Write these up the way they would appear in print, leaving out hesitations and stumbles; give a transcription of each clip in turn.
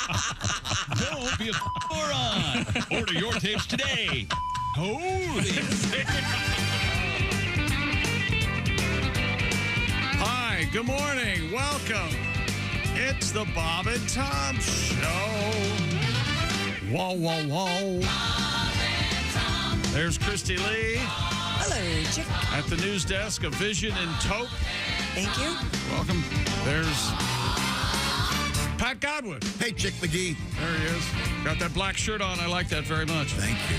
Don't be a moron. Order your tapes today. Holy. Hi, good morning. Welcome. It's the Bob and Tom Show. Whoa, whoa, whoa. There's Christy Lee. Hello, Chick. At the news desk of Vision and Taupe. Thank you. Welcome. There's Pat Godwin. Hey, Chick McGee. There he is. Got that black shirt on. I like that very much. Thank you.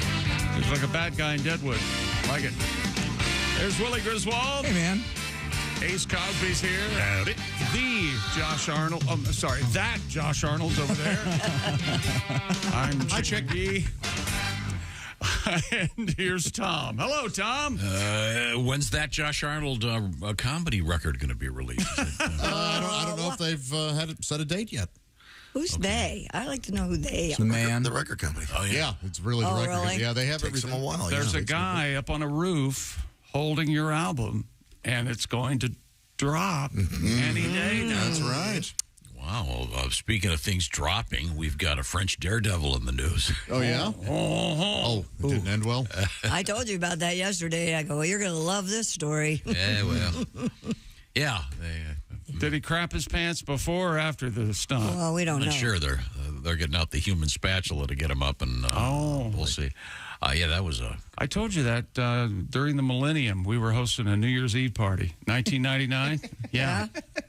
Looks like a bad guy in Deadwood. Like it. There's Willie Griswold. Hey, man. Ace Cosby's here. Howdy. The Josh Arnold. Sorry, that Josh Arnold's over there. I'm Chick McGee. And here's Tom. Hello, Tom. When's that Josh Arnold comedy record going to be released? I don't know if they've set a date yet. Who's they? I like to know who they are. The man. The record company. Oh, yeah. It's really the Oh, record really? company. Yeah, they have Takes everything. them a while. There's a guy up on a roof holding your album, and it's going to drop any day now. That's right. Wow. Speaking of things dropping, we've got a French daredevil in the news. Oh, yeah? Oh, It didn't end well? I told you about that yesterday. I go, well, you're going to love this story. Yeah, well. Yeah. did he crap his pants before or after the stunt? Well, we don't I'm know. not sure. They're getting out the human spatula to get him up, and we'll see. Yeah, that was a... I told you that during the millennium, we were hosting a New Year's Eve party. 1999? Yeah.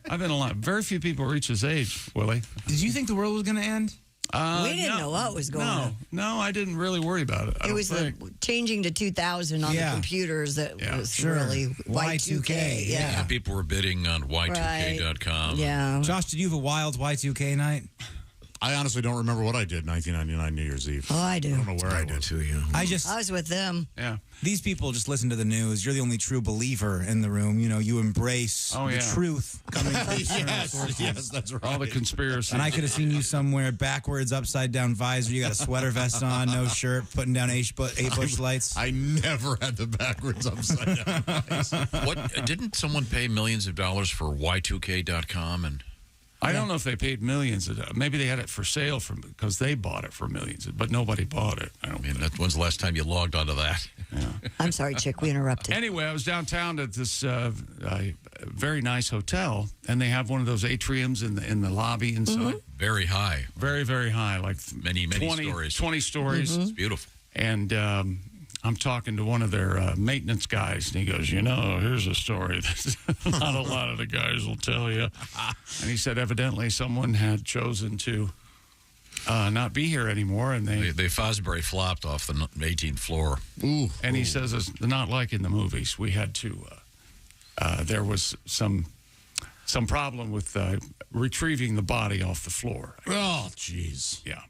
I've been alive. Very few people reach this age, Willie. Did you think the world was going to end? We didn't know what was going on. No, I didn't really worry about it. It was the changing to 2000 on the computers that was really Y2K. Yeah. People were bidding on Y2K.com. Yeah. Josh, did you have a wild Y2K night? I honestly don't remember what I did 1999 New Year's Eve. Oh, I do. I don't know where I did. too, yeah. I was with them. Yeah. These people just listen to the news. You're the only true believer in the room. You know, you embrace the truth coming from certain sources. Yes, that's right. All the conspiracy. And I could have seen you somewhere backwards, upside down visor. You got a sweater vest on, no shirt, putting down 8-bush lights. I never had the backwards upside down face. What didn't someone pay millions of dollars for Y2K.com? And I don't know if they paid millions. Maybe they had it for sale because they bought it for millions, but nobody bought it. I mean, when's the last time you logged onto that? Yeah. I'm sorry, Chick, we interrupted. Anyway, I was downtown at this very nice hotel, and they have one of those atriums in the lobby inside. Very high. Very, very high, like many 20 stories. 20 stories. It's beautiful. And I'm talking to one of their maintenance guys, and he goes, here's a story that not a lot of the guys will tell you. And he said, evidently, someone had chosen to not be here anymore, and they Fosbury flopped off the 18th floor. Ooh. And he says, it's not like in the movies. We had to, there was some problem with retrieving the body off the floor. Oh, jeez. Yeah.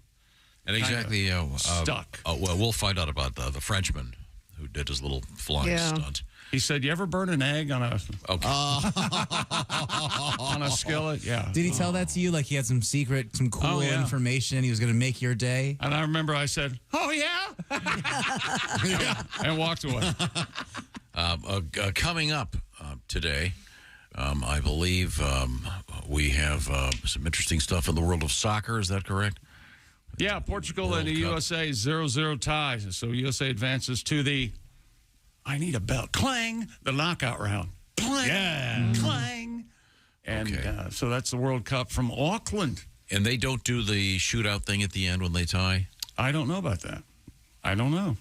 And exactly stuck. Well, we'll find out about the Frenchman who did his little flying stunt. He said, "You ever burn an egg on a on a skillet?" Yeah. Did he tell that to you? Like he had some cool information he was going to make your day? And I remember I said, "Oh yeah," and walked away. Coming up today, I believe we have some interesting stuff in the world of soccer. Is that correct? Yeah, Portugal and the USA 0-0 tie. So USA advances to the, I need a bell, clang, the knockout round. Clang, clang. And so that's the World Cup from Auckland. And they don't do the shootout thing at the end when they tie? I don't know about that. I don't know.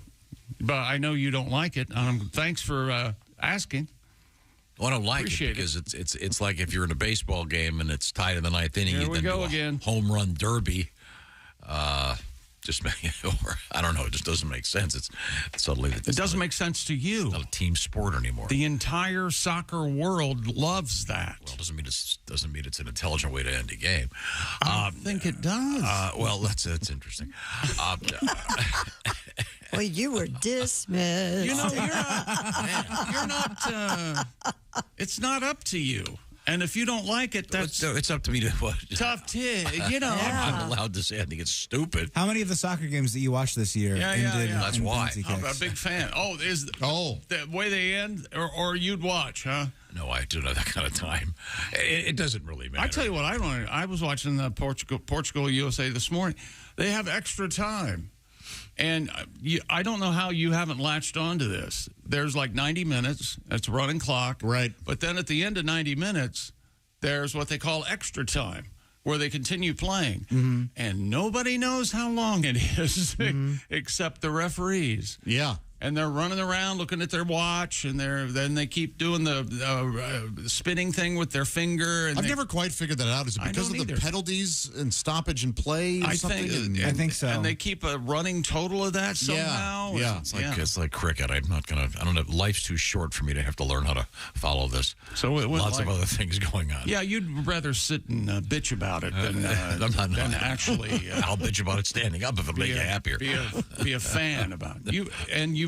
But I know you don't like it. Thanks for asking. Well, I don't like it because it's like if you're in a baseball game and it's tied in the ninth inning, Here you we then go do a again. home run derby. I don't know. It just doesn't make sense. It doesn't make sense to you. It's not a team sport anymore. The entire soccer world loves that. Well, doesn't mean it's an intelligent way to end a game. I think it does. Well, that's interesting. Well, you were dismissed. You're not. It's not up to you. And if you don't like it, that's it's up to me to what? Tough tit. I'm allowed to say I think it's stupid. How many of the soccer games that you watched this year? Yeah. That's why. I'm a big fan. The way they end, or you'd watch, huh? No, I do not have that kind of time. It doesn't really matter. I tell you what, I was watching the Portugal USA this morning. They have extra time. And I don't know how you haven't latched onto this. There's like 90 minutes. It's a running clock. Right. But then at the end of 90 minutes, there's what they call extra time, where they continue playing. Mm-hmm. And nobody knows how long it is except the referees. Yeah. And they're running around looking at their watch, and then they keep doing the spinning thing with their finger. And I've never quite figured that out. Is it because of the penalties and stoppage and play? Or I think so. And they keep a running total of that somehow. Yeah. It's like cricket. I don't know. Life's too short for me to have to learn how to follow this. So lots of other things going on. Yeah, you'd rather sit and bitch about it than actually. I'll bitch about it standing up if it'll make you happier. Be a fan about it.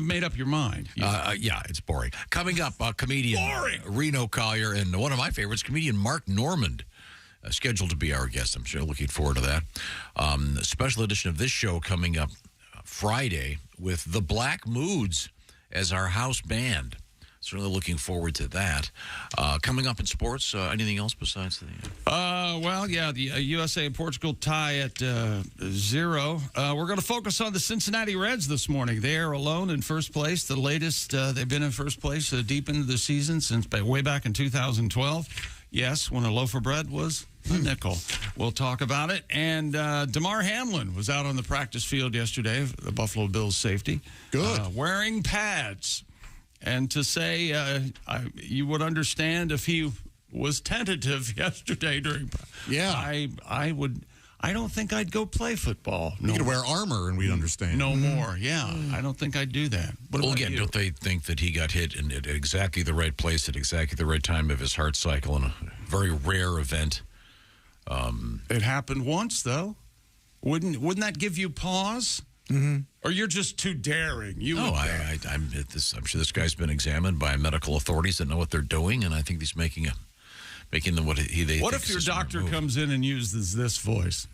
You've made up your mind. Yeah, it's boring. Coming up, comedian Reno Collier and one of my favorites, comedian Mark Normand, scheduled to be our guest. I'm sure looking forward to that. A special edition of this show coming up Friday with the Black Moods as our house band. Certainly looking forward to that. Coming up in sports, anything else besides the... the USA and Portugal tie at 0. We're going to focus on the Cincinnati Reds this morning. They are alone in first place. The latest, they've been in first place deep into the season since way back in 2012. Yes, when a loaf of bread was a nickel. We'll talk about it. And DeMar Hamlin was out on the practice field yesterday, the Buffalo Bills safety. Good. Wearing pads. And to say you would understand if he was tentative yesterday during. Yeah, I would. I don't think I'd go play football. You could wear armor and we'd understand. No more. Yeah, I don't think I'd do that. Well, again, don't they think that he got hit at exactly the right place at exactly the right time of his heart cycle in a very rare event? It happened once, though. Wouldn't that give you pause? Mm-hmm. Or you're just too daring? I'm sure this guy's been examined by medical authorities that know what they're doing, and I think he's making them what they. What if your doctor comes in and uses this voice?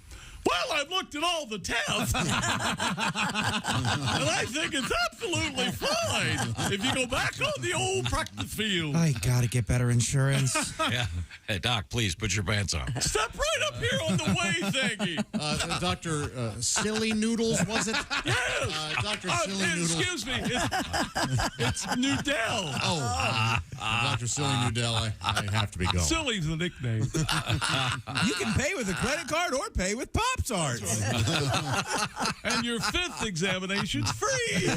Well, I've looked at all the tests, and I think it's absolutely fine if you go back on the old practice field. I gotta get better insurance. Yeah. Hey, Doc, please put your pants on. Step right up here on the way thingy. Dr. Silly Noodles, was it? Yes. Dr. Silly Noodles. Excuse me. It's Noodle. Dr. Silly Noodle, I have to be going. Silly's the nickname. You can pay with a credit card or pay with Pop-Tarts. And your 5th examination's free.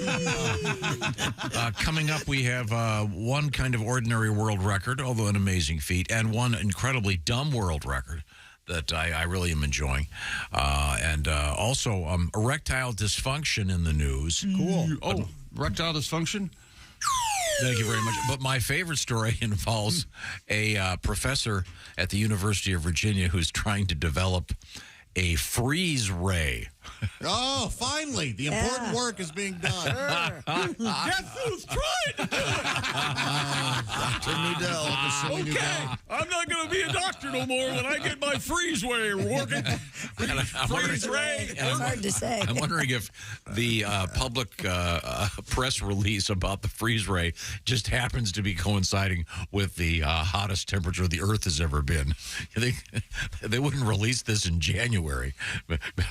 Coming up, we have one kind of ordinary world record, although an amazing feat, and one incredibly dumb world record that I really am enjoying. And also erectile dysfunction in the news. Cool. Oh, erectile dysfunction? Thank you very much. But my favorite story involves a professor at the University of Virginia who's trying to develop a freeze ray. Oh, finally. The important work is being done. Guess who's trying to do it? Dr. Noodle. Okay, I'm not going to be a doctor no more when I get my freeze ray working. Freeze ray. It's hard to say. I'm wondering if the public press release about the freeze ray just happens to be coinciding with the hottest temperature the Earth has ever been. They wouldn't release this in January.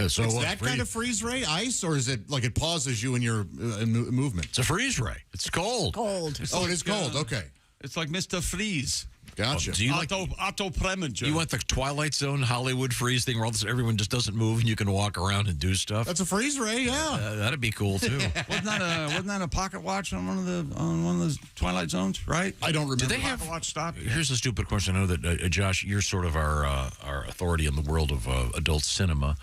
So is that kind of freeze ray ice, or is it like it pauses you in your movement? It's a freeze ray. It's cold. Cold. Oh, it is cold. Okay. It's like Mr. Freeze. Gotcha. Do you Otto Preminger. You want the Twilight Zone Hollywood freeze thing where everyone just doesn't move and you can walk around and do stuff? That's a freeze ray, yeah. That'd be cool too. Wasn't that a pocket watch on one of the Twilight Zones? Right? I don't remember. Do they have pocket watch stop? Here's a stupid question. I know that Josh, you're sort of our authority in the world of adult cinema.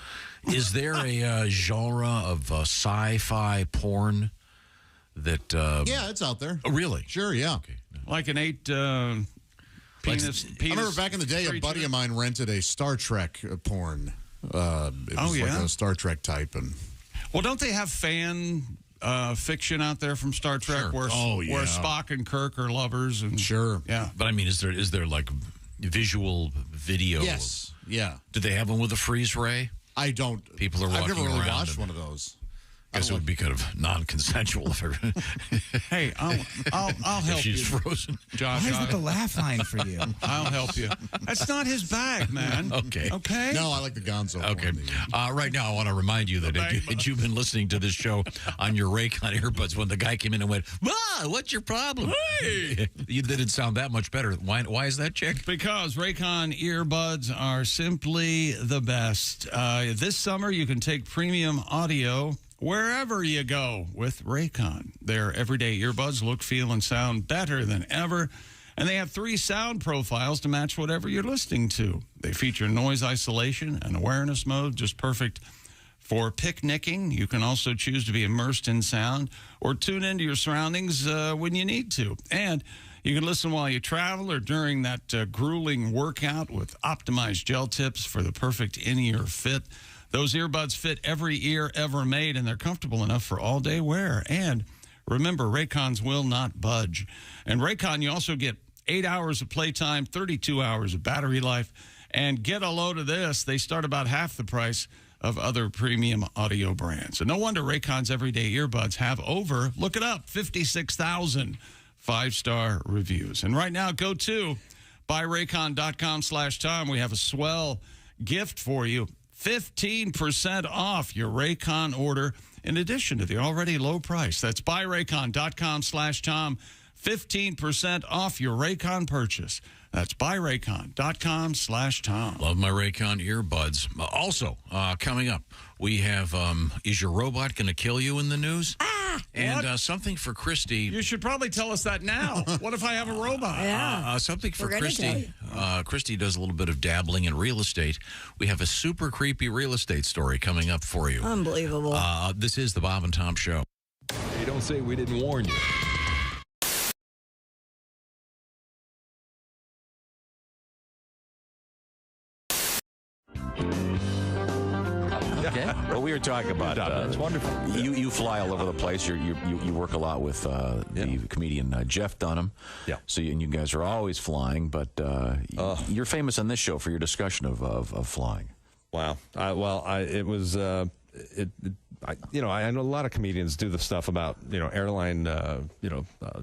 Is there a genre of sci-fi porn that? Yeah, it's out there. Oh, really? Sure, yeah. Okay. Like an 8 penis. I remember back in the day, a buddy of mine rented a Star Trek porn. It was like a Star Trek type, and well, don't they have fan fiction out there from Star Trek where Spock and Kirk are lovers? And sure, yeah. But I mean, is there like visual video. Yes. Yeah. Did they have one with a freeze ray? I don't. People are walking I've never really around watched one of those. I guess it would be kind of non-consensual if Hey, I'll help she's you. frozen. Josh, Why is that the laugh line for you? I'll help you. That's not his bag, man. Okay. Okay? No, I like the Gonzo. Okay. Right now, I want to remind you that had you been listening to this show on your Raycon earbuds when the guy came in and went, what's your problem? Hey! You didn't sound that much better. Why is that, Chick? Because Raycon earbuds are simply the best. This summer, you can take premium audio wherever you go with Raycon. Their everyday earbuds look, feel, and sound better than ever. And they have 3 sound profiles to match whatever you're listening to. They feature noise isolation and awareness mode, just perfect for picnicking. You can also choose to be immersed in sound or tune into your surroundings when you need to. And you can listen while you travel or during that grueling workout with optimized gel tips for the perfect in-ear fit. Those earbuds fit every ear ever made, and they're comfortable enough for all-day wear. And remember, Raycons will not budge. And Raycon, you also get 8 hours of playtime, 32 hours of battery life, and get a load of this. They start about half the price of other premium audio brands. And no wonder Raycon's everyday earbuds have over, look it up, 56,000 5-star reviews. And right now, go to buyraycon.com/Tom. We have a swell gift for you. 15% off your Raycon order in addition to the already low price. That's buyraycon.com/Tom. 15% off your Raycon purchase. That's buyraycon.com/Tom. Love my Raycon earbuds. Also, coming up, we have Is Your Robot Going to Kill You in the news? And something for Christy. You should probably tell us that now. What if I have a robot? Yeah. Something for Christy. Christy does a little bit of dabbling in real estate. We have a super creepy real estate story coming up for you. Unbelievable. This is the Bob and Tom Show. Hey, don't say we didn't warn you. Okay. Well, we were talking about that's wonderful. You fly all over the place. You work a lot with the comedian Jeff Dunham. Yeah. So and you guys are always flying, but you're famous on this show for your discussion of flying. Wow. I know a lot of comedians do the stuff about airline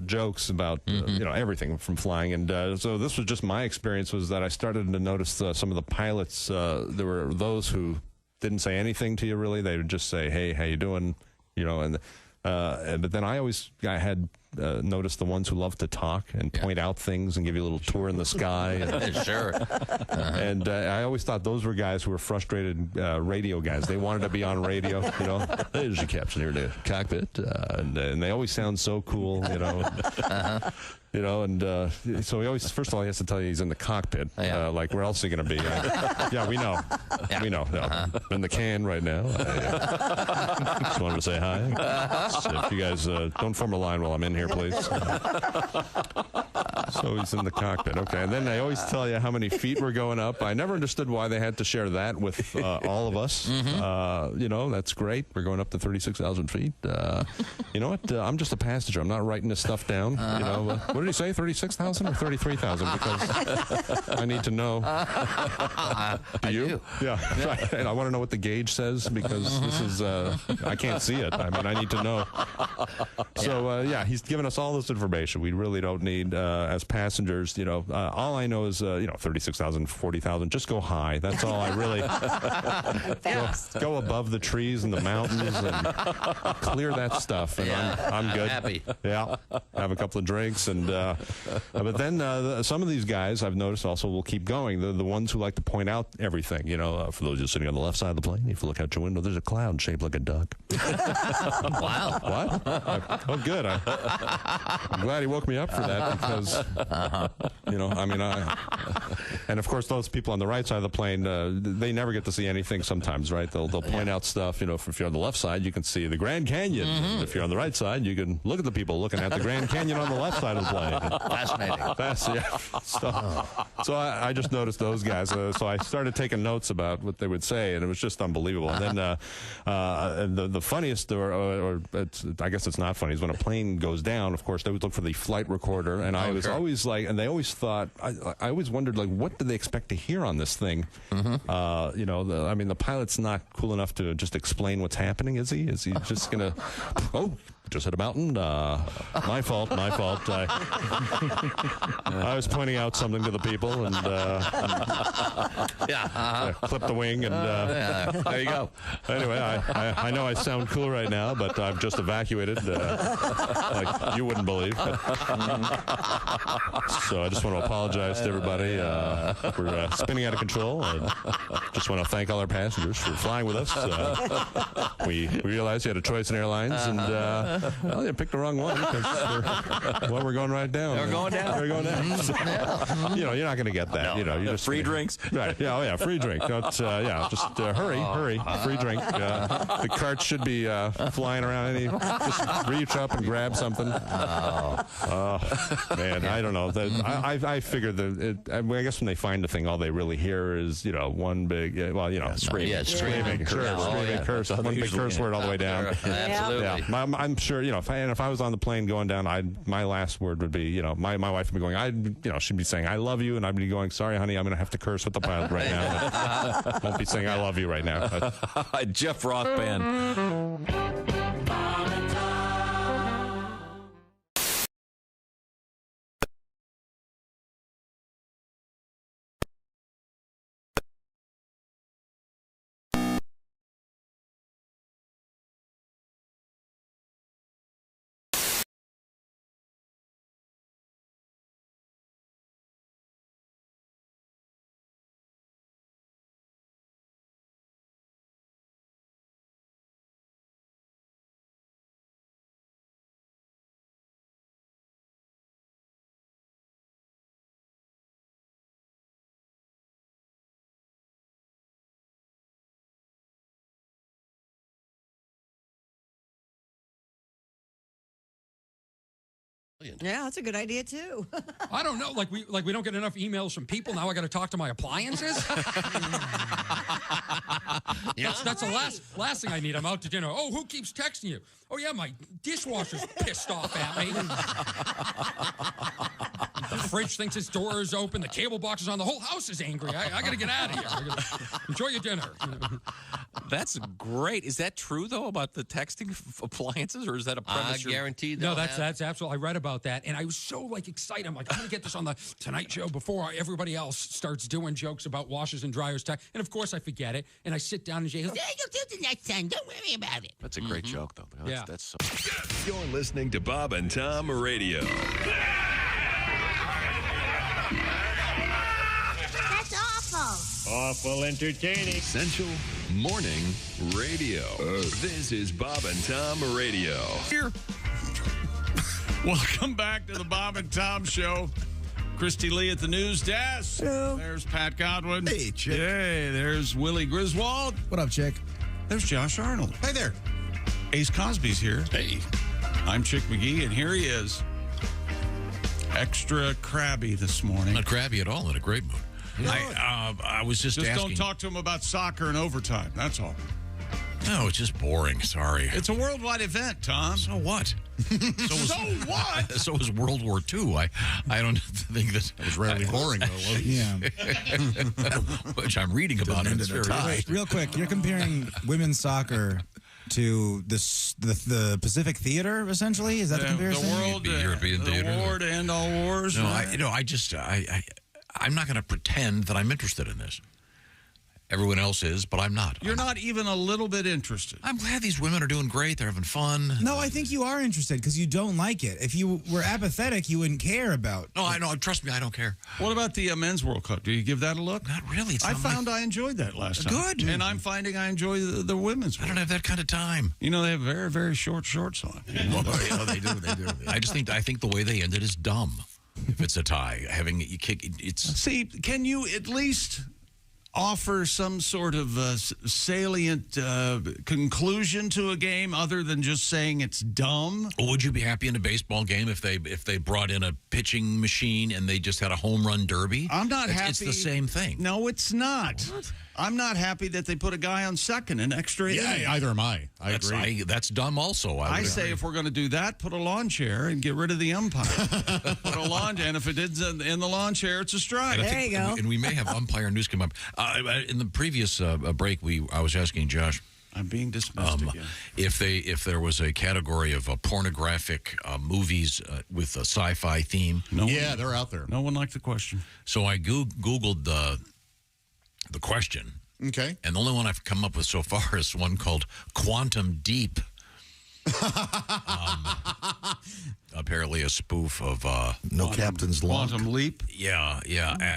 jokes about everything from flying, and so this was just my experience. Was that I started to notice some of the pilots. There were those who didn't say anything to you really. They would just say, "Hey, how you doing?" But then I had noticed the ones who love to talk and point out things and give you a little tour in the sky. Sure. And I always thought those were guys who were frustrated radio guys. They wanted to be on radio. There's your captain here in the cockpit, and they always sound so cool. So he always, first of all, he has to tell you he's in the cockpit. Like, where else is he going to be? Yeah, we know. Yeah. We know. No, in the can right now. Just wanted to say hi. So if you guys don't form a line while I'm in here, please. So he's in the cockpit. Okay. And then they always tell you how many feet we're going up. I never understood why they had to share that with all of us. That's great. We're going up to 36,000 feet. You know what? I'm just a passenger. I'm not writing this stuff down. What did he say? 36,000 or 33,000? Because I need to know. Do you? Yeah. Right. And I want to know what the gauge says because this is, I can't see it. I mean, I need to know. So, he's given us all this information. We really don't need, as passengers, all I know is, 36,000, 40,000. Just go high. That's all I really. Go above the trees and the mountains and clear that stuff. And I'm good. Happy. Yeah. Have a couple of drinks. And but then some of these guys I've noticed also will keep going. They're the ones who like to point out everything. For those of you sitting on the left side of the plane, if you look out your window, there's a cloud shaped like a duck. Wow. What? Good. I'm glad he woke me up for that because, and of course those people on the right side of the plane, they never get to see anything sometimes, right? They'll point out stuff. If you're on the left side, you can see the Grand Canyon. Mm-hmm. If you're on the right side, you can look at the people looking at the Grand Canyon on the left side of the plane. Fascinating. So I just noticed those guys. So I started taking notes about what they would say, and it was just unbelievable. And then the funniest, or I guess it's not funny, is when a plane goes down. Of course, they would look for the flight recorder, and I was always always and they always thought, I always wondered, what did they expect to hear on this thing? Mm-hmm. The pilot's not cool enough to just explain what's happening, is he? Is he just going to, just hit a mountain? My fault. I was pointing out something to the people and clipped the wing. And there you go. Anyway, I know I sound cool right now, but I've just evacuated like you wouldn't believe. So I just want to apologize to everybody for spinning out of control. I just want to thank all our passengers for flying with us. We realized you had a choice in airlines, and you picked the wrong one because we're going right down. We're going down. We're going down. You're not going to get that. No, you just free drinks. Right? Yeah, free drink. Don't, just hurry, free drink. The cart should be flying around. Just reach up and grab something. Oh man, I don't know. I figured that. I guess when they find the thing, all they really hear is one big, screaming. Yeah, screaming. Screaming curse. One big curse word all the way down. Absolutely. Yeah, I'm sure. If I was on the plane going down, my last word would be, my wife would be going, she'd be saying, "I love you," and I'd be going, "Sorry, honey, I'm going to have to curse with the pilot right now." I won't be saying, "I love you" right now. Jeff Roth Band. Yeah, that's a good idea too. I don't know. Like we don't get enough emails from people. Now I got to talk to my appliances. That's the last thing I need. I'm out to dinner. Oh, who keeps texting you? Oh yeah, my dishwasher's pissed off at me. The fridge thinks its door is open. The cable box is on. The whole house is angry. I got to get out of here. Enjoy your dinner. That's great. Is that true though about the texting appliances, or is that a premise? Guaranteed. No, that's absolutely. I read about that, and I was so excited. I'm like, I'm gonna get this on the Tonight Show before everybody else starts doing jokes about washers and dryers. And of course, I forget it, and I sit down and Jay goes, "Yeah, you'll do it the next time. Don't worry about it." That's a great joke, though. That's so. You're listening to Bob and Tom Radio. That's awful. Awful entertaining. Essential Morning Radio. This is Bob and Tom Radio. Here. Welcome back to the Bob and Tom Show. Christy Lee at the news desk. Hello. There's Pat Godwin. Hey, Chick. Hey, there's Willie Griswold. What up, Chick? There's Josh Arnold. Hey there. Ace Cosby's here. Hey. I'm Chick McGee, and here he is. Extra crabby this morning. Not crabby at all. In a great mood. I was just asking. Don't talk to him about soccer and overtime. That's all. No, it's just boring. Sorry. It's a worldwide event, Tom. So what? So what? So was World War II. I don't think that it was rarely boring, though, wasn't it? Yeah. Which I'm reading about. It's very interesting. Real quick, you're comparing women's soccer to the Pacific Theater, essentially? Is that the comparison? The world, European theater. The war to end all wars. No, I'm not going to pretend that I'm interested in this. Everyone else is, but I'm not. You're not even a little bit interested. I'm glad these women are doing great. They're having fun. No, I think you are interested because you don't like it. If you were apathetic, you wouldn't care about. No, I know. Trust me, I don't care. What about the Men's World Cup? Do you give that a look? Not really. I found I enjoyed that last time. Good. And I'm finding I enjoy the women's. I don't have that kind of time. You know, they have very, very short shorts on. Well, they do. I think the way they ended is dumb. If it's a tie, having you kick, it's. See, can you at least offer some sort of salient conclusion to a game other than just saying it's dumb? Would you be happy in a baseball game if they brought in a pitching machine and they just had a home run derby? I'm not happy. It's the same thing. No, it's not. What? I'm not happy that they put a guy on second in extra innings. Either am I. I agree. That's dumb also. I say if we're going to do that, put a lawn chair and get rid of the umpire. Put a lawn chair, and if it is in the lawn chair, it's a strike. There you go. And we may have umpire news come up. In the previous break, I was asking Josh. I'm being dismissed again. If there was a category of pornographic movies with a sci-fi theme. They're out there. No one liked the question. So I Googled the question. Okay. And the only one I've come up with so far is one called Quantum Deep. Apparently a spoof of No Captain's Log. Quantum Leap. Yeah.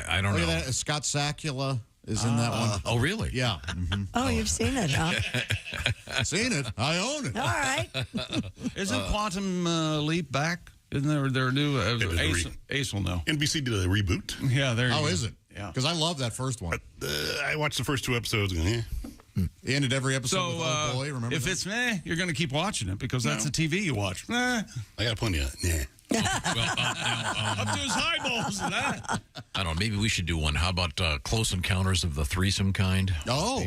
I don't know. That. Scott Sakula is in that one. Oh, really? Yeah. Mm-hmm. Oh, you've seen it, huh? Seen it. I own it. All right. Isn't Quantum Leap back? Isn't there a new Ace will know. NBC did a reboot. Yeah, there you go. Oh, is it? Yeah. Because I love that first one. I watched the first 2 episodes. And, He ended every episode with "Oh boy." Remember? If it's you're going to keep watching it because that's the TV you watch. I got plenty of Up to his eyeballs and that. I don't know. Maybe we should do one. How about Close Encounters of the Threesome kind? Oh.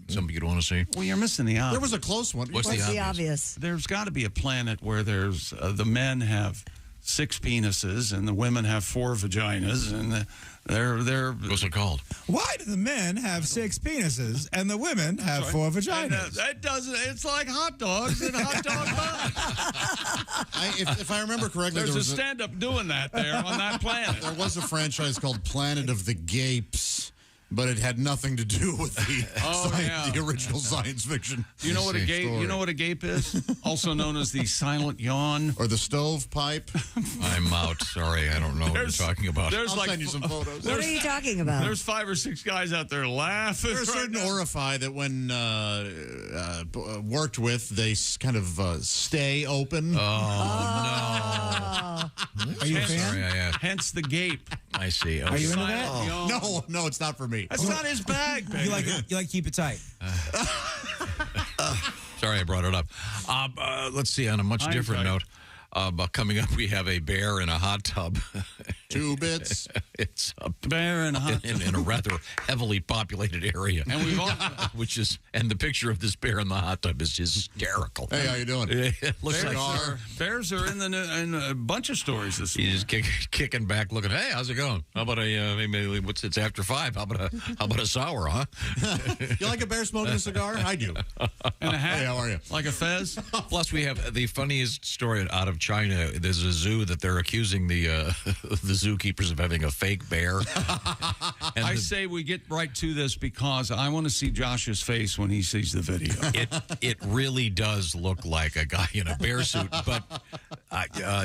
Something you'd want to see? Well, you're missing the obvious. There was a close one. What's the obvious? There's got to be a planet where there's the men have 6 penises and the women have 4 vaginas, and they're What's it called? Why do the men have 6 penises and the women have 4 vaginas? That doesn't. It's like hot dogs and hot dog buns. If I remember correctly, there's there was a stand-up doing that there on that planet. There was a franchise called Planet of the Gapes, but it had nothing to do with the original science fiction. You know what a gape? You know what a gape is? Also known as the silent yawn or the stovepipe. I'm out. Sorry, I don't know what you're talking about. I'll send you some photos. What are you talking about? There's 5 or 6 guys out there laughing. There's a certain orify that when worked with, they kind of stay open. Oh, no. Are you a fan? Sorry, I asked. Hence the gape. I see. Okay. Are you into that? No, it's not for me. That's not his bag, baby. You like keep it tight. Sorry I brought it up. Let's see, on a much different note. Coming up, we have a bear in a hot tub. 2 bits. It's a bear in a hot tub. In a rather heavily populated area. And we've all, and the picture of this bear in the hot tub is hysterical. Hey, how you doing? It looks bears are in a bunch of stories this morning. He's just kicking back, looking. Hey, how's it going? How about maybe it's after 5? How about a sour, huh? You like a bear smoking a cigar? I do. And a hat. Hey, how are you? Like a fez. Plus, we have the funniest story out of China. There's a zoo that they're accusing the zookeepers of having a fake bear. And I say we get right to this because I want to see Josh's face when he sees the video. It really does look like a guy in a bear suit, but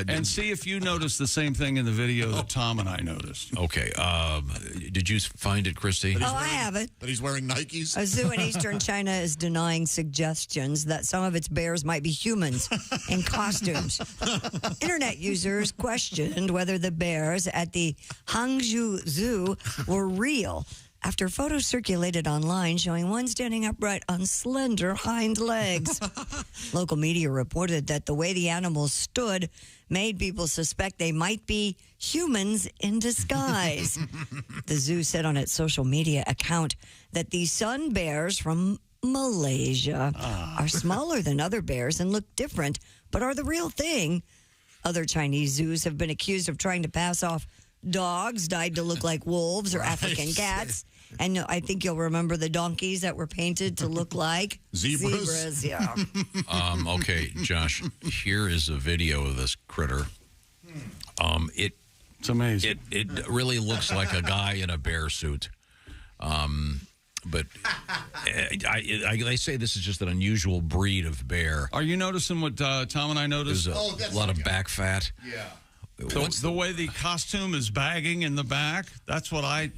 and see if you notice the same thing in the video that Tom and I noticed. Okay, did you find it, Christy? I have it. That he's wearing Nikes. A zoo in eastern China is denying suggestions that some of its bears might be humans in costumes. Internet users questioned whether the bears at the Hangzhou Zoo were real after photos circulated online showing one standing upright on slender hind legs. Local media reported that the way the animals stood made people suspect they might be humans in disguise. The zoo said on its social media account that the sun bears from Malaysia are smaller than other bears and look different, but are the real thing. Other Chinese zoos have been accused of trying to pass off dogs dyed to look like wolves or African cats. And I think you'll remember the donkeys that were painted to look like zebras. Yeah. Okay, Josh, here is a video of this critter. It's amazing. It really looks like a guy in a bear suit. But they say this is just an unusual breed of bear. Are you noticing what Tom and I noticed? There's a lot of back fat. Yeah. The way the costume is bagging in the back, that's what I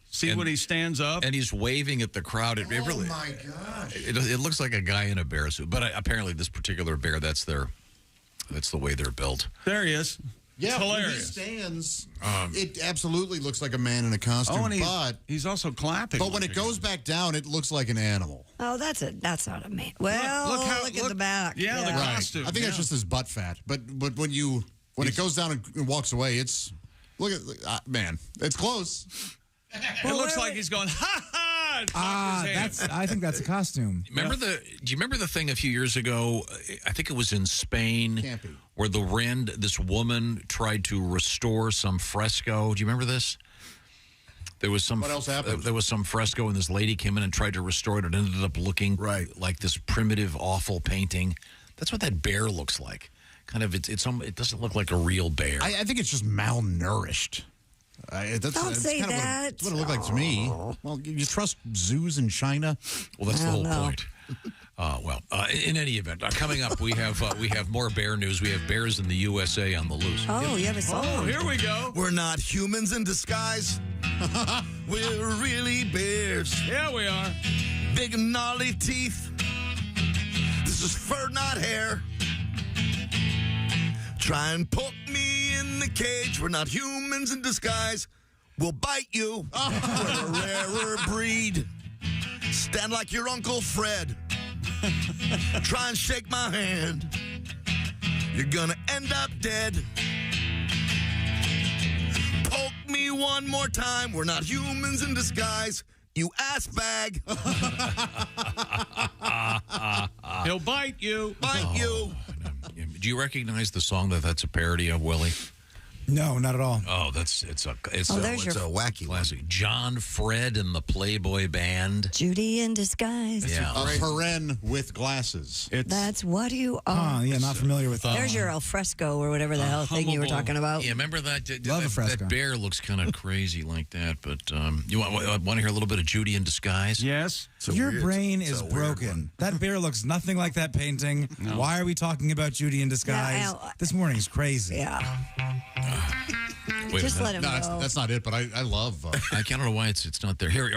see when he stands up. And he's waving at the crowd. It really, my gosh. It looks like a guy in a bear suit. But apparently this particular bear, that's the way they're built. There he is. Yeah, when he hilarious. stands, it absolutely looks like a man in a costume. Oh, and but he's also clapping. when it goes back down, it looks like an animal. Oh, that's not a man. Well, look at the back. Yeah, the Right. costume. I think that's just his butt fat. But when it goes down and walks away, it's man, it's close. It looks like he's going, ha ha! I think that's a costume. Do you remember the thing a few years ago? I think it was in Spain, Can't be. where this woman tried to restore some fresco. Do you remember this? There was some. What else happened? There was some fresco, and this lady came in and tried to restore it. It ended up looking like this primitive, awful painting. That's what that bear looks like. Kind of. It doesn't look like a real bear. I think it's just malnourished. Don't say kind that. Of what it looked like to me. Well, you trust zoos in China? Well, that's the whole point. In any event, coming up, we have more bear news. We have bears in the USA on the loose. Oh, you have a song. Oh, here we go. We're not humans in disguise. We're really bears. Yeah, we are. Big and gnarly teeth. This is fur, not hair. Try and poke me in the cage. We're not humans in disguise. We'll bite you. We're a rarer breed. Stand like your Uncle Fred. Try and shake my hand. You're gonna end up dead. Poke me one more time. We're not humans in disguise. You ass bag. He'll bite you. Bite you. Do you recognize the song that's a parody of, Willie? No, not at all. Oh, it's a wacky classic. John Fred and the Playboy Band. Judy in disguise. Yeah, A Karen with glasses. That's what you are. Yeah, not familiar with that. There's your alfresco or whatever the hell thing you were talking about. Yeah, remember that? Love a fresco. That bear looks kind of crazy like that. But you want to hear a little bit of Judy in disguise? Yes. Your brain is broken. That bear looks nothing like that painting. No. Why are we talking about Judy in disguise? This morning's crazy. Yeah. Wait Just let him go. That's not it, but I love... I don't know why it's not there. Here.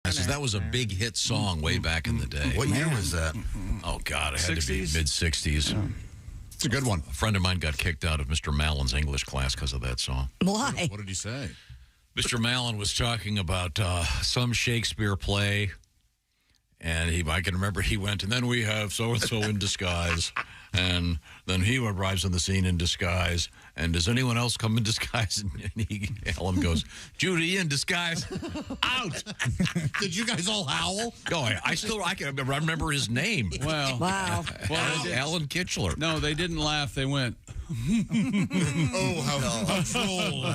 That was a big hit song way back in the day. What year was that? Oh, God, it had 60s? to be mid-60s. Yeah. It's a good one. A friend of mine got kicked out of Mr. Mallon's English class because of that song. Why? What did he say? Mr. Mallon was talking about some Shakespeare play, and I can remember he went, and then we have so-and-so in disguise, and then he arrives on the scene in disguise, and does anyone else come in disguise? And Ellen goes, Judy in disguise, out. Did you guys all howl? Oh, I can remember his name. Well, wow. Alan Kitchler. No, they didn't laugh. They went, Oh, how troll.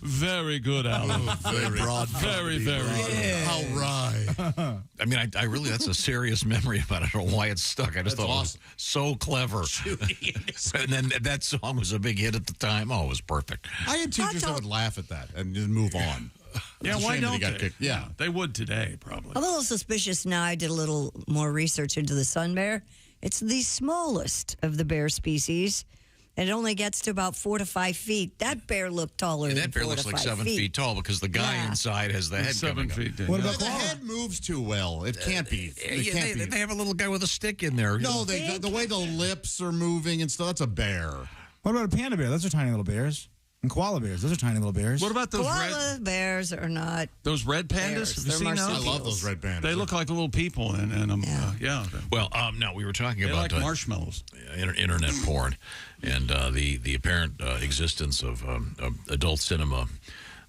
very good, Alan. Very broad. Very, very good. How wry. I mean, I really, that's a serious memory about it. I don't know why it's stuck. I just thought it was so clever. And then that song was a big hit at the time. Oh, it was perfect. I had teachers that would laugh at that and just move on. Yeah, It's a why shame that he don't got they? kicked. Yeah. They would today, probably. I'm a little suspicious now. I did a little more research into the sun bear. It's the smallest of the bear species. And it only gets to about 4 to 5 feet. That bear looked taller And than that bear 4 looks to like 5 7 feet tall because the guy inside has the head 7 coming feet. up. What about The head moves too well. It can't be. It Yeah, can't be. they have a little guy with a stick in there. No, the way the lips are moving and stuff, that's a bear. What about a panda bear? Those are tiny little bears. And koala bears. Those are tiny little bears. What about those Koala bears are not. those red pandas? Bears. Have you They're seen those? I marsupials. love those red pandas. They look like little people, and yeah. Well, no, we were talking They about like marshmallows. internet porn and the apparent existence of adult cinema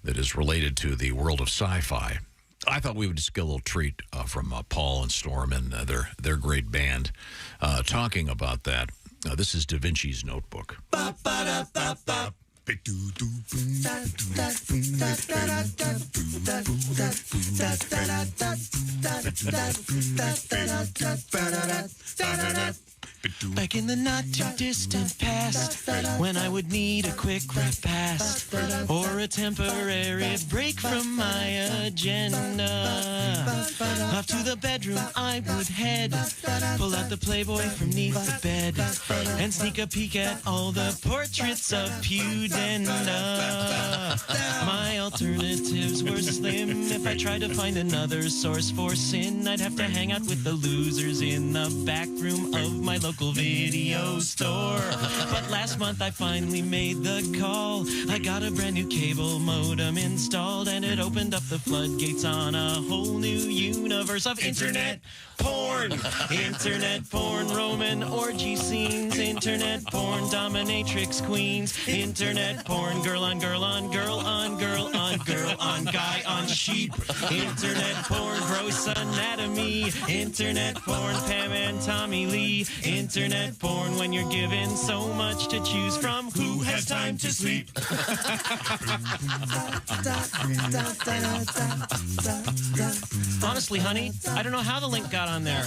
that is related to the world of sci-fi. I thought we would just get a little treat from Paul and Storm and their great band talking about that. This is Da Vinci's Notebook. Back in the not too distant past, when I would need a quick repast or a temporary break from my agenda, Off to the bedroom I would head, pull out the Playboy from neath the bed, and sneak a peek at all the portraits of Pudenda. My alternatives were slim. If I tried to find another source for sin, I'd have to hang out with the losers in the back room of my local video store. But last month I finally made the call. I got a brand new cable modem installed, and it opened up the floodgates on a whole new universe of internet porn. Internet porn, Roman orgy scenes. Internet porn, dominatrix queens. Internet porn, girl on girl on girl on girl on girl on guy on sheep. Internet porn, gross anatomy. Internet porn, Pam and Tommy Lee. Internet porn, when you're given so much to choose from, who has time to sleep? Honestly, honey, I don't know how the link got on there.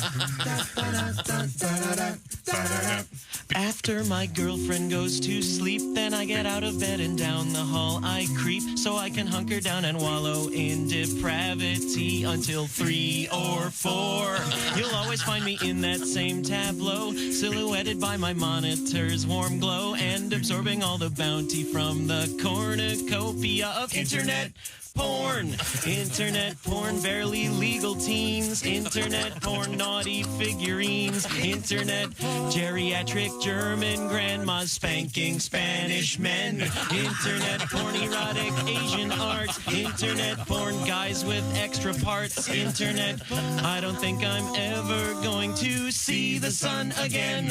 After my girlfriend goes to sleep, then I get out of bed and down the hall I creep, so I can hunker down and wallow in depravity until 3 or 4. You'll always find me in that same tableau, silhouetted by my monitor's warm glow, and absorbing all the bounty from the cornucopia of internet porn. Internet porn, barely legal teens. Internet porn, naughty figurines. Internet geriatric German grandmas spanking Spanish men. Internet porn, erotic Asian art. Internet porn, guys with extra parts. Internet, I don't think I'm ever going to see the sun again.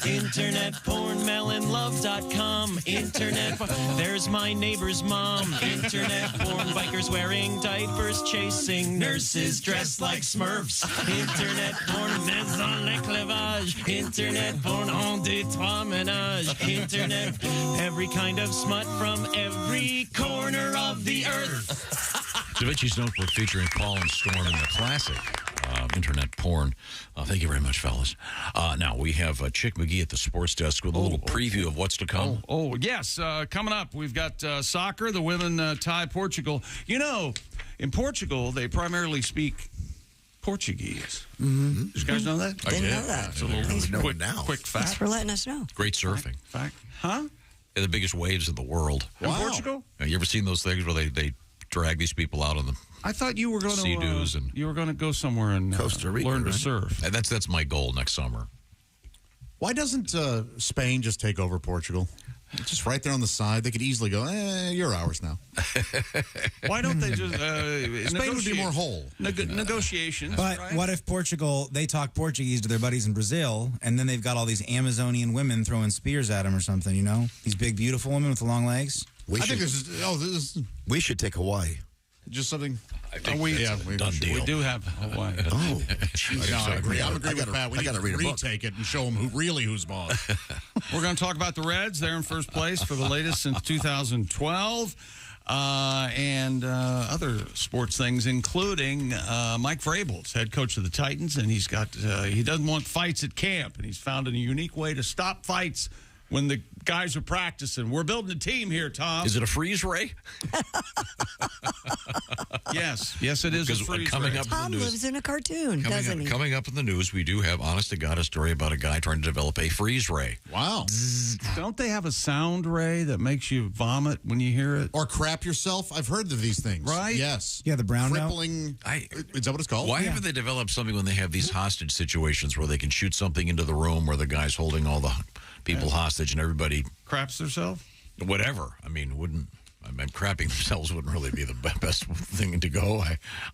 Internet porn, melonlove.com. Internet, there's my neighbor's mom. Internet porn, bikers wearing diapers, chasing nurses dressed like Smurfs. Internet porn, maison le clavage. Internet porn, en deux trois ménages. Internet, every kind of smut from every corner of the earth. Da Vinci's Notebook featuring Paul and Storm in the classic internet porn. Thank you very much, fellas. Now, we have Chick McGee at the sports desk with a little preview of what's to come. Yes. Coming up, we've got soccer. The women tie Portugal. You know, in Portugal, they primarily speak Portuguese. Mm-hmm. Did you guys know that? Didn't know that. It's a little quick fact. Thanks for letting us know. Great surfing. Fact. Huh? They're the biggest waves in the world. In Portugal? You ever seen those things where they drag these people out on the I thought you were going to Sea-Doos and you were going to go somewhere in Costa Rica, learn to surf. That's my goal next summer. Why doesn't Spain just take over Portugal? It's just right there on the side. They could easily go, you're ours now. Why don't they just... Spain would be more whole. Negotiations. But right? what if Portugal, they talk Portuguese to their buddies in Brazil, and then they've got all these Amazonian women throwing spears at them or something, you know? These big, beautiful women with the long legs. We should take Hawaii. Just something... I think we done deal. We do have Hawaii. Oh, I agree. I'm agreeing with Pat. We need to read a book. retake it and show them who's boss. We're going to talk about the Reds. They're in first place for the latest since 2012. And other sports things, including Mike Vrabel's head coach of the Titans, and he doesn't want fights at camp, and he's found a unique way to stop fights when the guys are practicing. We're building a team here, Tom. Is it a freeze ray? Yes, it is a freeze ray. Tom lives in a cartoon, doesn't he? Coming up in the news, we do have, honest to God, a story about a guy trying to develop a freeze ray. Wow. Don't they have a sound ray that makes you vomit when you hear it? Or crap yourself? I've heard of these things. Right? Yes. Yeah, the brown note. Crippling. Is that what it's called? Why haven't they developed something when they have these hostage situations where they can shoot something into the room where the guy's holding all the people hostage and everybody craps themselves? Whatever. I mean, crapping themselves wouldn't really be the best thing to go.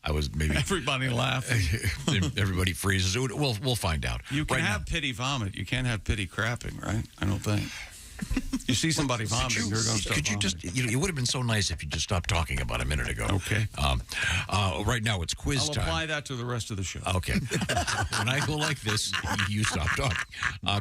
I was maybe everybody laughing. Everybody freezes. We'll find out. You can have pity vomit. You can't have pity crapping, right? I don't think. You see somebody vomiting, you're going to start vomiting. It would have been so nice if you just stopped talking about it a minute ago. Okay. Right now, it's quiz time. I'll apply that to the rest of the show. Okay. When I go like this, you stop talking.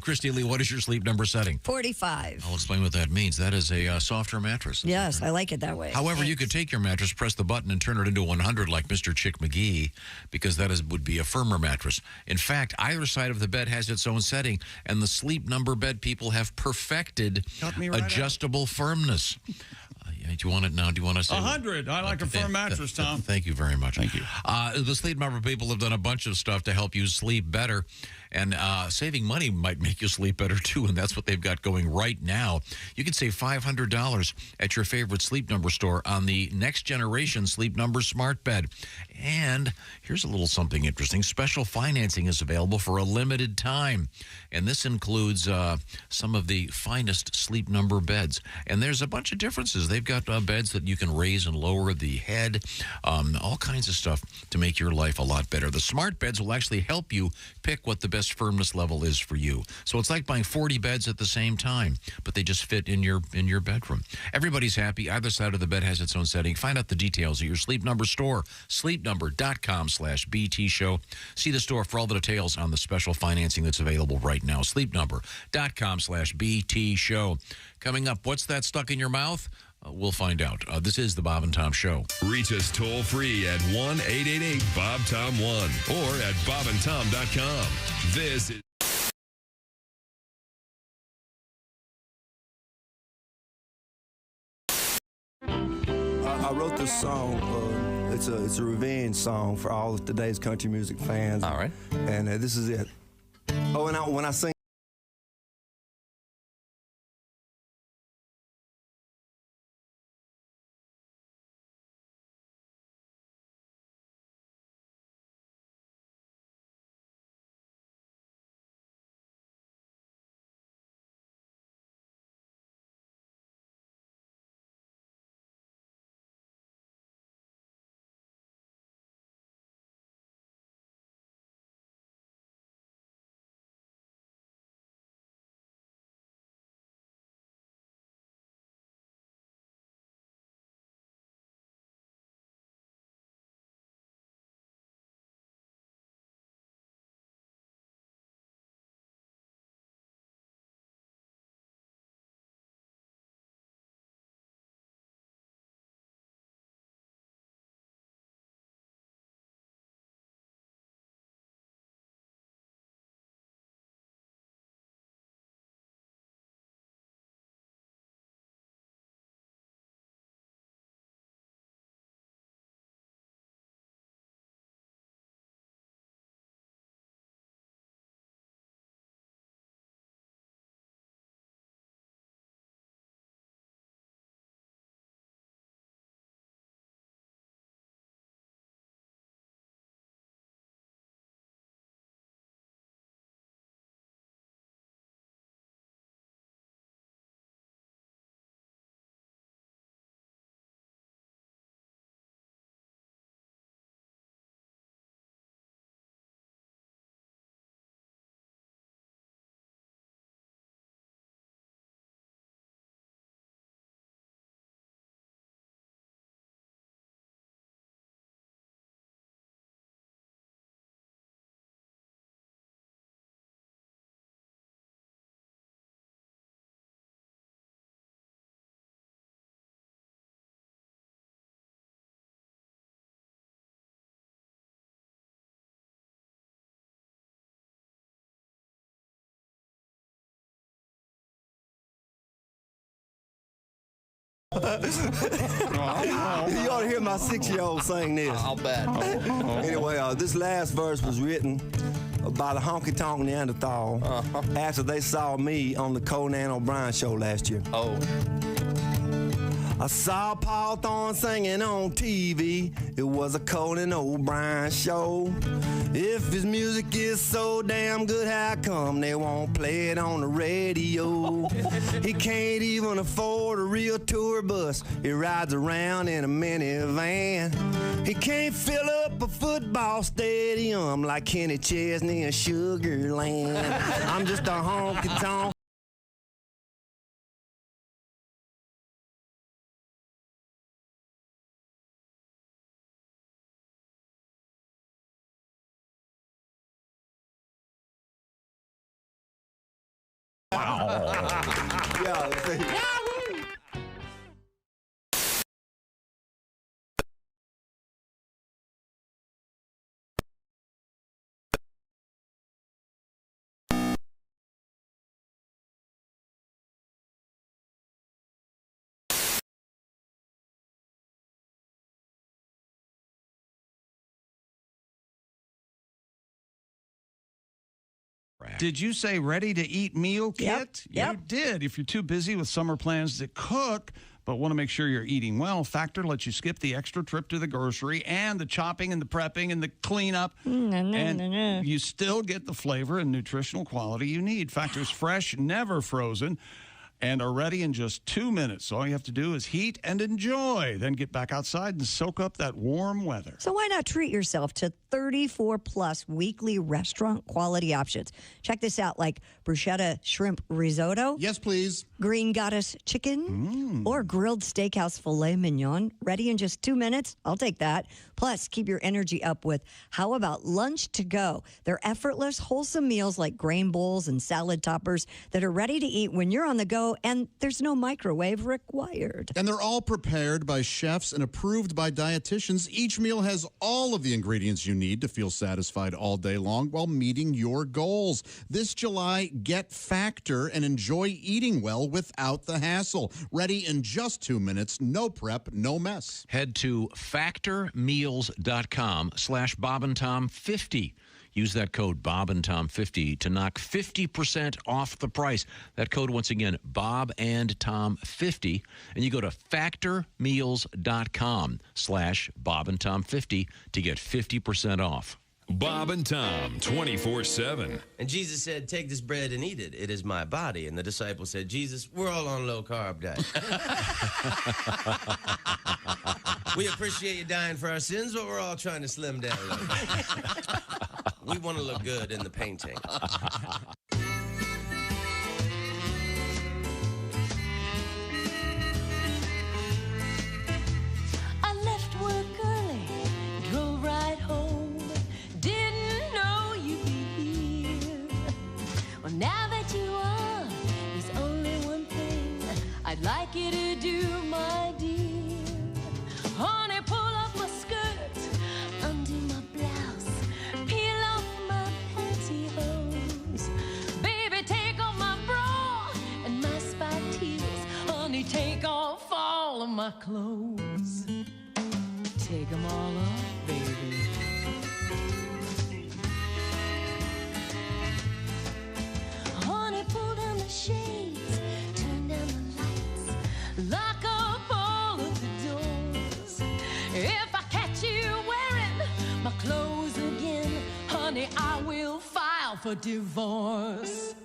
Christy Lee, what is your sleep number setting? 45. I'll explain what that means. That is a softer mattress. Yes, I like it that way. However, you could take your mattress, press the button, and turn it into 100 like Mr. Chick McGee, because that would be a firmer mattress. In fact, either side of the bed has its own setting, and the sleep number bed people have perfected adjustable firmness. Do you want it now? Do you want to say 100? I like a firm mattress, Tom. Thank you very much. Thank you. The Sleep Number people have done a bunch of stuff to help you sleep better, and saving money might make you sleep better too, and that's what they've got going right now. You can save $500 at your favorite Sleep Number store on the next generation Sleep Number smart bed. And here's a little something interesting. Special financing is available for a limited time, and this includes some of the finest Sleep Number beds. And there's a bunch of differences. They've got beds that you can raise and lower the head, all kinds of stuff to make your life a lot better. The smart beds will actually help you pick what the best firmness level is for you. So it's like buying 40 beds at the same time, but they just fit in your bedroom. Everybody's happy. Either side of the bed has its own setting. Find out the details at your Sleep Number store, sleepnumber.com/BT show. See the store for all the details on the special financing that's available right now. sleepnumber.com/BT show. Coming up, what's that stuck in your mouth? We'll find out. This is the Bob and Tom Show. Reach us toll free at 1-888-BOB-TOM-1 or at bobandtom.com. This is. I wrote this song. It's a revenge song for all of today's country music fans. All right. And this is it. Oh, and when I sing. You ought to hear my 6-year-old sing this. I'll bet. Anyway, this last verse was written by the Honky Tonk Neanderthal after they saw me on the Conan O'Brien show last year. Oh. I saw Paul Thorne singing on TV. It was a Conan O'Brien show. If his music is so damn good, how come they won't play it on the radio? He can't even afford a real tour bus. He rides around in a minivan. He can't fill up a football stadium like Kenny Chesney and Sugar Land. I'm just a honky-tonk yeah. Did you say ready-to-eat meal kit? Yep. You did. If you're too busy with summer plans to cook, but want to make sure you're eating well, Factor lets you skip the extra trip to the grocery and the chopping and the prepping and the cleanup. And you still get the flavor and nutritional quality you need. Factor's fresh, never frozen, and are ready in just 2 minutes. All you have to do is heat and enjoy, then get back outside and soak up that warm weather. So why not treat yourself to 34-plus weekly restaurant quality options? Check this out, like bruschetta shrimp risotto. Yes, please. Green goddess chicken or grilled steakhouse filet mignon. Ready in just 2 minutes? I'll take that. Plus, keep your energy up with how about lunch to go? They're effortless, wholesome meals like grain bowls and salad toppers that are ready to eat when you're on the go, and there's no microwave required. And they're all prepared by chefs and approved by dietitians. Each meal has all of the ingredients you need to feel satisfied all day long while meeting your goals. This July, get Factor and enjoy eating well without the hassle. Ready in just 2 minutes, no prep, no mess. Head to factormeals.com/BobandTom50. Use that code BobandTom50 to knock 50% off the price. That code, once again, BobandTom50. And you go to factormeals.com/BobandTom50 to get 50% off. Bob and Tom, 24/7. And Jesus said, take this bread and eat it. It is my body. And the disciples said, Jesus, we're all on low-carb diet. We appreciate you dying for our sins, but we're all trying to slim down a little bit. We want to look good in the painting. I left work early, drove right home. Didn't know you'd be here. Well, now that you are, there's only one thing I'd like you to do, my dear. Honey, pull up my skirt, undo my blouse, peel off my pantyhose. Baby, take off my bra and my spiked heels. Honey, take off all of my clothes. Take them all off, baby. Honey, pull down the shades, turn down the lights, lock up all of the doors. If I catch you wearing my clothes again, honey, I will file for divorce.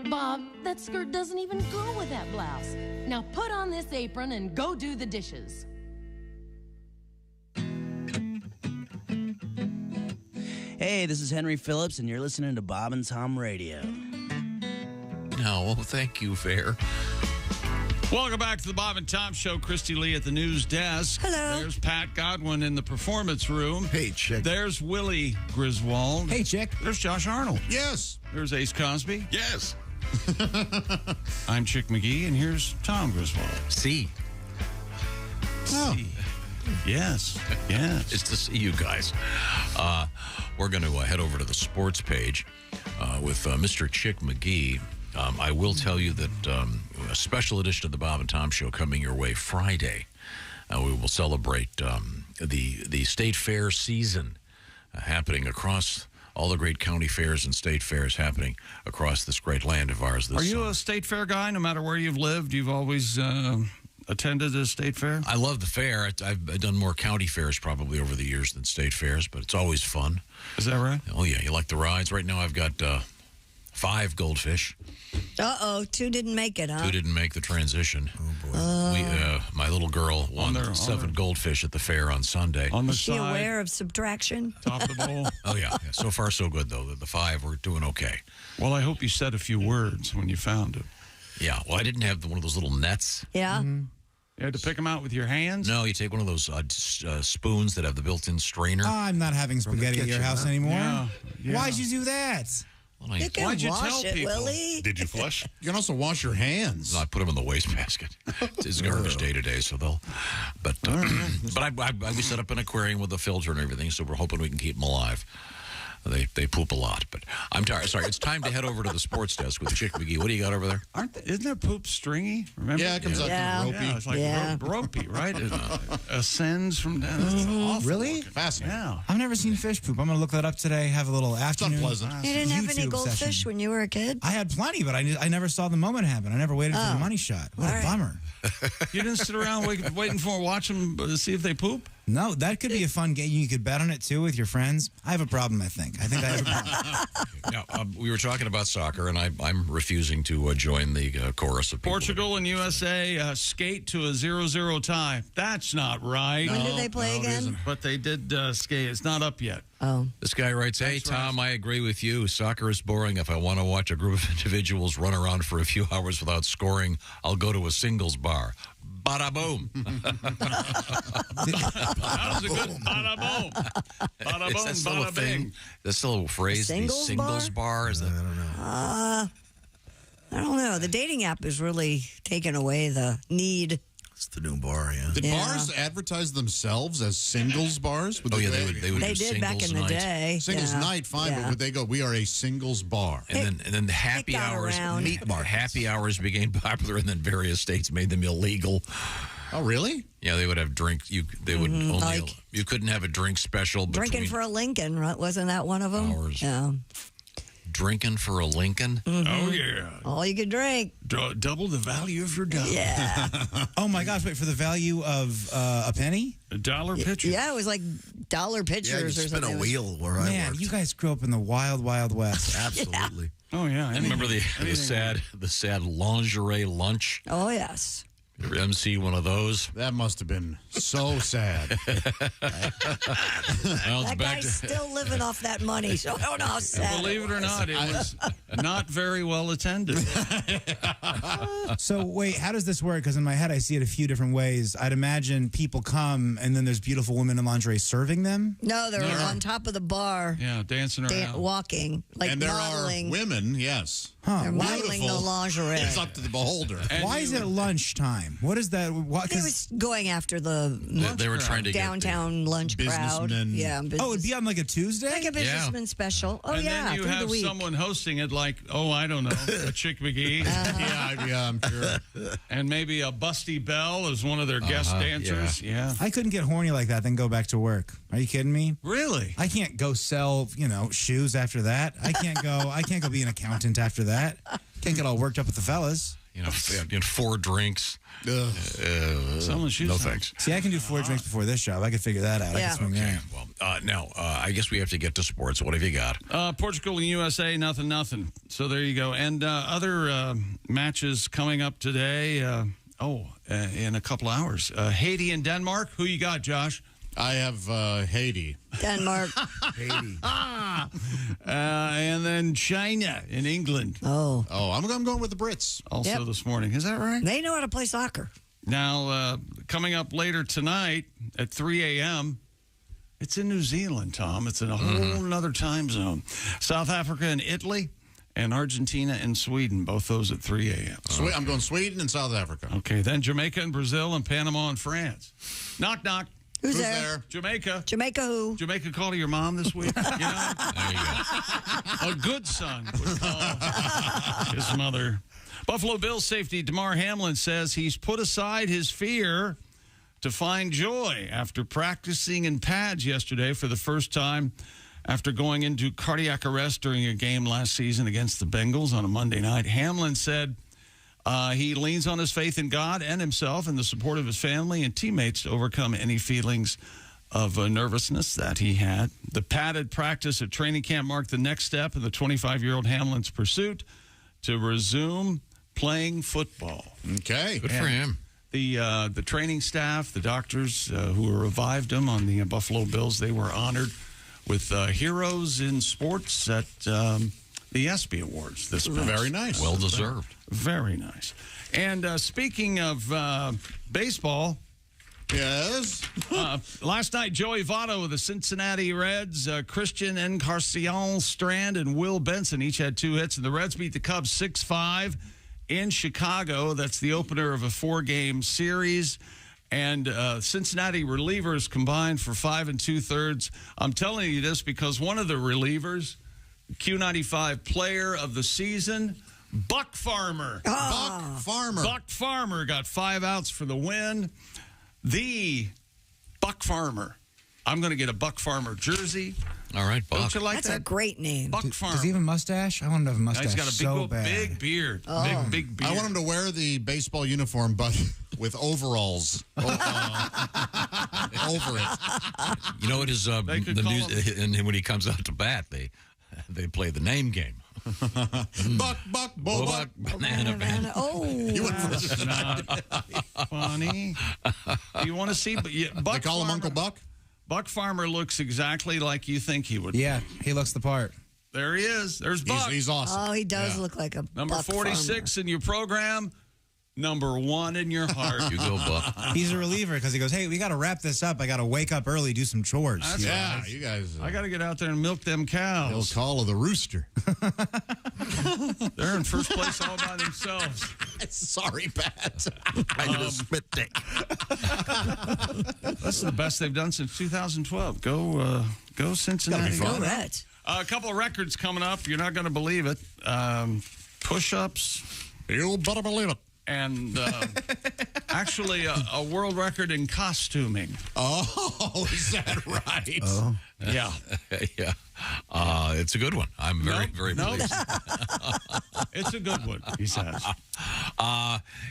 Bob, that skirt doesn't even go with that blouse. Now put on this apron and go do the dishes. Hey, this is Henry Phillips, and you're listening to Bob and Tom Radio. No, thank you, Fair. Welcome back to the Bob and Tom Show. Christy Lee at the news desk. Hello. There's Pat Godwin in the performance room. Hey, Chick. There's Willie Griswold. Hey, Chick. There's Josh Arnold. Yes. There's Ace Cosby. Yes. I'm Chick McGee, and here's Tom Griswold. See. Oh. Yes. Yes. It's to see you guys. We're going to head over to the sports page with Mr. Chick McGee. I will tell you that a special edition of the Bob and Tom Show coming your way Friday. We will celebrate the state fair season happening across all the great county fairs and state fairs happening across this great land of ours this Are you summer. a state fair guy? No matter where you've lived, you've always attended a state fair? I love the fair. I've done more county fairs probably over the years than state fairs, but it's always fun. Is that right? Oh, yeah. You like the rides? Right now I've got 5 goldfish. Uh-oh, 2 didn't make it, huh? 2 didn't make the transition. Oh, boy. My little girl won 7 goldfish at the fair on Sunday. On the Is she aware of subtraction? Top of the bowl. Oh, yeah. So far, so good, though. The 5 were doing okay. Well, I hope you said a few words when you found it. Yeah. Well, I didn't have one of those little nets. Yeah. Mm-hmm. You had to pick them out with your hands? No, you take one of those spoons that have the built-in strainer. I'm not having spaghetti at your house anymore. Yeah. Why'd you do that? Well, You can Why'd you wash tell it, people? Willie. Did you flush? You can also wash your hands. I put them in the wastebasket. It's garbage day today, so they'll. But we set up an aquarium with a filter and everything, so we're hoping we can keep them alive. They poop a lot, but I'm tired. Sorry, it's time to head over to the sports desk with Chick McGee. What do you got over there? Isn't their poop stringy? Remember? Yeah, it comes out kind of ropey. Yeah, it's like ropey, right? It ascends from down. It's awful. Really? Fascinating. Yeah. I've never seen fish poop. I'm going to look that up today, have a little afternoon. unpleasant. You didn't have any YouTube goldfish session. when you were a kid? I had plenty, but I never saw the moment happen. I never waited for the money shot. What a bummer. You didn't sit around waiting for watch them to see if they poop? No, that could be a fun game. You could bet on it, too, with your friends. I have a problem, I think. I have a problem. Now, we were talking about soccer, and I'm refusing to join the chorus of people. Portugal and USA skate to a 0-0 tie. That's not right. When did they play again? But they did skate. It's not up yet. Oh. This guy writes, hey, Tom, I agree with you. Soccer is boring. If I want to watch a group of individuals run around for a few hours without scoring, I'll go to a singles bar. Bada boom. That was a good bada boom. Bada boom, bada bing. That's a little phrase, the singles bar. Is that? I don't know. I don't know. The dating app is really taking away the need. It's the new bar, yeah. Did bars advertise themselves as singles bars? They would They do did back in the day. Singles Yeah. night, fine, but would they go, we are a singles bar? And then the happy hours, meat markets. happy hours became popular, and then various states made them illegal. Oh, really? Yeah, they would have drinks. They would only you couldn't have a drink special. Drinking for a Lincoln, right? Wasn't that one of them? Hours. Yeah. Drinking for a Lincoln? Oh, yeah. All you could drink. Double the value of your dollar. Yeah. Oh, my gosh. Wait, for the value of a penny? A dollar pitcher? Yeah, it was like dollar pitchers or something. Man, you guys grew up in the wild, wild west. Absolutely. Oh, yeah. I remember the sad lingerie lunch. Oh, yes. You ever MC one of those? That must have been so sad. That guy's still living off that money, so I don't know how sad. Believe it or not, it was not very well attended. So, wait, how does this work? Because in my head, I see it a few different ways. I'd imagine people come, and then there's beautiful women in lingerie serving them. No, they're on top of the bar. Yeah, dancing around. Walking, like and there modeling. are women, yes. They're modeling the lingerie. It's up to the beholder. Why is it at lunchtime? What is that? He was going after the they were trying to downtown lunch crowd. Yeah, Oh, it'd be on like a Tuesday? like a businessman special. Oh, and yeah, then you through have the week. someone hosting it like, I don't know, a Chick McGee. Yeah, I'm sure. And maybe a Busty Bell is one of their guest dancers. Yeah. I couldn't get horny like that, then go back to work. Are you kidding me? Really? I can't go sell, shoes after that. I can't go be an accountant after that. Can't get all worked up with the fellas. 4 drinks. Someone shoes. No thanks. See, I can do 4 drinks before this job. I could figure that out. I can swing there. Well, now I guess we have to get to sports. What have you got? Portugal and USA, 0-0. So there you go. And other matches coming up today. In a couple hours. Haiti and Denmark. Who you got, Josh? I have Haiti. Denmark. Haiti. And then China and England. Oh, I'm going with the Brits. Also this morning. Is that right? They know how to play soccer. Now, coming up later tonight at 3 a.m., it's in New Zealand, Tom. It's in a whole other time zone. South Africa and Italy, and Argentina and Sweden, both those at 3 a.m. I'm going Sweden and South Africa. Okay, then Jamaica and Brazil and Panama and France. Knock, knock. Who's there? Jamaica. Jamaica who? Jamaica called to your mom this week. There you go. A good son would call his mother. Buffalo Bills safety Damar Hamlin says he's put aside his fear to find joy after practicing in pads yesterday for the first time after going into cardiac arrest during a game last season against the Bengals on a Monday night. Hamlin said he leans on his faith in God and himself and the support of his family and teammates to overcome any feelings of nervousness that he had. The padded practice at training camp marked the next step in the 25-year-old Hamlin's pursuit to resume playing football. Okay. Good for him. The training staff, the doctors who revived him on the Buffalo Bills, they were honored with Heroes in Sports at the ESPY Awards this past. Very nice. Well deserved. Very nice. And speaking of baseball, yes. Last night, Joey Votto of the Cincinnati Reds, Christian Encarnacion Strand, and Will Benson each had 2 hits, and the Reds beat the Cubs 6-5 in Chicago. That's the opener of a 4-game series. And Cincinnati relievers combined for 5 2/3. I'm telling you this because one of the relievers, Q95 Player of the Season, Buck Farmer. Buck Farmer. Buck Farmer got 5 outs for the win. The Buck Farmer. I'm going to get a Buck Farmer jersey. All right, Buck. Don't you like That's that? a great name. Buck Farmer. Does he have a mustache? I want him to have a mustache. He's got a big, bad. big beard. Oh. Big beard. I want him to wear the baseball uniform, but with overalls over it. You know, it is the could call news, and when he comes out to bat, they play the name game. Buck, Buck, banana. Oh, You went for That's not funny. You want to see? But yeah, Buck They call him Farmer- Uncle Buck? Buck Farmer looks exactly like you think he would. Yeah, he looks the part. There he is. There's Buck. He's awesome. Oh, he does look like a Number Buck 46 in your program. Number 1 in your heart. You go, Buck. He's a reliever because he goes, hey, we got to wrap this up. I got to wake up early, do some chores. That's Yeah, right. you guys. I got to get out there and milk them He'll cows. call of the rooster. They're in first place all by themselves. Sorry, Pat. I need a spit take. That's the best they've done since 2012. Go Cincinnati. Go Reds. A couple of records coming up. You're not going to believe it. Push-ups. You better believe it. And actually a world record in costuming. Oh, is that right? Oh. Yeah. Yeah. It's a good one. I'm very pleased. It's a good one, he says.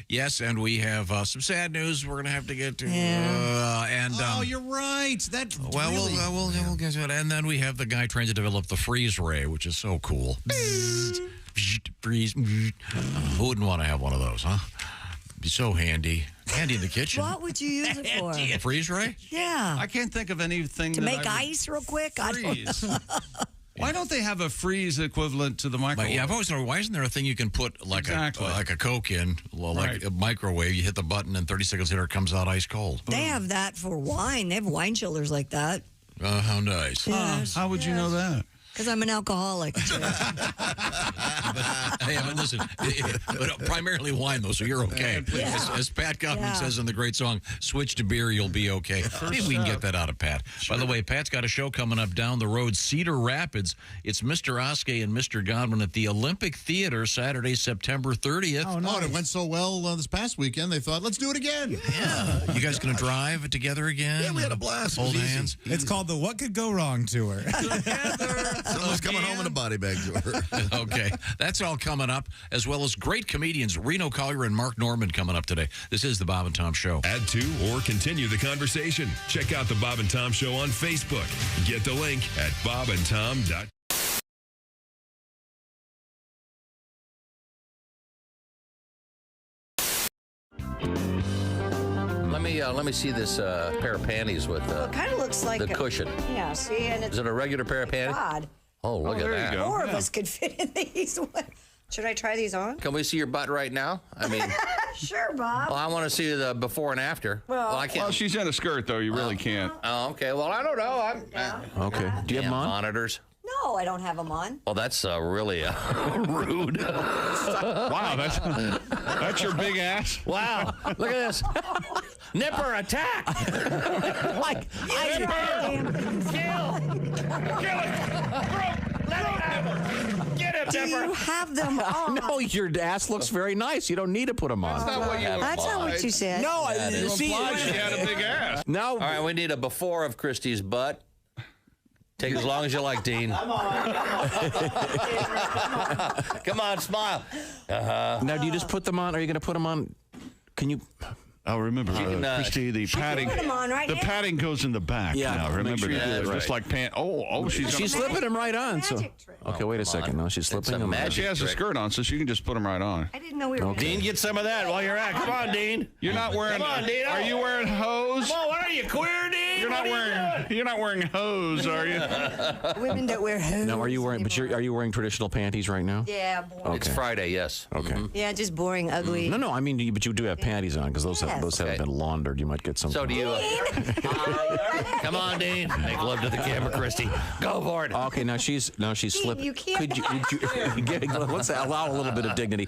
Yes, and we have some sad news we're going to have to get to. You're right. That We'll get to it. And then we have the guy trying to develop the freeze ray, which is so cool. Freeze. Who wouldn't want to have one of those, huh? Be so handy. Handy in the kitchen. What would you use it for? A freeze ray? Yeah. I can't think of anything To that make I would ice real quick? I don't freeze. know. Why don't they have a freeze equivalent to the microwave? Yeah, I've always wondered, why isn't there a thing you can put like a Coke in, like a microwave, you hit the button, and 30 seconds later it comes out ice cold? They have that for wine. They have wine chillers like that. How nice. Yes, How would you know that? Because I'm an alcoholic. Hey, I mean, listen, but primarily wine, though, so you're okay. Yeah. As Pat Kaufman says in the great song, switch to beer, you'll be okay. Maybe we can get that out of Pat. By the way, Pat's got a show coming up down the road, Cedar Rapids. It's Mr. Oskey and Mr. Godwin at the Olympic Theater, Saturday, September 30th. Oh, no. It went so well this past weekend, they thought, let's do it again. Yeah. You guys going to drive together again? Yeah, we had a blast. It was Hold easy. hands? It's called the What Could Go Wrong Tour. Someone's coming home in a body bag tour. Okay. That's all coming up, as well as great comedians, Reno Collier and Mark Norman coming up today. This is the Bob and Tom Show. Add to or continue the conversation. Check out the Bob and Tom Show on Facebook. Get the link at bobandtom.com. Let me see this pair of panties with It kind of looks like the cushion. Yeah, see? And it's Is it a regular pair of panties? God. Oh, look at that. More of us could fit in these. Should I try these on? Can we see your butt right now? I mean, Sure, Bob. well, I want to see the before and after. Well, I can't. Well, she's in a skirt, though. You really can't. Oh, okay. Well, I don't know. Okay. Do you have them on? Monitors? No, I don't have them on. Well, that's really rude. Wow, that's your big ass. Wow, look at this. Nipper attack. Like, Kill it. Let him have her. Get him, do Nipper. you have them on? No, your ass looks very nice. You don't need to put them on. That's not what you That's not what you said. No, That is. see, implies she had a big ass. now All right, we need a before of Christy's butt. Take as long as you like, Dean. Come on, smile. now do you just put them on? Are you going to put them on? Can you? Oh, remember, Christy, the padding. put 'em on right the now. padding goes in the back. Yeah, now. make Remember sure you that. do It's it just right. like pant. Oh, She's slipping them right on. So, okay, wait a second. No, she's slipping them. She has a skirt on, so she can just put them right on. I didn't know we were Okay. Dean, get some of that while you're at. Come on, Dean. You're not wearing. Come on, Dean. Are you wearing hose? Come on, what are you, queer, Dean? You're not wearing hose, are you? Women that wear hose. No, are you wearing? But are you wearing traditional panties right now? Yeah, boring. Okay. It's Friday, yes. Okay. Yeah, just boring, ugly. No, I mean, but you do have panties on because those haven't been laundered. You might get some. So do you. Come on, Dean. Make love to the camera, Christy. Go for it. Okay, now she's slipped. You can't. Let's allow a little bit of dignity.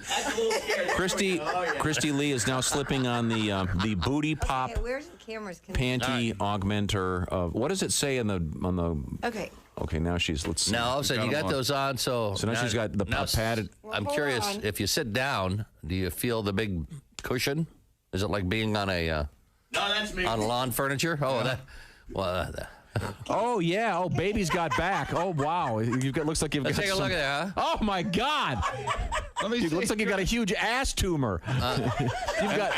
Christy Lee is now slipping on the booty pop Where's the cameras? panty augmenter. What does it say on the? Okay. Okay, now she's. Let's see. Now, all of a sudden, you got those on, so now she's got the padded. I'm curious, if you sit down, do you feel the big cushion? Is it like being on a No, that's me. on lawn furniture? Oh, Oh yeah! Oh, baby's got back. Oh wow! Looks like you've Let's got. take a look at that. Oh my God! It looks like you've got a huge ass tumor.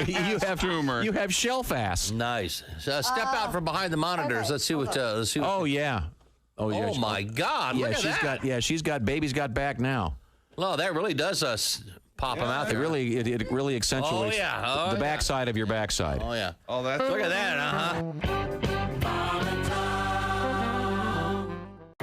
You have shelf ass. Nice. So step out from behind the monitors. Okay. Let's see what. Oh yeah. Oh my God! Yeah, look at that. she's got baby's got back now. No, that really does pop them out It there. it really accentuates the backside of your backside. Oh yeah. Oh, that's. Look at that.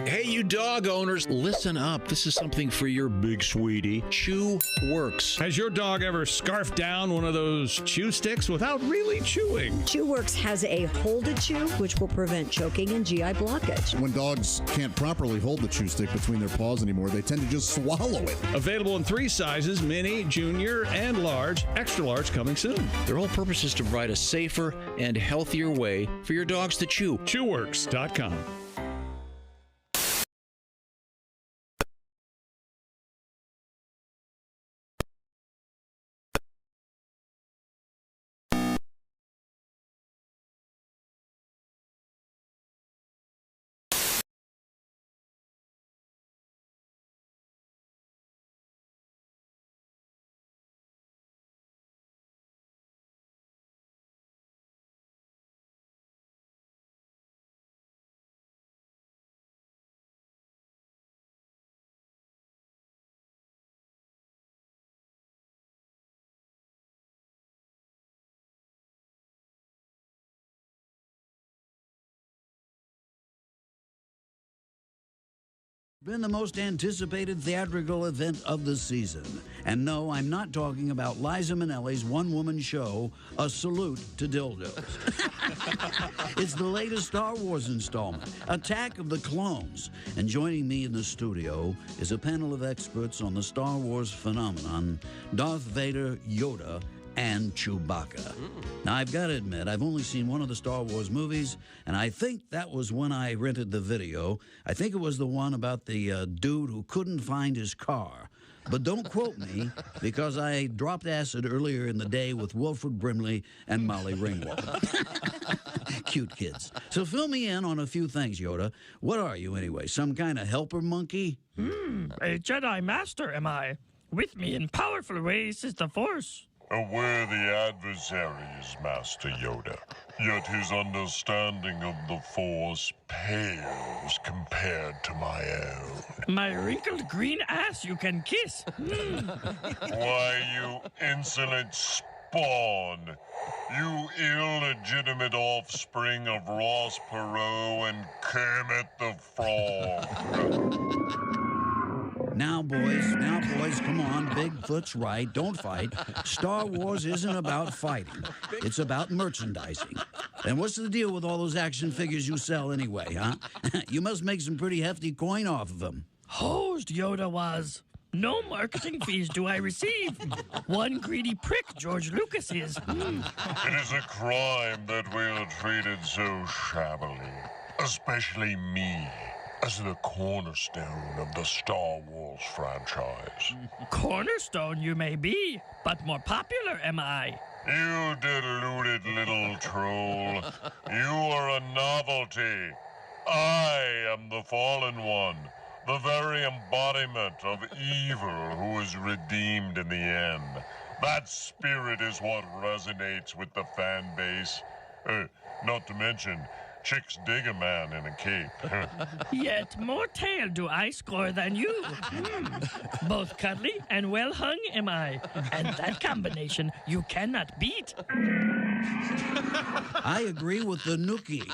Hey, you dog owners, listen up. This is something for your big sweetie. Chew Works. Has your dog ever scarfed down one of those chew sticks without really chewing? ChewWorks has a hold it chew, which will prevent choking and GI blockage. When dogs can't properly hold the chew stick between their paws anymore, they tend to just swallow it. Available in 3 sizes: mini, junior, and large. Extra large coming soon. Their whole purpose is to provide a safer and healthier way for your dogs to chew. ChewWorks.com. Been the most anticipated theatrical event of the season. And no, I'm not talking about Liza Minnelli's one-woman show, A Salute to Dildos. It's the latest Star Wars installment, Attack of the Clones. And joining me in the studio is a panel of experts on the Star Wars phenomenon, Darth Vader, Yoda, and Chewbacca. Now, I've got to admit, I've only seen one of the Star Wars movies, and I think that was when I rented the video. I think it was the one about the dude who couldn't find his car. But don't quote me, because I dropped acid earlier in the day with Wilford Brimley and Molly Ringwald. Cute kids. So fill me in on a few things, Yoda. What are you, anyway? Some kind of helper monkey? A Jedi Master, am I? With me in powerful ways is the Force. A worthy adversary is Master Yoda, yet his understanding of the Force pales compared to my own. My wrinkled green ass you can kiss. Why, you insolent spawn, you illegitimate offspring of Ross Perot and Kermit the Frog. Now, boys, come on. Bigfoot's right. Don't fight. Star Wars isn't about fighting. It's about merchandising. And what's the deal with all those action figures you sell anyway, huh? You must make some pretty hefty coin off of them. Hosed Yoda was. No marketing fees do I receive. One greedy prick George Lucas is. It is a crime that we are treated so shabbily, especially me, as the cornerstone of the Star Wars franchise. Cornerstone you may be, but more popular am I. You deluded little troll. You are a novelty. I am the fallen one, the very embodiment of evil who is redeemed in the end. That spirit is what resonates with the fan base. Not to mention, chicks dig a man in a cape. Yet more tail do I score than you. Both cuddly and well hung am I, and that combination you cannot beat. I agree with the Nookie.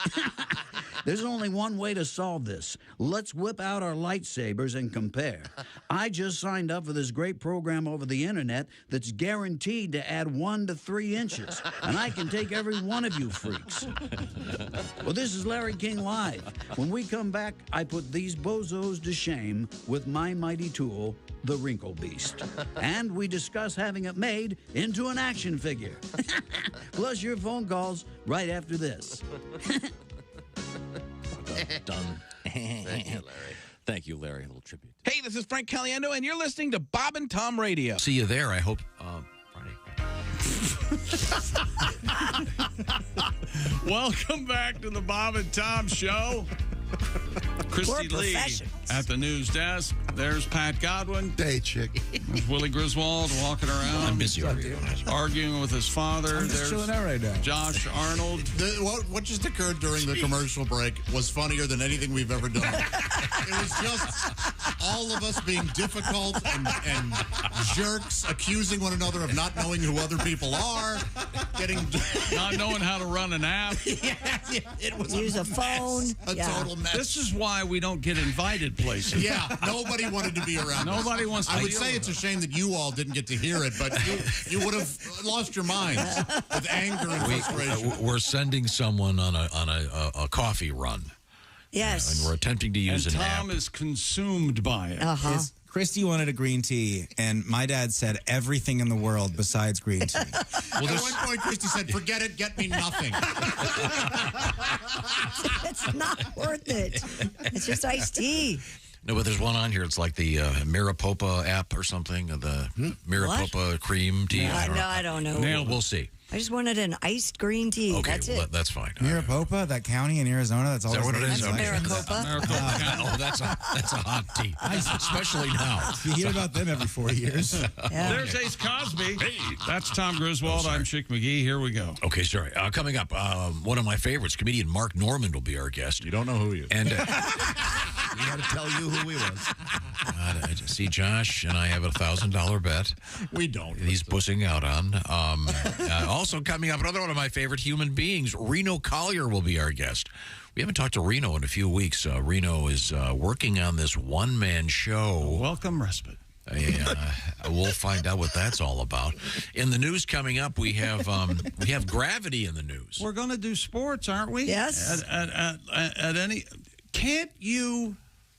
There's only one way to solve this. Let's whip out our lightsabers and compare. I just signed up for this great program over the internet that's guaranteed to add 1 to 3 inches, and I can take every one of you freaks. Well, this is Larry King Live. When we come back, I put these bozos to shame with my mighty tool, the Wrinkle Beast. And we discuss having it made into an action figure. Plus your phone calls right after this. Done. Thank you, Larry. Thank you, Larry. A little tribute. Hey, this is Frank Caliendo, and you're listening to Bob and Tom Radio. See you there. I hope Friday. Welcome back to the Bob and Tom Show. Christy Lee at the news desk. There's Pat Godwin. Day chick. There's Willie Griswold walking around. I'm busy arguing with his father. I'm just chilling out right now. Josh Arnold. What just occurred during the commercial break was funnier than anything we've ever done. It was just all of us being difficult and jerks, accusing one another of not knowing who other people are, not knowing how to run an app. It was use a phone. A total mess. This is why we don't get invited places. Yeah, nobody wanted to be around. Nobody wants to. I would say it's a shame that you all didn't get to hear it, but you would have lost your minds with anger and frustration. We're sending someone on a coffee run. Yes. And we're attempting to use and an Tom app. is consumed by it. Christy wanted a green tea, and my dad said everything in the world besides green tea. Well, at one point, Christy said, "Forget it, get me nothing." It's not worth it. It's just iced tea. No, but there's one on here. It's like the Maripopa app or something. The Maripopa cream tea. I don't know. We'll see. I just wanted an iced green tea. Okay, that's well, it. That's fine. Maripopa, that county in Arizona, that's all. Is that what it is? That's Maricopa. Oh, that's a hot tea, especially now. You hear about them every 4 years. There's Ace Cosby. Hey, that's Tom Griswold. I'm Chick McGee. Here we go. Okay, sorry. Coming up, one of my favorites, comedian Mark Normand will be our guest. You don't know who he is. And we got to tell you who he was. See, Josh and I have a $1,000 bet. We don't. He's pussing out on. Also coming up, another one of my favorite human beings, Reno Collier will be our guest. We haven't talked to Reno in a few weeks. Reno is working on this one-man show. Welcome respite. We'll find out what that's all about. In the news coming up, we have gravity in the news. We're going to do sports, aren't we? Yes. At any, can't you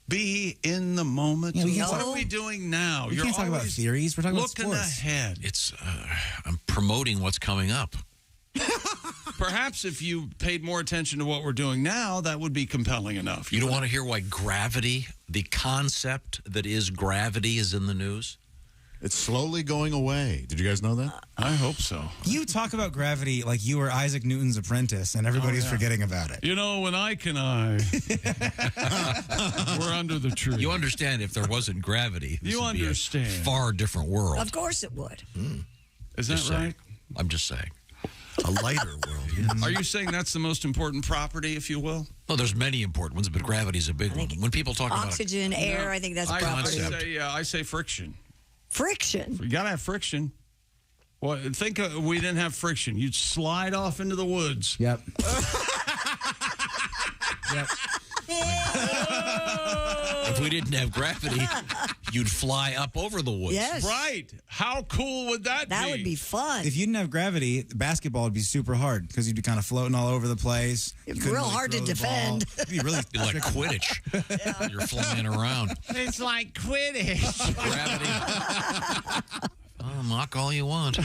be in the moment? Yeah, what are we doing now? We can't talk about theories. We're talking about sports. Looking ahead. It's I'm promoting what's coming up. Perhaps if you paid more attention to what we're doing now, that would be compelling enough. You don't want to hear why gravity, the concept that is gravity, is in the news? It's slowly going away. Did you guys know that? I hope so. You talk about gravity like you were Isaac Newton's apprentice, and everybody's forgetting about it. You know, when Ike and I were under the tree. You understand if there wasn't gravity, this would be a far different world. Of course it would. Is that right? I'm just saying. A lighter world. Yes. Are you saying that's the most important property, if you will? Well, there's many important ones, but gravity's a big one. When people talk about oxygen, air, I think that's property. I say friction. Friction? You got to have friction. Well, think we didn't have friction. You'd slide off into the woods. Yep. Yep. If we didn't have gravity, you'd fly up over the woods. Yes. Right. How cool would that be? That would be fun. If you didn't have gravity, the basketball would be super hard because you'd be kind of floating all over the place. It's real hard to defend. It'd be really like Quidditch. Yeah. You're flying around. It's like Quidditch. Gravity. Mock all you want.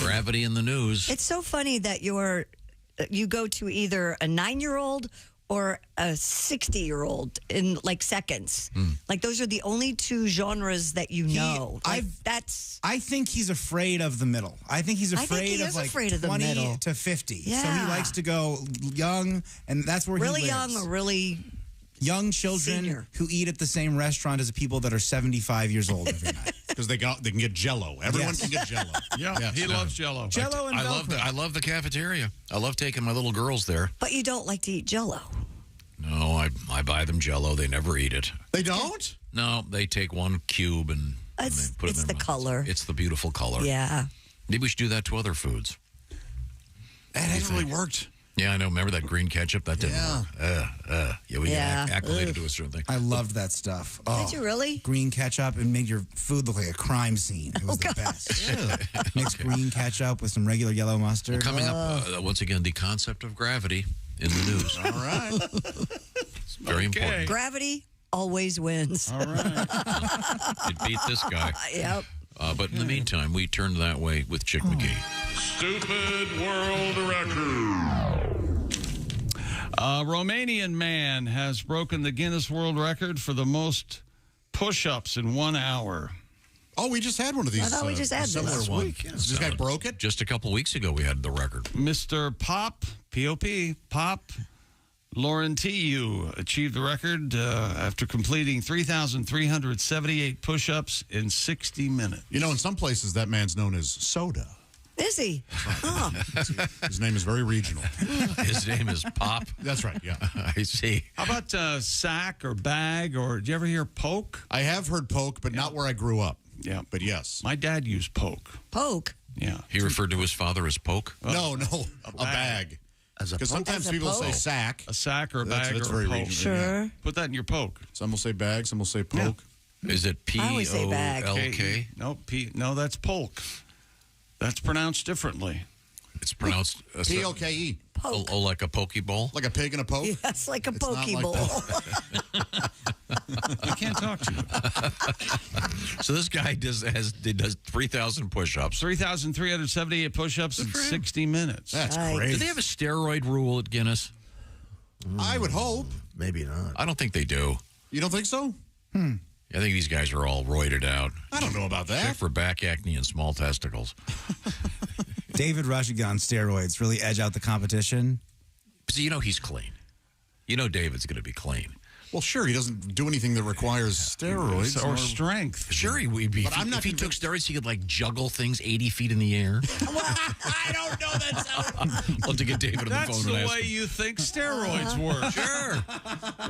Gravity in the news. It's so funny that you go to either a 9-year-old or a 60-year-old in like seconds. Like those are the only two genres that you know. I think he's afraid of the middle. I think he's afraid of like 20 to 50. Yeah. So he likes to go young, and that's where really he lives. young or really young children who eat at the same restaurant as the people that are 75 years old every night. Because they can get Jell-O. Everyone can get Jell-O. Yeah, he loves Jell-O. Jell-O and I love the cafeteria. I love taking my little girls there. But you don't like to eat Jell-O. No, I buy them Jell-O. They never eat it. They don't? No, they take one cube and they put it in their mouth. Color. It's the beautiful color. Yeah. Maybe we should do that to other foods. That hasn't really worked. Yeah, I know. Remember that green ketchup? That didn't work. Yeah, we got acclimated to a certain thing. I loved that stuff. Oh, Did you really? Green ketchup and made your food look like a crime scene. It was the best. Mix green ketchup with some regular yellow mustard. Coming up, once again, the concept of gravity in the news. All right. It's very important. Gravity always wins. All right. It beat this guy. Yep. But in the meantime, we turned that way with Chick McGee. Stupid world record. A Romanian man has broken the Guinness World Record for the most push-ups in 1 hour. Oh, we just had one of these. I thought we just had this similar last one. week. This guy broke it? Just a couple weeks ago, we had the record. Mr. P.O.P. Pop Laurentiu achieved the record after completing 3,378 push-ups in 60 minutes. You know, in some places, that man's known as Soda. Is he? Oh. His name is very regional. His name is Pop. That's right, yeah. I see. How about sack or bag, or did you ever hear poke? I have heard poke, but not where I grew up. Yeah. But yes. My dad used poke. Poke? Yeah. He referred to his father as Poke? No, a bag. Because sometimes people say sack. A sack or a bag that's or very a poke. regional. Sure. Yeah. Put that in your poke. Some will say bag, some will say poke. Yeah. Is it I always say bag. P-O-L-K? No, that's polk. That's pronounced differently. It's pronounced P-O-K-E. Poke. Oh, like a pokeball? Like a pig in a poke? Yes, like a It's not like pokeball. I can't talk to you. So this guy does 3,000 push-ups. 3,378 push-ups in 60 minutes. That's Right. crazy. Do they have a steroid rule at Guinness? I would hope. Maybe not. I don't think they do. You don't think so? I think these guys are all roided out. I don't know about that. Except for back acne and small testicles. David Rush on steroids really edge out the competition. See, you know he's clean. You know David's going to be clean. Well, sure, he doesn't do anything that requires steroids. Or strength. Sure, he would be. But I'm not if he took steroids, he could like juggle things 80 feet in the air. I don't know that sound. I'll have to get David on the phone That's and the ask way him. you think steroids work. Sure.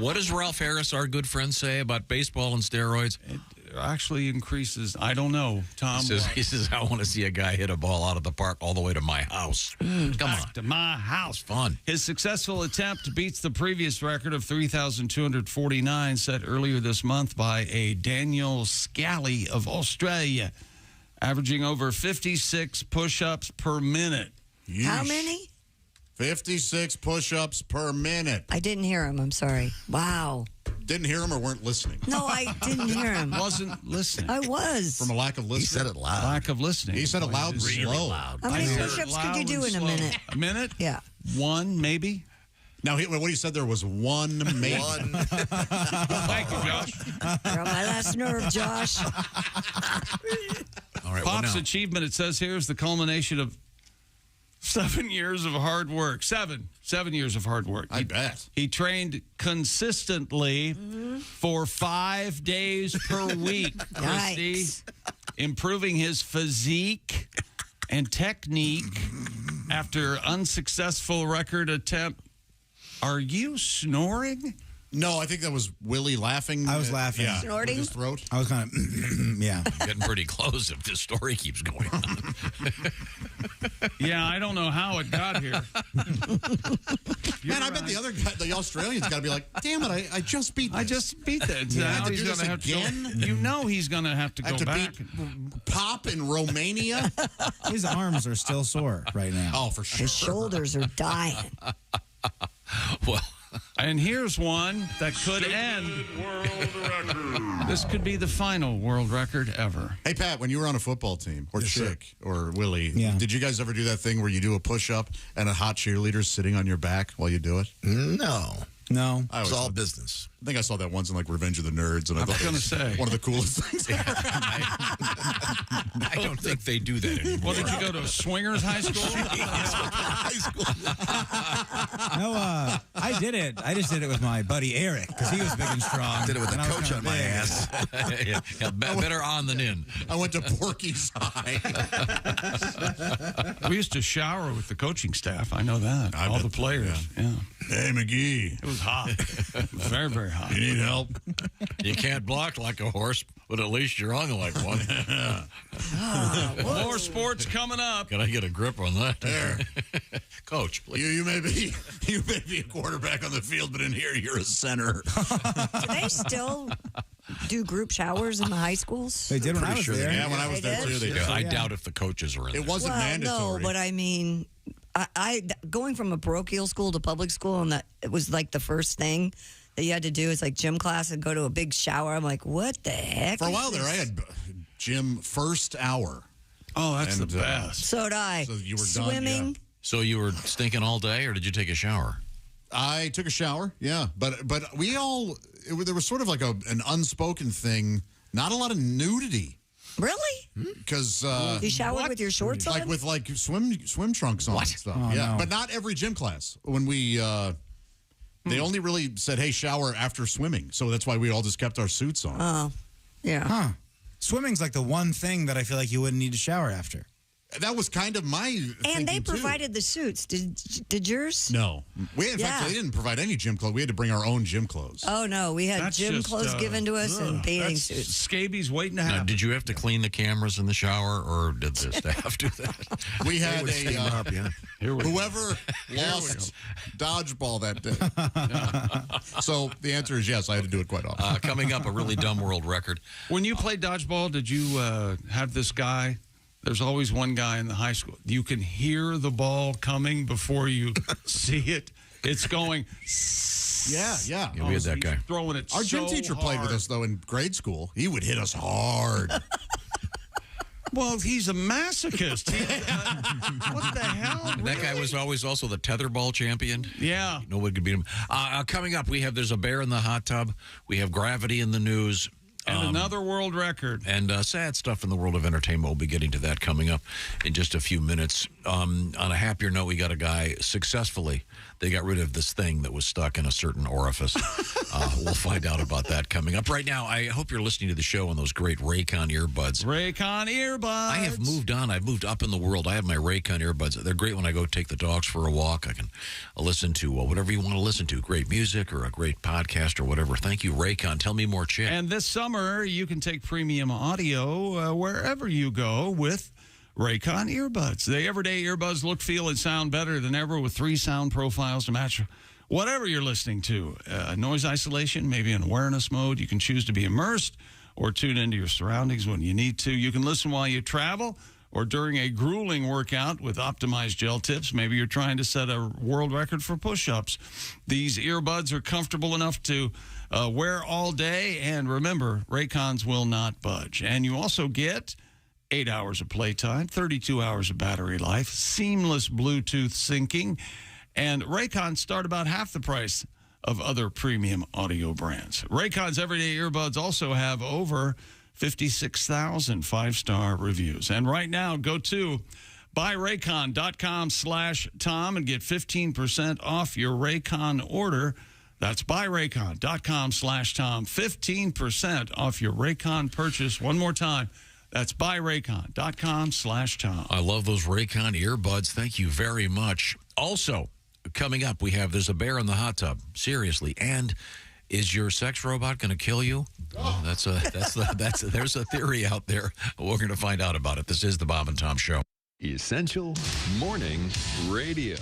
What does Ralph Harris, our good friend, say about baseball and steroids? It actually increases. I don't know, Tom. He says, I want to see a guy hit a ball out of the park all the way to my house. Come on. To my house. Fun. His successful attempt beats the previous record of 3,249 set earlier this month by a Daniel Scally of Australia, averaging over 56 push-ups per minute. How many? 56 push-ups per minute. I didn't hear him. I'm sorry. Wow. Didn't hear him or weren't listening? No, I didn't hear him. Wasn't listening. I was. From a lack of listening? He said it loud. Lack of listening. He said it loud and Really slow. loud. How many I heard push-ups loud could you do and in a slow. minute? A minute? Yeah. One, maybe. Now, what he said there was one maybe. One. Thank you, Josh. You're on my last nerve, Josh. All right, Pop's now, achievement, it says here, is the culmination of 7 years of hard work. 7 years of hard work. I bet. He trained consistently for 5 days per week, Christy, Yikes. improving his physique and technique after unsuccessful record attempt. Are you snoring? No, I think that was Willie laughing. I was laughing. Yeah, Snorting? with his throat. I was kind of, yeah. getting pretty close if this story keeps going on. Yeah, I don't know how it got here. Man, I bet the other guy, the Australian's got to be like, damn it, I just beat this. I just beat that. Yeah. Now I have to he's do this gonna have to go- again? you know he's going to have to I go have to back. beat Pop in Romania? His arms are still sore right now. Oh, for sure. His shoulders are dying. Well, And here's one that could end. This could be the final world record ever. Hey, Pat, when you were on a football team, or Chick, or Willie, Yeah. did you guys ever do that thing where you do a push-up and a hot cheerleader's sitting on your back while you do it? No. No. It's all business. I think I saw that once in, like, Revenge of the Nerds, and I thought it gonna was say. one of the coolest things ever. I don't think they do that anymore. Well, did you go to swingers high school? No, I did it. I just did it with my buddy Eric because he was big and strong. Did it with the and I was coach kinda on my big. ass. Yeah, better on than in. I went to Porky's High. We used to shower with the coaching staff. I know that. I All bet. the players. Yeah. Hey, McGee. It was hot. Very, very hot. You need help? You can't block like a horse. But at least you're hung like one. More sports coming up. Can I get a grip on that? There. Coach, please. You may be a quarterback on the field, but in here you're a center. Do they still do group showers in the high schools? They did when I was there. Yeah, when I was there, too. They did. I doubt if the coaches are in there. It wasn't mandatory. No, but I mean, I going from a parochial school to public school, and that it was like the first thing that you had to do is like gym class and go to a big shower. I'm like, what the heck? For a while there, I had gym first hour. Oh, that's the best. So did I. So you were swimming. done, yeah. So you were stinking all day, or did you take a shower? I took a shower, yeah. But we all, there was sort of like an unspoken thing, not a lot of nudity. Really? Because you showered with your shorts on? Like with like swim trunks on and stuff. Oh, yeah, no. but not every gym class. When we they only really said, "Hey, shower after swimming." So that's why we all just kept our suits on. Oh, yeah. Huh. Swimming's like the one thing that I feel like you wouldn't need to shower after. That was kind of my And they thinking, too. provided the suits. Did yours? No. In fact, they didn't provide any gym clothes. We had to bring our own gym clothes. Oh, no. We had gym clothes given to us and bathing suits. Scabies waiting to Now, happen. did you have to clean the cameras in the shower, or did the staff do that? We had whoever Here lost dodgeball that day. So the answer is yes, I had to do it quite often. Coming up, a really dumb world record. When you played dodgeball, did you have this guy? There's always one guy in the high school. You can hear the ball coming before you see it. It's going. Yeah. Yeah, we had that guy. Throwing it. Our gym teacher played with us though in grade school. He would hit us hard. Well, he's a masochist. What the hell? That guy was always also the tetherball champion. Yeah. Nobody could beat him. Coming up, there's a bear in the hot tub. We have gravity in the news. And another world record. And sad stuff in the world of entertainment. We'll be getting to that coming up in just a few minutes. On a happier note, we got a guy successfully. They got rid of this thing that was stuck in a certain orifice. We'll find out about that coming up. Right now, I hope you're listening to the show on those great Raycon earbuds. Raycon earbuds. I have moved on. I've moved up in the world. I have my Raycon earbuds. They're great when I go take the dogs for a walk. I can listen to whatever you want to listen to. Great music or a great podcast or whatever. Thank you, Raycon. Tell me more, Chick. And this summer, you can take premium audio wherever you go with Raycon earbuds. The everyday earbuds look, feel, and sound better than ever with 3 sound profiles to match whatever you're listening to. Noise isolation, maybe in awareness mode. You can choose to be immersed or tune into your surroundings when you need to. You can listen while you travel or during a grueling workout with optimized gel tips. Maybe you're trying to set a world record for push-ups. These earbuds are comfortable enough to wear all day. And remember, Raycons will not budge. And you also get 8 hours of playtime, 32 hours of battery life, seamless Bluetooth syncing, and Raycons start about half the price of other premium audio brands. Raycon's everyday earbuds also have over 56,000 5-star reviews. And right now, go to buyraycon.com/Tom and get 15% off your Raycon order. That's buyraycon.com/Tom. 15% off your Raycon purchase. One more time. That's buyraycon.com/Tom. I love those Raycon earbuds. Thank you very much. Also, coming up, there's a bear in the hot tub. Seriously. And is your sex robot going to kill you? Oh. There's a theory out there. We're going to find out about it. This is the Bob and Tom Show. Essential Morning Radio.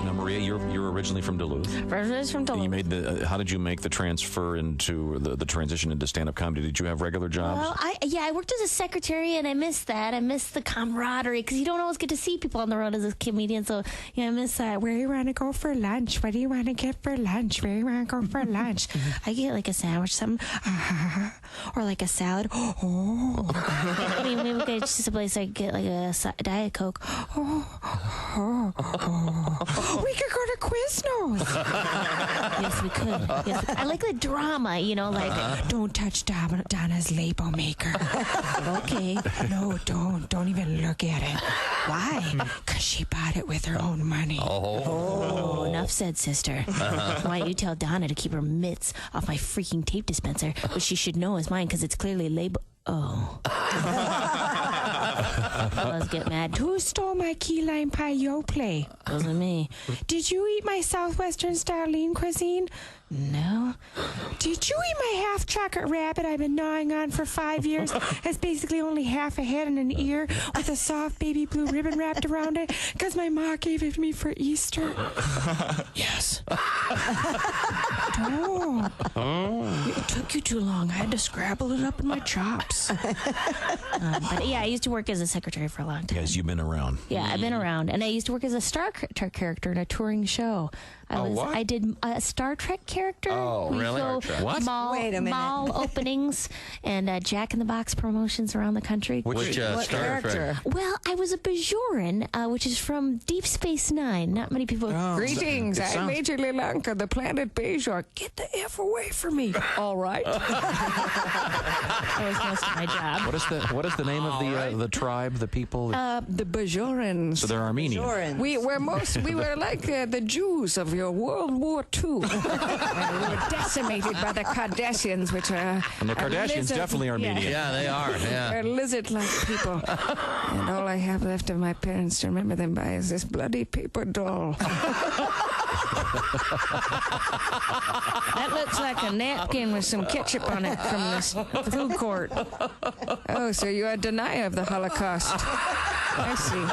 Now, Maria, you're originally from Duluth. Originally from Duluth. You made how did you make the transfer into the transition into stand-up comedy? Did you have regular jobs? Well, I worked as a secretary, and I missed that. I missed the camaraderie because you don't always get to see people on the road as a comedian. So I miss that. Where do you want to go for lunch? What do you want to get for lunch? Where do you want to go for lunch? I get like a sandwich, something, or like a salad. Oh, I mean, maybe we could just a place I get like a Diet Coke. We could go to Quiznos. Yes, we could. Yes, I like the drama, like don't touch Donna's label maker. Okay, no, don't even look at it. Why? Because she bought it with her own money. Oh, enough said, sister. Why don't you tell Donna to keep her mitts off my freaking tape dispenser, which she should know is mine because it's clearly labeled. Oh. Fellas get mad. Who stole my key lime pie yo play? Wasn't me. Did you eat my Southwestern Starline cuisine? No. Did you eat my half chocolate rabbit I've been gnawing on for 5 years? It's basically only half a head and an ear with a soft baby blue ribbon wrapped around it because my ma gave it to me for Easter. Yes. Oh. It took you too long. I had to scrabble it up in my chops. But yeah, I used to work as a secretary for a long time. Yes, you've been around. Yeah, I've been around. And I used to work as a Star Trek character in a touring show. I did a Star Trek character. Oh, we really? Go What? Wait a minute. Mall openings and Jack in the Box promotions around the country. Which What Star character? Trek? Well, I was a Bajoran, which is from Deep Space Nine. Not many people. Greetings, I'm Major Lilanka, the planet Bajor. Get the F away from me. All right. That was most of my job. What is the name of the tribe, the people? The Bajorans. So they're Armenian. We were like the Jews of your World War II. We were decimated by the Kardashians, which are... And the Kardashians definitely Armenian. Yeah, they are. Yeah. They're lizard-like people. And all I have left of my parents to remember them by is this bloody paper doll. That looks like a napkin with some ketchup on it from this food court. Oh, so you're a denier of the Holocaust. I see.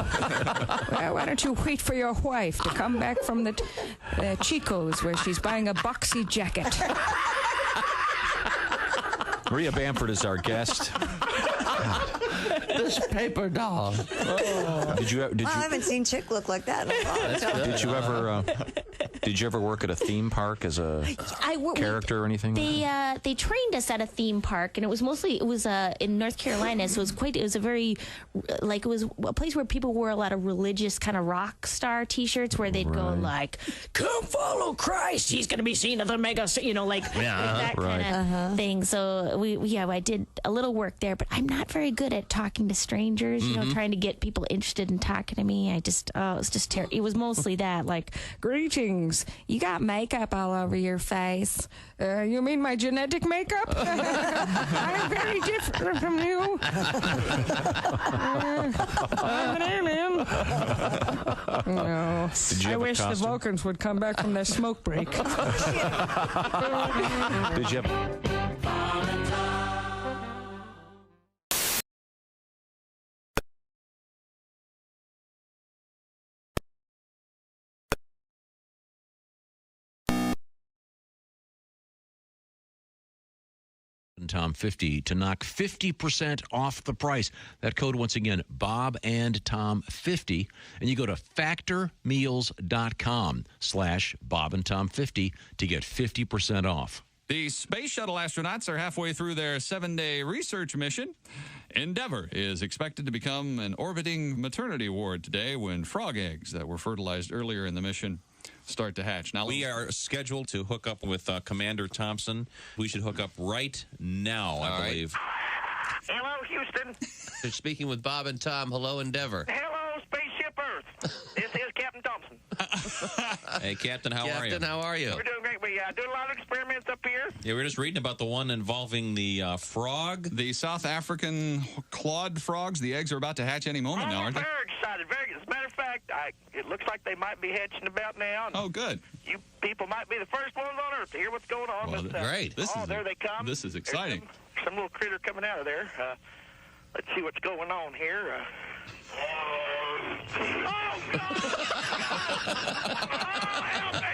Well, why don't you wait for your wife to come back from the Chico's where she's buying a boxy jacket. Maria Bamford is our guest. This paper doll. Oh. I haven't seen Chick look like that in a long time. Did you ever work at a theme park as a character or anything? They trained us at a theme park, and it was in North Carolina, so it was a very it was a place where people wore a lot of religious kind of rock star T-shirts where they'd go like, "Come follow Christ, he's going to be seen at the mega," like that kind of thing. So I did a little work there, but I'm not very good at talking to strangers. Trying to get people interested in talking to me. It was just terrible. It was mostly that, like, greetings. You got makeup all over your face. You mean my genetic makeup? I'm very different from you. I'm an alien. No. I wish the Vulcans would come back from their smoke break. Did you have... Tom 50 to knock 50% off the price. That code, once again, Bob and Tom 50, and you go to factormeals.com/Bob and Tom 50 to get 50% off. The Space Shuttle astronauts are halfway through their 7-day research mission. Endeavour is expected to become an orbiting maternity ward today when frog eggs that were fertilized earlier in the mission start to hatch. Now we are scheduled to hook up with Commander Thompson. We should hook up right now, I believe. Hello, Houston. They're speaking with Bob and Tom. Hello, Endeavour. Hello, Spaceship Earth. This is Captain Thompson. Hey, Captain, how are you? Captain, how are you? We're doing great. We do a lot of experiments up here. Yeah, we're just reading about the one involving the frog. The South African clawed frogs. The eggs are about to hatch any moment now, aren't they? Very excited. As a matter of fact, it looks like they might be hatching about now. Oh, good. You people might be the first ones on Earth to hear what's going on. Well, great. There they come. This is exciting. Some little critter coming out of there. Let's see what's going on here. Oh, God! Oh, help me!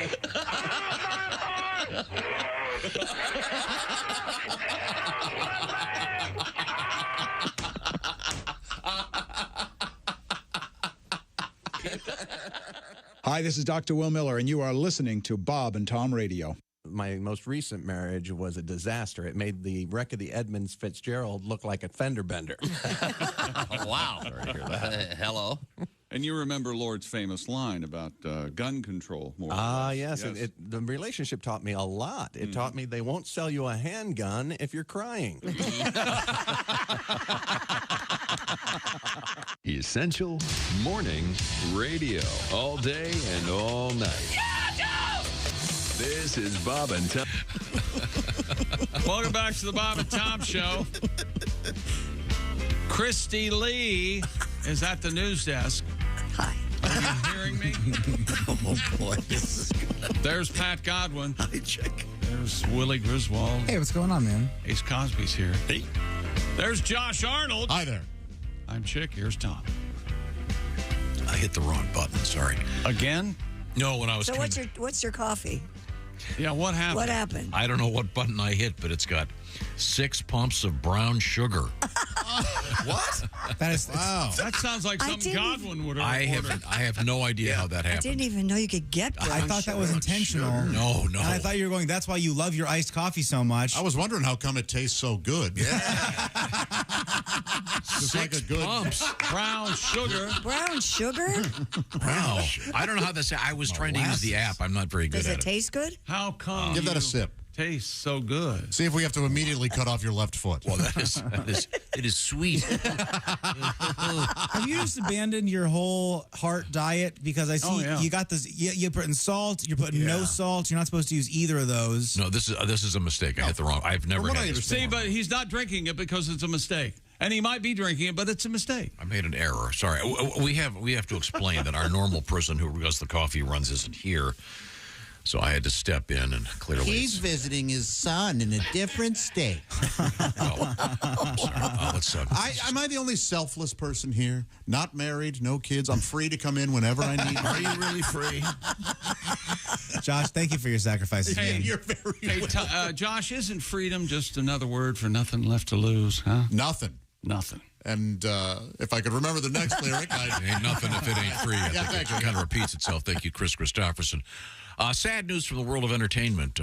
Hi, this is Dr. Will Miller, and you are listening to Bob and Tom Radio. My most recent marriage was a disaster. It made the wreck of the Edmunds Fitzgerald look like a fender bender. Wow. Hello. And you remember Lord's famous line about gun control. Yes. The relationship taught me a lot. It taught me they won't sell you a handgun if you're crying. Essential Morning Radio. All day and all night. This is Bob and Tom. Welcome back to the Bob and Tom Show. Christy Lee is at the news desk. Hi. you hearing me? Oh, boy. This is good. There's Pat Godwin. Hi, Chick. There's Willie Griswold. Hey, what's going on, man? Ace Cosby's here. Hey. There's Josh Arnold. Hi there. I'm Chick. Here's Tom. I hit the wrong button. Sorry. Again? No, when I was So trying what's your coffee? Yeah, what happened? What happened? I don't know what button I hit, but it's got 6 pumps of brown sugar. What? That is Wow. That sounds like something Godwin would have ordered. I have no idea how that I happened. didn't even know you could get brown I thought that was sugar. intentional. No. And I thought you were going, that's why you love your iced coffee so much. I was wondering how come it tastes so good. Yeah. Just like a good pumps. Brown sugar. Brown sugar? Wow. I don't know how this. I was trying to use the app. I'm not very good Does at it taste good? How come Give that a you sip. tastes so good? See if we have to immediately cut off your left foot. Well, it is sweet. Have you just abandoned your whole heart diet? Because I see you got this. You're putting salt. You're putting no salt. You're not supposed to use either of those. No, this is a mistake. I hit the wrong. I've never had this. See, but he's not drinking it because it's a mistake. And he might be drinking it, but it's a mistake. I made an error. Sorry. We have to explain that our normal person who does the coffee runs isn't here. So I had to step in and clearly. He's visiting his son in a different state. Let's. Am I the only selfless person here? Not married, no kids. I'm free to come in whenever I need. Are you really free? Josh, thank you for your sacrifices. Hey, you're very Josh, isn't freedom just another word for nothing left to lose, huh? Nothing. Nothing. And if I could remember the next lyric, ain't nothing if it ain't free. I Yeah, think thank it kind of repeats itself. Thank you, Chris Christopherson. Sad news from the world of entertainment.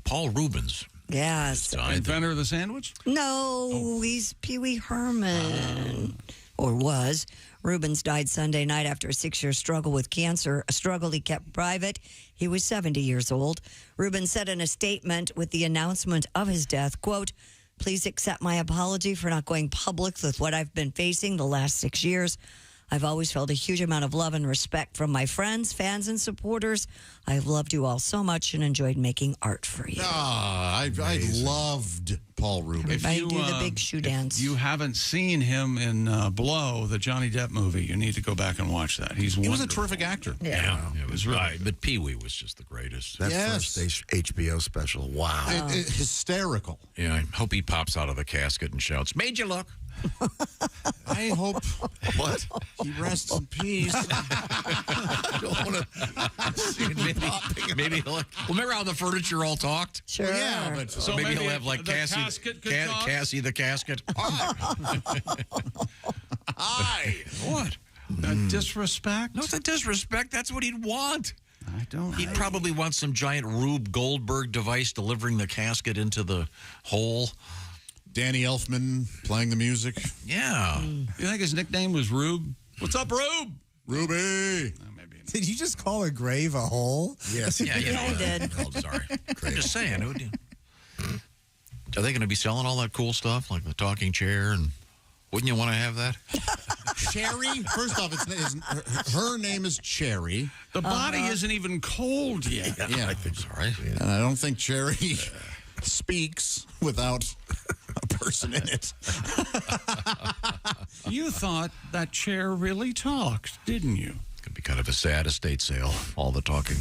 Paul Rubens. Yes. Inventor of the sandwich? No, he's Pee Wee Herman. Or was. Rubens died Sunday night after a 6-year struggle with cancer, a struggle he kept private. He was 70 years old. Rubens said in a statement with the announcement of his death, quote, "Please accept my apology for not going public with what I've been facing the last 6 years. I've always felt a huge amount of love and respect from my friends, fans, and supporters. I've loved you all so much and enjoyed making art for you." I loved Paul Rubens. Everybody do the big shoe dance. If you haven't seen him in Blow, the Johnny Depp movie, you need to go back and watch that. He was a terrific actor. Yeah. It was right. But Pee Wee was just the greatest. That first HBO special. Wow. Hysterical. Yeah, I hope he pops out of the casket and shouts, "Made you look." I hope what? he rests in peace. I don't want to. Maybe he'll. Well, remember how the furniture all talked? Sure. Well, yeah, but So maybe he'll have like the Cassie, casket could talk? Cassie the casket. Hi. What? Disrespect? No, it's a disrespect. That's what he'd want. I don't. He'd probably want some giant Rube Goldberg device delivering the casket into the hole. Danny Elfman playing the music. Yeah. You think his nickname was Rube? What's up, Rube? Ruby. Did you just call a grave a hole? Yes. Yeah, you know, I did. Sorry. I'm just saying. Are they going to be selling all that cool stuff, like the talking chair? And wouldn't you want to have that? Cherry? First off, her name is Cherry. The body isn't even cold yet. Yeah. I think so, right? And I don't think Cherry speaks without a person in it. You thought that chair really talked, didn't you? Could be kind of a sad estate sale, all the talking.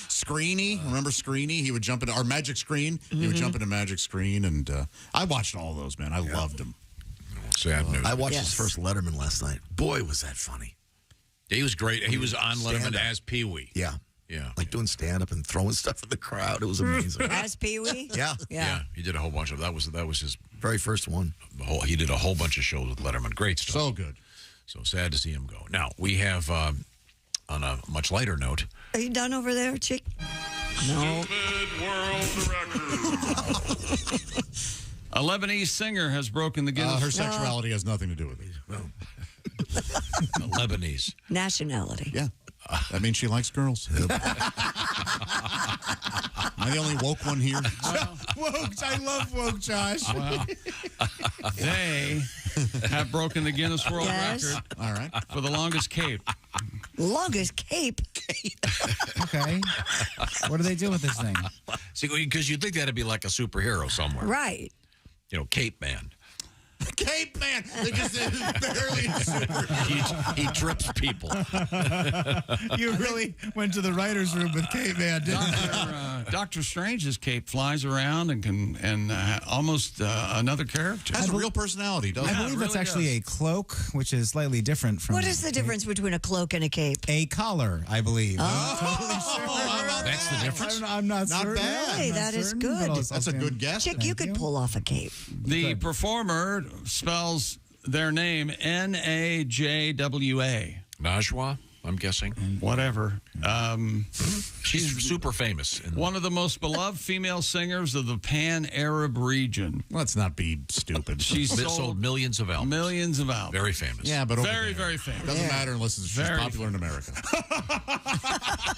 Screeny, remember Screeny? He would jump into our Magic Screen. He would jump into Magic Screen, and I watched all those, man. I loved him. Sad news. I watched his first Letterman last night. Boy, was that funny. He was great. He was on Letterman as Pee Wee. Yeah. Yeah. Like doing stand-up and throwing stuff at the crowd. It was amazing. As Pee Wee? Yeah. Yeah. He did a whole bunch of that was his very first one. He did a whole bunch of shows with Letterman. Great stuff. So good. So sad to see him go. Now, we have, on a much lighter note. Are you done over there, chick? No. Stupid world record. A Lebanese singer has broken the Guinness. Her sexuality has nothing to do with it. Lebanese. Nationality. Yeah. That means she likes girls. Am I the only woke one here? Woke. I love woke, Josh. Well, they have broken the Guinness World Record. All right. For the longest cape. Longest cape? Okay. What do they do with this thing? See, because you'd think that'd be like a superhero somewhere. Right. You know, Cape Man. Cape Man. They just barely super. He trips people. You really went to the writer's room with Cape Man, didn't you? Doctor Strange's cape flies around and can almost another character. Has a real personality, doesn't I it? believe that's actually a cloak, which is slightly different from. What is the difference between a cloak and a cape? A collar, I believe. That's the difference. I'm not certain. bad. Hey, that is good. That's a good guess. Chick, you could pull off a cape. The performer spells their name Najwa. Najwa, I'm guessing. Whatever. She's super famous. One of the most beloved female singers of the Pan-Arab region. Let's not be stupid. She's sold millions of albums. Millions of albums. Very famous. Yeah, but over Very, there. very famous. Doesn't matter unless she's Very popular in America.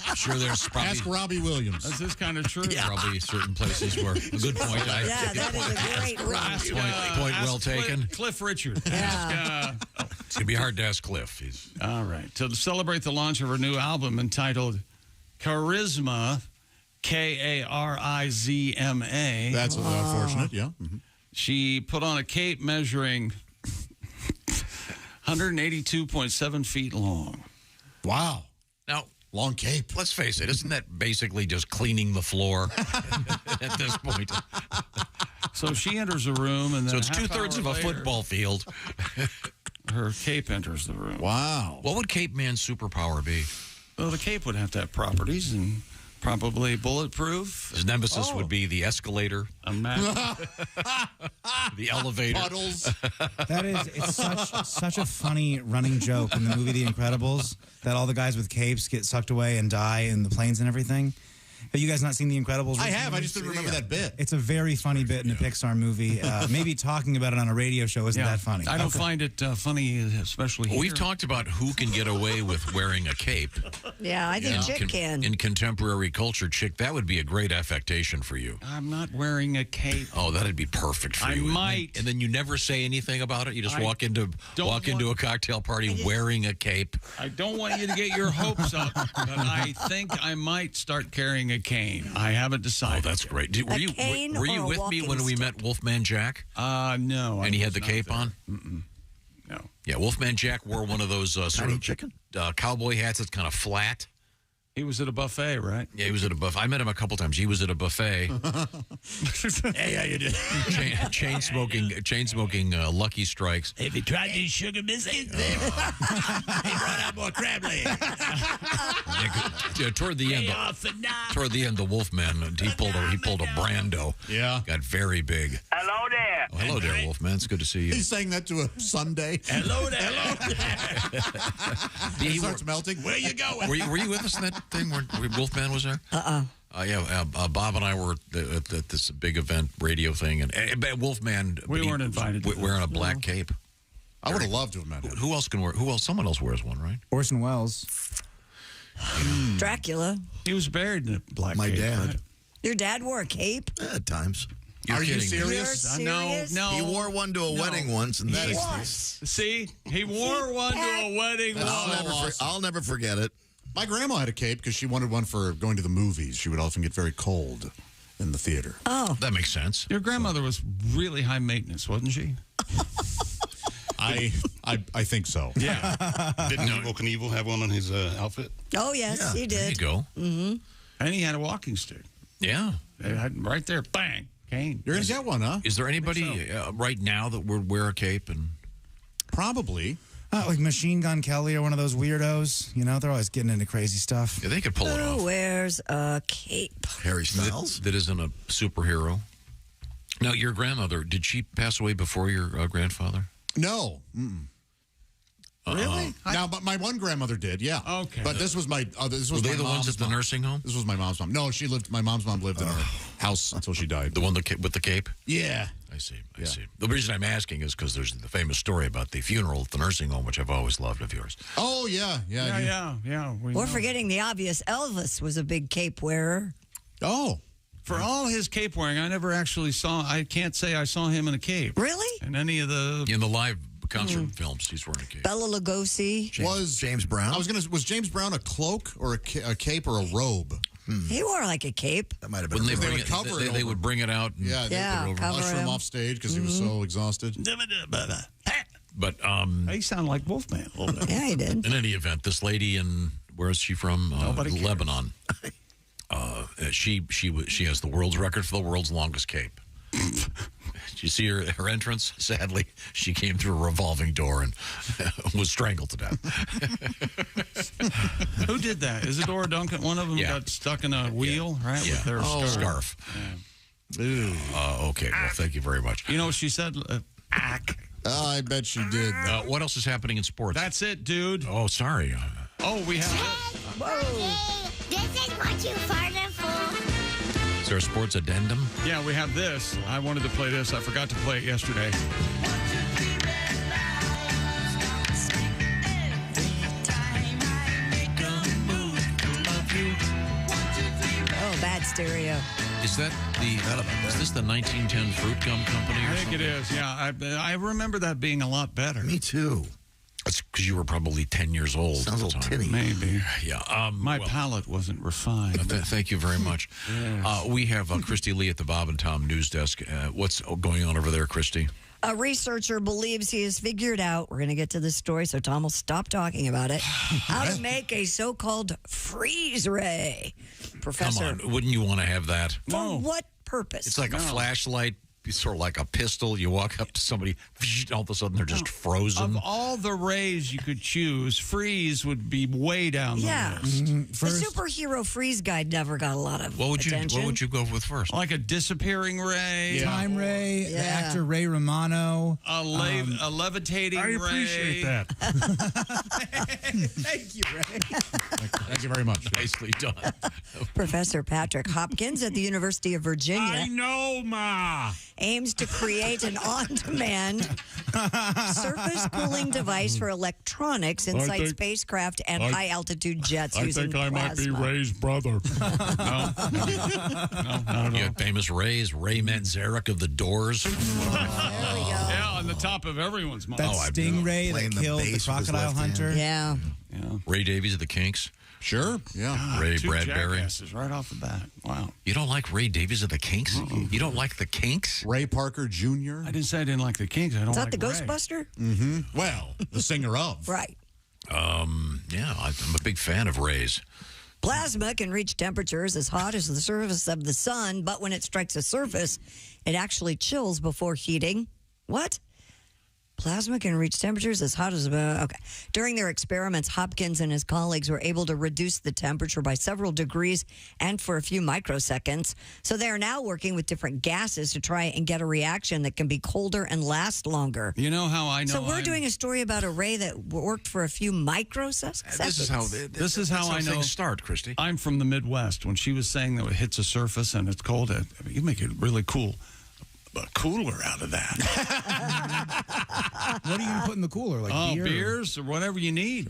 I'm sure there's probably... Ask Robbie Williams. This is kind of true. Probably certain places where... A good point. Yeah, that is a great Point well taken. Cliff Richard. Yeah. It's going to be hard to ask Cliff. All right. To celebrate the launch of her new album entitled Charisma, K-A-R-I-Z-M-A. That's unfortunate, yeah. Mm-hmm. She put on a cape measuring 182.7 feet long. Wow. Now, long cape. Let's face it, isn't that basically just cleaning the floor at this point? So she enters a room, and then so it's 2/3 of a football field. Her cape enters the room. Wow. What would Cape Man's superpower be? Well, the cape would have to have properties and probably bulletproof. His nemesis would be the escalator, the elevator. Puddles. It's such a funny running joke in the movie The Incredibles that all the guys with capes get sucked away and die in the planes and everything. Have you guys not seen The Incredibles? I have. I just didn't remember that bit. It's a very funny bit in a Pixar movie. Maybe talking about it on a radio show isn't that funny. I don't find it funny, especially here. We've talked about who can get away with wearing a cape. Yeah, I think Chick can. In contemporary culture, Chick, that would be a great affectation for you. I'm not wearing a cape. Oh, that'd be perfect for you. I might. And then you never say anything about it? You just walk into a cocktail party wearing a cape? I don't want you to get your hopes up, but I think I might start carrying a cane. I haven't decided. Oh, that's great. Were you with me when we met Wolfman Jack? No. And he had the cape on? Mm-mm. No. Yeah, Wolfman Jack wore one of those sort of cowboy hats that's kind of flat. He was at a buffet, right? Yeah, he was at a buffet. I met him a couple times. He was at a buffet. Hey, how you doing? Chain smoking Lucky Strikes. Have you tried these sugar biscuits? They brought out more crab legs. Toward the end, the Wolfman he pulled a Brando. Yeah, got very big. Hello there. Oh, hello there, Wolfman. It's good to see you. He's saying that to a Sunday. Hello there. He starts melting. Where you going? Were you with us in that thing where Wolfman was there? Bob and I were at this big event radio thing, and Wolfman. We weren't invited. Wearing a black cape. I would have loved to have met him. Who else can wear? Someone else wears one, right? Orson Welles. Dracula. He was buried in a black cape. My dad. Right? Your dad wore a cape? At times. Are you You're serious? serious? No. He wore one to a wedding once in the 60s. See? He wore one to a wedding once. I'll never forget it. My grandma had a cape because she wanted one for going to the movies. She would often get very cold in the theater. Oh. That makes sense. Your grandmother was really high maintenance, wasn't she? I think so. Yeah. Didn't Evel Knievel have one on his outfit? Oh, yes, he did. There you go. Mm-hmm. And he had a walking stick. Yeah. Right there, bang, cane. You're going to get one, huh? Is there anybody right now that would wear a cape? And probably. Like Machine Gun Kelly or one of those weirdos. You know, they're always getting into crazy stuff. Yeah, they could pull it off. Who wears a cape? Harry Styles. That isn't a superhero. Now, your grandmother, did she pass away before your grandfather? No. Mm-mm. Really? Now, but my one grandmother did, yeah. Okay. But this was my. This was Were they my the ones mom's at the mom. nursing home? This was my mom's mom. No, she lived. My mom's mom lived in her house until she died. The one with the cape? Yeah. I see. I see. The reason I'm asking is because there's the famous story about the funeral at the nursing home, which I've always loved of yours. Oh yeah. We're forgetting the obvious. Elvis was a big cape wearer. Oh. For all his cape wearing, I never actually saw. I can't say I saw him in a cape. Really? In any of the live concert films, he's wearing a cape. Bela Lugosi Was James Brown? Was James Brown a cloak or a cape or a robe? He wore like a cape. That might have been. Wouldn't they They bring would it? cover it They over. would bring it out. And, Yeah, Yeah, they would cover usher him him. off stage because he was so exhausted. But He sounded like Wolfman a little bit. Yeah, he did. in any event, this lady in where is she from? Nobody cares. Lebanon. She has the world's record for the world's longest cape. Did you see her entrance? Sadly, she came through a revolving door and was strangled to death. Who did that? Isadora Duncan? One of them got stuck in a wheel, right? Yeah. With their Scarf. Okay. Well, thank you very much. You know what she said? Oh, I bet she did. What else is happening in sports? That's it, dude. Oh, sorry. We have This is what you farted for. Is there a sports addendum? Yeah, we have this. I wanted to play this. I forgot to play it yesterday. Oh, bad stereo. Is that is this the 1910 Fruit Gum Company or I think something? it is. Yeah, I remember that being a lot better. Me too. That's because you were probably 10 years old. Sounds a little tinny. Maybe. Yeah. My palate wasn't refined. Thank you very much. We have Christy Lee at the Bob and Tom News Desk. What's going on over there, Christy? A researcher believes he has figured out, we're going to get to this story, so Tom will stop talking about it, how to make a so-called freeze ray. Professor. Come on. Wouldn't you want to have that? For what purpose? It's like a flashlight, sort of like a pistol. You walk up to somebody, all of a sudden they're just frozen. Of all the rays you could choose, freeze would be way down the list. The superhero freeze guide never got a lot of attention. What would you go with first? Like a disappearing ray. Time Ray, the actor Ray Romano. A levitating ray. I appreciate that. Thank you, Ray. Thank you very much. Nicely done. Professor Patrick Hopkins at the University of Virginia. I know, Ma. Aims to create an on-demand surface cooling device for electronics inside spacecraft and high-altitude jets using plasma. Ray's brother. No, You had famous Rays, Ray Manzarek of the Doors. Yeah, on the top of everyone's mind. That Stingray that killed the crocodile hunter. Yeah. Ray Davies of the Kinks. Sure. Yeah. Ray Two Bradbury. jackasses right off the bat. Wow. You don't like Ray Davies of the Kinks? You don't like the Kinks? Ray Parker Jr. I didn't say I didn't like the Kinks. I don't Is that like the Ray. Ghostbuster? Mm-hmm. Well, the singer of. Right. Yeah, I'm a big fan of Ray's. Plasma can reach temperatures as hot as the surface of the sun, but when it strikes a surface, it actually chills before heating. What? Plasma can reach temperatures as hot as... okay. During their experiments, Hopkins and his colleagues were able to reduce the temperature by several degrees and for a few microseconds. So they are now working with different gases to try and get a reaction that can be colder and last longer. You know how I know? So we're doing a story about a ray that worked for a few microseconds. This is how I know things start, Christy. I'm from the Midwest. When she was saying that it hits a surface and it's cold, you make it really cool. A cooler out of that. What are you going to put in the cooler? Like beer? Beers or whatever you need.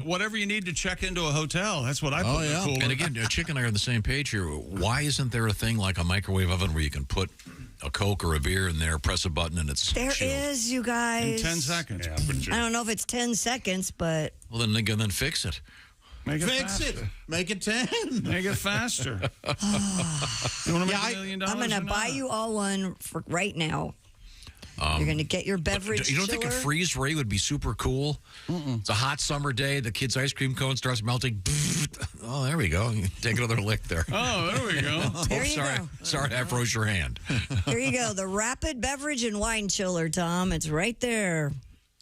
Whatever you need to check into a hotel. That's what I put in the cooler. And again, Chick and I are on the same page here. Why isn't there a thing like a microwave oven where you can put a Coke or a beer in there, press a button, and it's There chilled? is, you guys. In 10 seconds. I don't know if it's 10 seconds, but... Well, then fix it. Make it Fix faster. it. Make it 10. Make it faster. You want to make $1 million? I'm going to buy you all one for right now. You're going to get your beverage You don't think a chiller? freeze ray would be super cool? It's a hot summer day. The kid's ice cream cone starts melting. Oh, there we go. Take another lick there. Oh, there we go. There you sorry. go. Sorry, I froze your hand. Here you go. The Rapid Beverage and Wine Chiller, Tom. It's right there.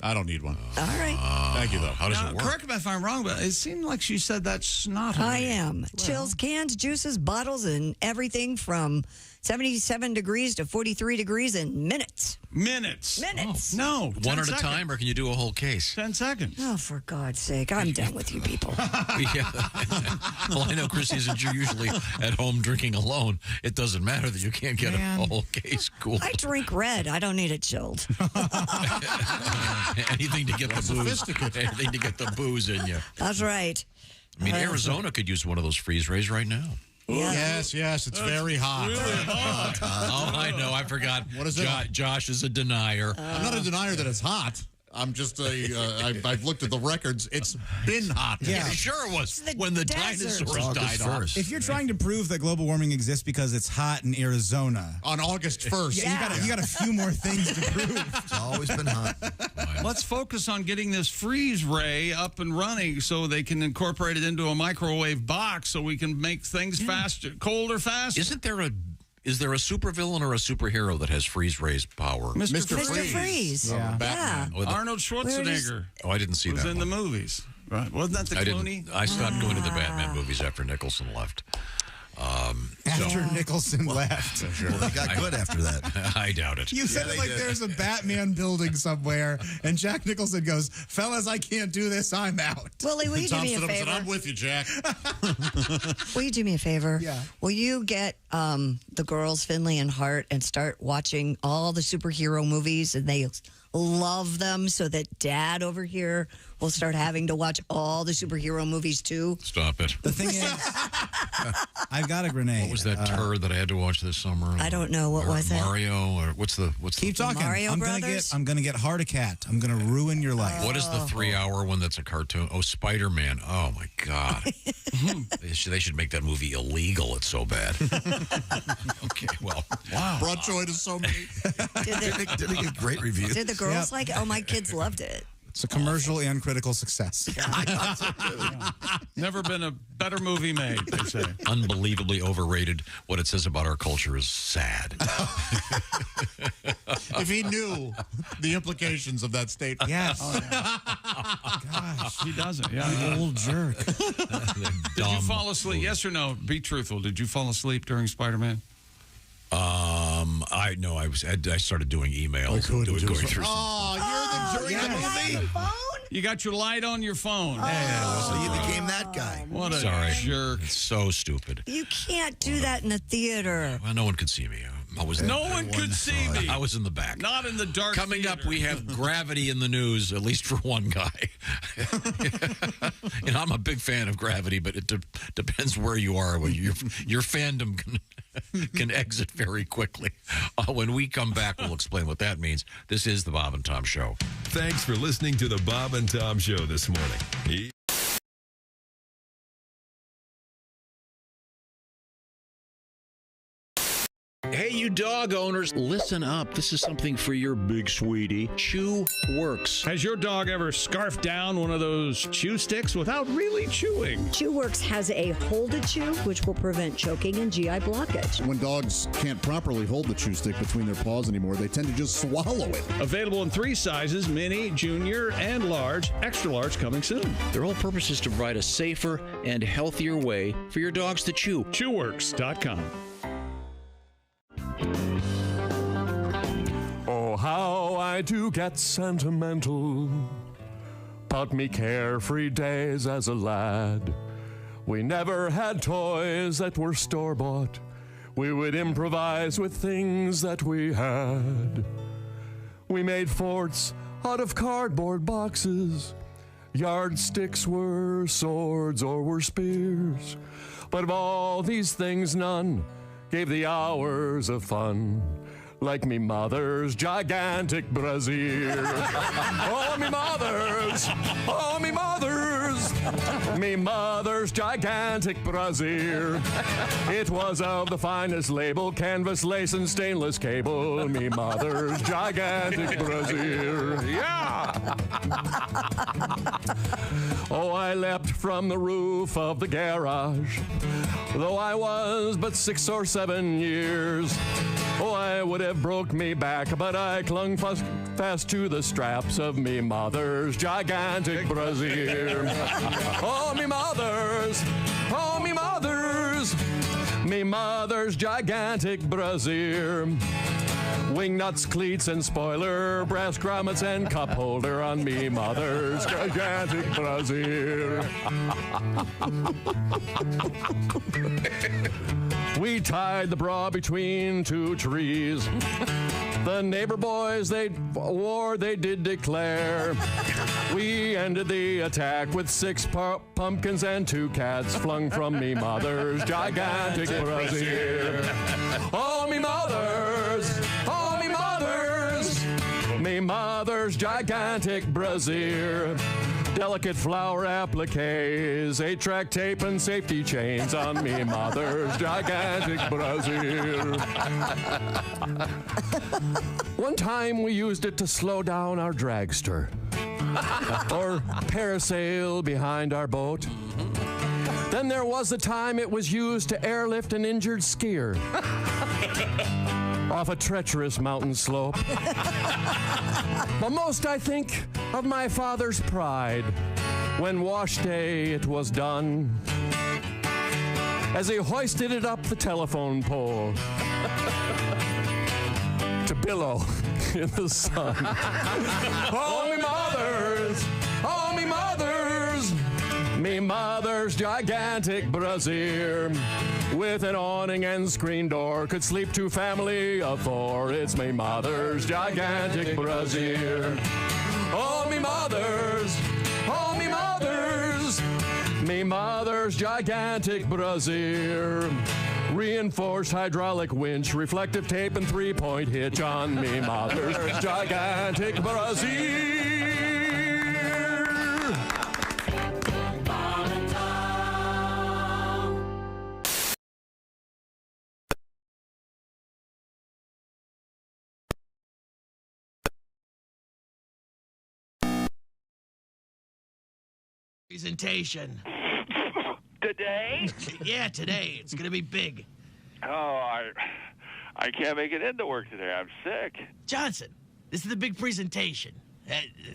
I don't need one. All right. Thank you, though. How does it work? Correct me if I'm wrong, but it seemed like she said that's not. I am. Chills cans, juices, bottles, and everything from 77 degrees to 43 degrees in minutes. Minutes. No. 10 One at seconds. a time, or can you do a whole case? 10 seconds. Oh, for God's sake. I'm done with you people. Yeah. Well, I know Christy, since you're usually at home drinking alone, it doesn't matter that you can't get a whole case cool. I drink red. I don't need it chilled. Anything to get the booze. Anything to get the booze in you. That's right. I mean, Arizona could use one of those freeze rays right now. Yeah. Yes, it's very hot. Oh, I know. I forgot. What is it? Josh is a denier. I'm not a denier that it's hot. I'm just I've looked at the records. It's been hot. Yeah. Sure it was when the dinosaurs died off. If you're trying to prove that global warming exists because it's hot in Arizona on August 1st, you got a few more things to prove. It's always been hot. Let's focus on getting this freeze ray up and running so they can incorporate it into a microwave box so we can make things faster, colder, faster. Is there a supervillain or a superhero that has freeze rays power? Mr. Freeze. Yeah. Batman. Yeah. Arnold Schwarzenegger. I didn't see was that. in the movies. Right? Wasn't that the Clooney? I stopped going to the Batman movies after Nicholson left. After Nicholson left. Sure. Well, they got good after that. I doubt it. You said it like there's a Batman building somewhere, and Jack Nicholson goes, fellas, I can't do this, I'm out. Willie, will you do me a favor? I'm with you, Jack. Will you do me a favor? Yeah. Will you get the girls, Finley and Hart, and start watching all the superhero movies, and they love them, so that Dad over here will start having to watch all the superhero movies too? Stop it. The thing is, I've got a grenade. What was that turd that I had to watch this summer? I don't know. What was it? Mario? Or what's Keep talking. Mario I'm Brothers? gonna get Heart a Cat. I'm gonna ruin your life. What is the 3-hour one that's a cartoon? Oh, Spider-Man. Oh, my God. They should make that movie illegal. It's so bad. Okay, well. Wow. Brought joy to so many. Did it get great reviews? Did the girls like it? Oh, my kids loved it. It's a commercial and critical success. Never been a better movie made, they say. Unbelievably overrated. What it says about our culture is sad. If he knew the implications of that statement. Yes. Oh, yeah. Gosh, he doesn't. Yeah, you old jerk. Did you fall asleep? Yes or no? Be truthful. Did you fall asleep during Spider-Man? I started doing emails and going through. During the movie? You got your light on your phone. So you became that guy. What a jerk. It's so stupid. You can't do that in a theater. Well, no one could see me. No one could see me. I was in the back. Not in the dark. Coming up, we have Gravity in the news, at least for one guy. I'm a big fan of Gravity, but it depends where you are. Your fandom can exit very quickly. When we come back, we'll explain what that means. This is the Bob and Tom Show. Thanks for listening to the Bob and Tom Show this morning. Hey, you dog owners, listen up. This is something for your big sweetie. Chew Works. Has your dog ever scarfed down one of those chew sticks without really chewing? Chew Works has a hold to chew, which will prevent choking and GI blockage. When dogs can't properly hold the chew stick between their paws anymore, they tend to just swallow it. Available in 3 sizes, mini, junior, and large. Extra large coming soon. Their whole purpose is to provide a safer and healthier way for your dogs to chew. Chewworks.com. Oh, how I do get sentimental about me carefree days as a lad. We never had toys that were store-bought. We would improvise with things that we had. We made forts out of cardboard boxes. Yardsticks were swords or were spears. But of all these things, none gave the hours of fun like me mother's gigantic brassiere. Oh, me mother's gigantic brassiere. It was of the finest label, canvas, lace, and stainless cable. Me mother's gigantic brassiere. Yeah! Oh, I leapt from the roof of the garage, though I was but 6 or 7 years. Oh, I would have broke me back, but I clung fast to the straps of me mother's gigantic brassiere. Oh, me mother's gigantic brassiere. Wingnuts, cleats, and spoiler, brass grommets, and cup holder on me mother's gigantic brassiere. We tied the bra between 2 trees. The neighbor boys, they did declare. We ended the attack with 6 pumpkins and 2 cats flung from me mother's gigantic brassiere. Oh, me mother's me mother's gigantic brassiere. Delicate flower appliques, 8-track tape and safety chains on me mother's gigantic brassiere. One time we used it to slow down our dragster or parasail behind our boat. Then there was the time it was used to airlift an injured skier off a treacherous mountain slope. But most I think of my father's pride when wash day it was done, as he hoisted it up the telephone pole to billow in the sun. Oh, me mothers, oh, me mothers, me mother's gigantic brassiere. With an awning and screen door, could sleep 2 family of 4. It's me mother's gigantic brassiere. Oh, me mothers, oh, me mothers, me mother's gigantic brassiere. Reinforced hydraulic winch, reflective tape, and 3-point hitch on me mother's gigantic brassiere. Presentation. Today? Yeah, today. It's going to be big. Oh, I can't make it into work today. I'm sick. Johnson, this is the big presentation.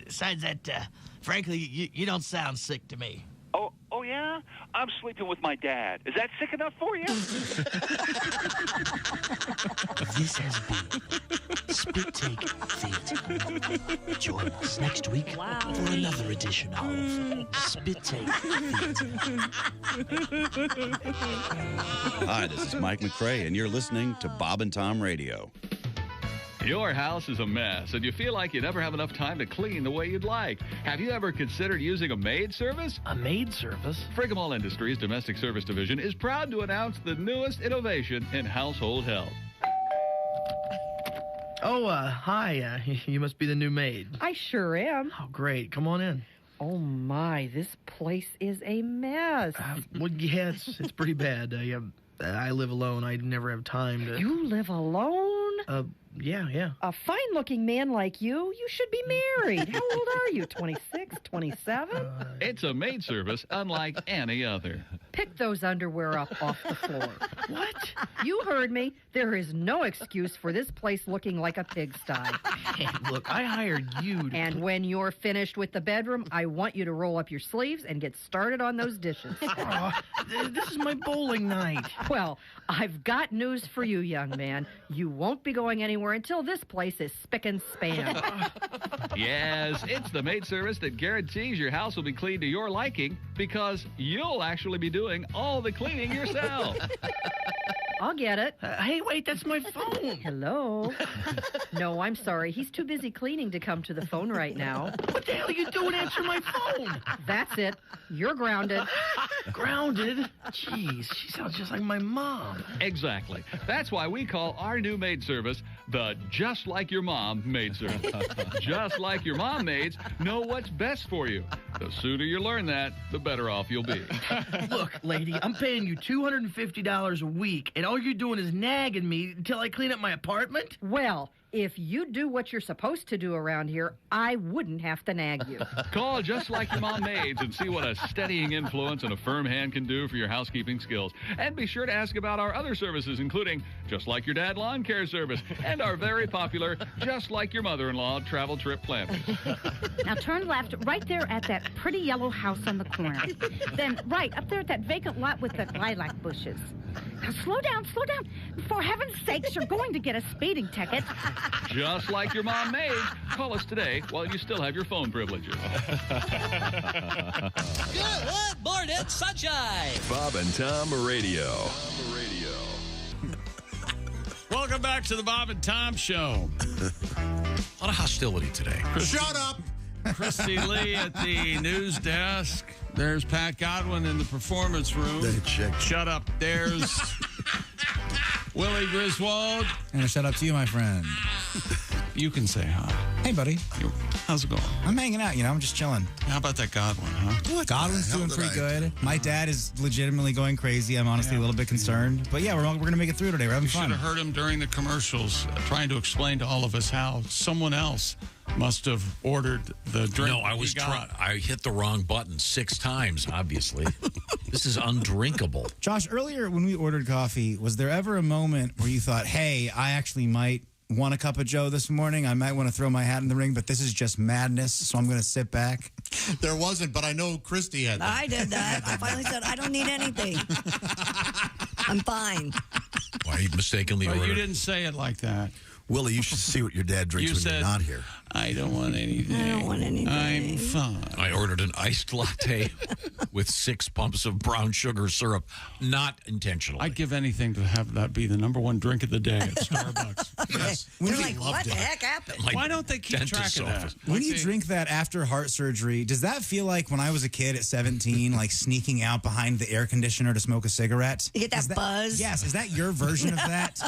Besides that, frankly, you don't sound sick to me. Oh, yeah? I'm sleeping with my dad. Is that sick enough for you? This has been Spit Take Theater. Join us next week for another edition of Spit Take Theater. Hi, this is Mike McRae, and you're listening to Bob and Tom Radio. Your house is a mess, and you feel like you never have enough time to clean the way you'd like. Have you ever considered using a maid service? A maid service? Frigamall Industries Domestic Service Division is proud to announce the newest innovation in household help. Oh, hi. You must be the new maid. I sure am. Oh, great. Come on in. Oh, my. This place is a mess. Well, yeah, it's pretty bad. I live alone. I never have time to... You live alone? Yeah. A fine-looking man like you should be married. How old are you, 26, 27? It's a maid service unlike any other. Pick those underwear up off the floor. What? You heard me. There is no excuse for this place looking like a pigsty. Hey, look, I hired you to... And when you're finished with the bedroom, I want you to roll up your sleeves and get started on those dishes. Oh, this is my bowling night. Well, I've got news for you, young man. You won't be going anywhere until this place is spick and span. Yes, it's the maid service that guarantees your house will be clean to your liking because you'll actually be doing all the cleaning yourself. I'll get it. Hey, wait, that's my phone. Hello? No, I'm sorry. He's too busy cleaning to come to the phone right now. What the hell are you doing answering my phone? That's it. You're grounded. Grounded? Jeez, she sounds just like my mom. Exactly. That's why we call our new maid service the Just Like Your Mom maid service. Just like your mom maids know what's best for you. The sooner you learn that, the better off you'll be. Look, lady, I'm paying you $250 a week, and all you're doing is nagging me until I clean up my apartment? Well, if you do what you're supposed to do around here, I wouldn't have to nag you. Call Just Like Your Mom maids and see what a steadying influence and a firm hand can do for your housekeeping skills. And be sure to ask about our other services, including Just Like Your Dad Lawn Care Service and our very popular Just Like Your Mother-in-Law travel trip planners. Now turn left right there at that pretty yellow house on the corner. Then right up there at that vacant lot with the lilac bushes. Now slow down. For heaven's sakes, you're going to get a speeding ticket. Just Like Your Mom maids. Call us today while you still have your phone privileges. Good morning, sunshine. Bob and Tom Radio. Welcome back to the Bob and Tom Show. A lot of hostility today. Shut up. Christy Lee at the news desk. There's Pat Godwin in the performance room. Shut up. There's Willie Griswold. And a shout out to you, my friend. You can say hi. Hey, buddy. How's it going? I'm hanging out, I'm just chilling. How about that Godwin, huh? Godwin's doing pretty good. My dad is legitimately going crazy. I'm honestly a little bit concerned. But yeah, we're going to make it through today. We're having fun. You should have heard him during the commercials trying to explain to all of us how someone else must have ordered the drink. No, I was trying. I hit the wrong button 6 times, obviously. This is undrinkable. Josh, earlier when we ordered coffee, was there ever a moment where you thought, hey, I actually might want a cup of Joe this morning? I might want to throw my hat in the ring, but this is just madness, so I'm going to sit back? There wasn't, but I know Christy had that. I did that. I finally said, I don't need anything. I'm fine. Why you mistakenly Well, ordered? you didn't say it like that. Willie, you should see what your dad drinks You when said, you're not here. I don't want anything. I don't want anything. I'm fine. I ordered an iced latte with 6 pumps of brown sugar syrup, not intentionally. I'd give anything to have that be the #1 drink of the day at Starbucks. Yes. They're like, what the heck happened? Why don't they keep track of that? When you drink that after heart surgery, does that feel like when I was a kid at 17, like sneaking out behind the air conditioner to smoke a cigarette? You get that buzz? Yes. Is that your version of that?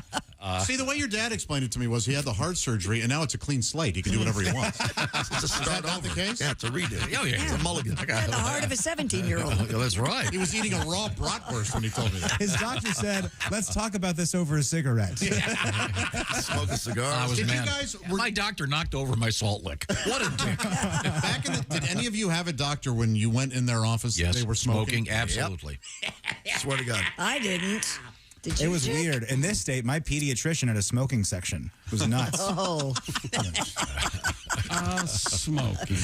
See, the way your dad explained it to me was he had the heart surgery, and now it's a clean slate. He can do whatever he wants. It's a start not the case? Yeah, it's a redo. Oh, yeah. It's a mulligan. He had the heart of a 17-year-old. Yeah, that's right. He was eating a raw bratwurst when he told me that. His doctor said, let's talk about this over a cigarette. Smoke a cigar. I was Did you mad. guys- My doctor knocked over my salt lick. What a dick. Did any of you have a doctor when you went in their office? Yes, They were smoking? absolutely. Swear to God. I didn't. Did you? It was Jack? weird. In this state, my pediatrician had a smoking section. It was nuts. Oh. Smoking.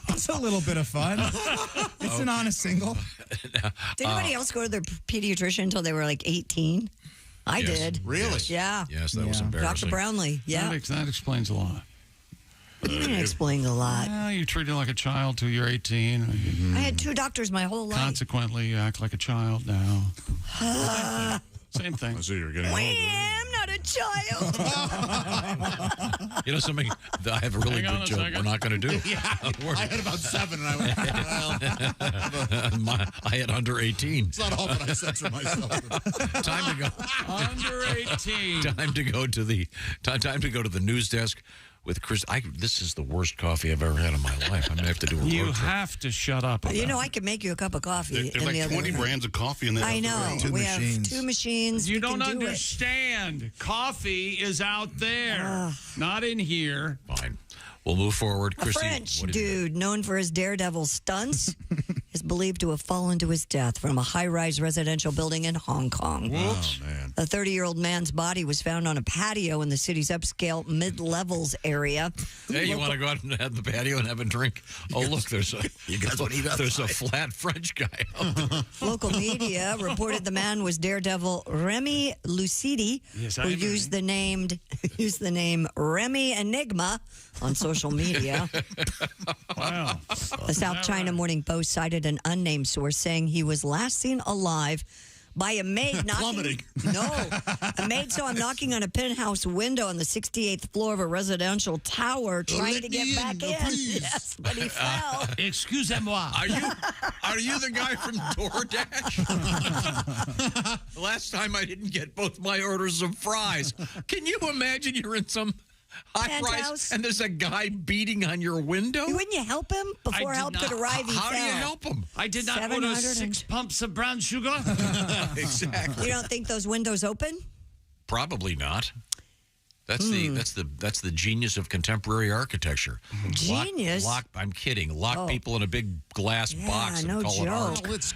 It's a little bit of fun. It's an honest single. Did anybody else go to their pediatrician until they were like 18? I Yes. did. Really? Yeah. Yes, that was embarrassing. Dr. Brownlee. Yeah. That explains a lot. That explains a lot. Well, you treated like a child till you're 18. I had 2 doctors my whole life. Consequently, you act like a child now. Same thing. I see you're getting older. I'm not a child. You know something? I have a really Hang on good a joke second. we're not going to do. I had about 7, and I went, well, I had under 18. it's not often I censor myself. Time to go. Under 18. Time to go to the news desk with Chris. This is the worst coffee I've ever had in my life. I'm gonna have to do a road You trip. have to shut up. You know, I could make you a cup of coffee. There's in the like other 20 room. brands of coffee in there. I know. Two we machines. have 2 machines. You We don't can do it. understand. Coffee is out there, not in here. Fine. We'll move forward. A Chrissy, French what did you dude known for his daredevil stunts is believed to have fallen to his death from a high-rise residential building in Hong Kong. Whoops. Oh, man. A 30-year-old man's body was found on a patio in the city's upscale mid-levels area. do? Hey, you want to go out and have the patio and have a drink? Oh, look, there's a there's a flat French guy out there. Local media reported the man was daredevil Remy Lucidi, Yes, I who have heard used the name Remy Enigma on social media. Wow. The South China Morning Post cited an unnamed source saying he was last seen alive by a maid knocking. No, a maid saw him knocking on a penthouse window on the 68th floor of a residential tower, trying to get back in. Yes, but he fell. Excusez-moi. Are you the guy from DoorDash? Last time I didn't get both my orders of fries. Can you imagine you're in some high Penthouse? rise and there's a guy beating on your window? Wouldn't you help him before help could arrive? He How do fell. you help him? I did not order 6 pumps of brown sugar. Exactly. You don't think those windows open? Probably not. That's the genius of contemporary architecture. Genius? I'm kidding. Lock people in a big glass box and no call it art. Well, it's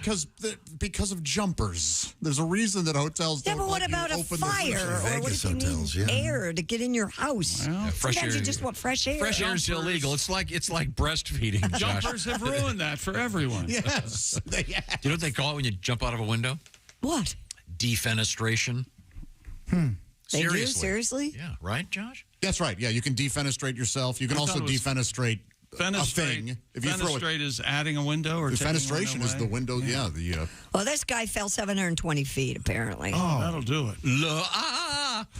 because of jumpers. There's a reason that hotels Yeah, don't but what let you about a open fire? the Or what if you need air to get in your house? fresh Sometimes air- you just want fresh air. Fresh air is illegal. It's like breastfeeding. Josh. Jumpers have ruined that for everyone. Yes. Do you know what they call it when you jump out of a window? What? Defenestration. They do? Seriously. Seriously? Yeah, right, Josh? That's right. Yeah, you can defenestrate yourself. You can I also thought it was defenestrate a thing. If you throw it, Fenestrate is adding a window or taking a defenestration window is the away? window. Yeah, the Well, this guy fell 720 feet, apparently. Oh, that'll do it.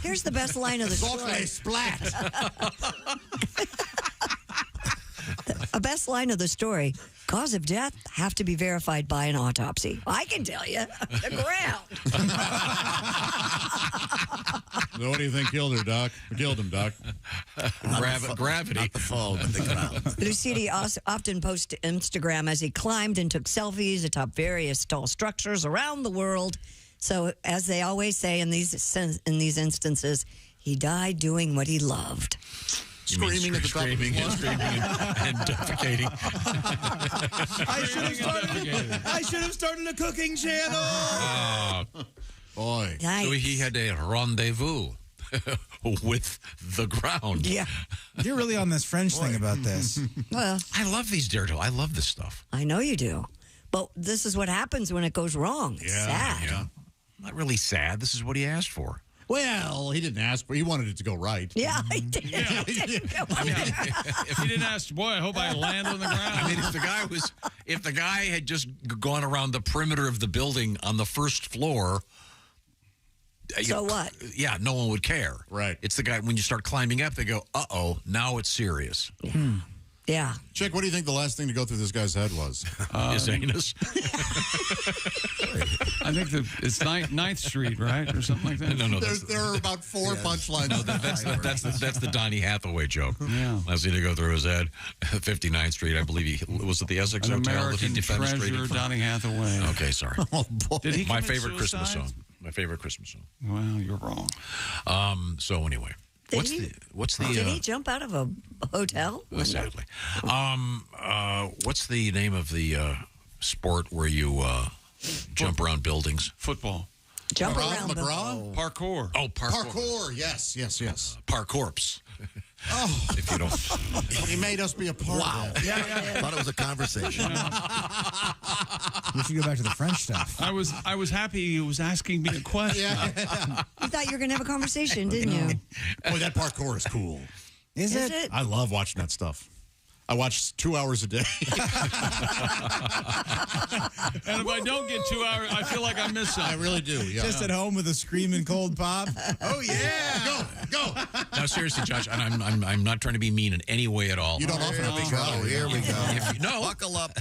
Here's the best line of the story. Socle splat. A best line of the story. Cause of death have to be verified by an autopsy. I can tell you. The ground. So what do you think killed her, Doc? Who killed him, Doc? Gravity. Not the fall, but the ground. Lucidi often posts to Instagram as he climbed and took selfies atop various tall structures around the world. So, as they always say in these instances, he died doing what he loved. Screaming at the top of the floor. Screaming and defecating. I should have started a cooking channel. Boy. Yikes. So he had a rendezvous with the ground. Yeah. You're really on this French thing about this. Well, I love these Daredevil. I love this stuff. I know you do. But this is what happens when it goes wrong. It's sad. Yeah. Not really sad. This is what he asked for. Well, he didn't ask, but he wanted it to go right. Yeah, he did. If he didn't ask, boy, I hope I land on the ground. I mean, if the guy had just gone around the perimeter of the building on the first floor. So what? Yeah, no one would care. Right. It's the guy, when you start climbing up, they go, uh-oh, now it's serious. Yeah. Chick, what do you think the last thing to go through this guy's head was? His anus. I think it's 9th Street, right? Or something like that. No, There are about 4 punchlines. No, that's the Donny Hathaway joke. Yeah. Last thing to go through his head, 59th Street, I believe was it the Essex An Hotel American that he defenestrated treasure, from? Donny Hathaway. Okay, sorry. Oh, boy. Did he My commit favorite Christmas suicide? song. My favorite Christmas song. Well, you're wrong. So anyway, what's the Did he jump out of a hotel? Exactly. What's the name of the sport where you jump around buildings? Football. Jump around. McGraw? Parkour. Oh, parkour. Parkour, yes. Parkorps. Oh. If you don't. He made us be a part of that. Yeah. Thought it was a conversation. We should go back to the French stuff. I was happy he was asking me a question. You thought you were going to have a conversation, didn't you? Boy, that parkour is cool. Is it? I love watching that stuff. I watch 2 hours a day. And if I don't get 2 hours, I feel like I miss something. I really do, yeah. Just at home with a screaming cold pop. Oh, yeah. Go. Now, seriously, Josh, and I'm not trying to be mean in any way at all. You don't often have big brother. Here we go. No. Buckle up.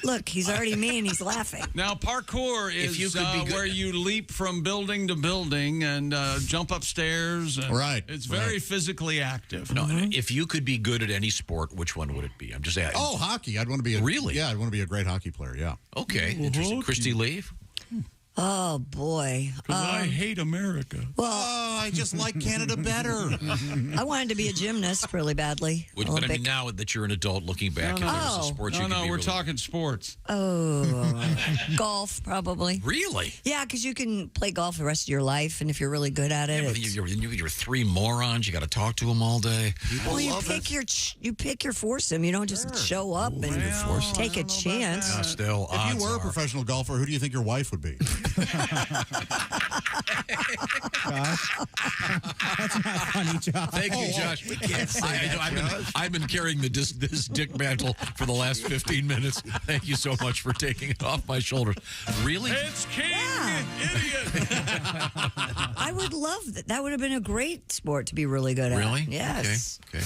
Look, he's already mean. He's laughing. Now, parkour is you could be good- where you leap from building to building and jump upstairs. And Right. It's very physically active. No, if you could be good at any sport, which one would it be? I'm just asking. Oh, hockey. I'd want to be Really? Yeah, I'd want to be a great hockey player, yeah. Okay, interesting. Christy Leave? Oh, boy. Because I hate America. Well, I just like Canada better. I wanted to be a gymnast really badly. But I mean, now that you're an adult looking back, if there was a sport you could be we're really- talking sports. Oh, golf, probably. Really? Yeah, because you can play golf the rest of your life, and if you're really good at it, Yeah, but you're 3 morons. You got to talk to them all day. well, you pick your foursome. You don't just show up and take a chance. Still, If you were a professional golfer, who do you think your wife would be? Josh. That's not funny, Josh. Thank you, Josh. We can't say that, I've been carrying this dick mantle for the last 15 minutes. Thank you so much for taking it off my shoulders. Really? It's King, idiot. I would love that. That would have been a great sport to be really good at. Really? Yes. Okay.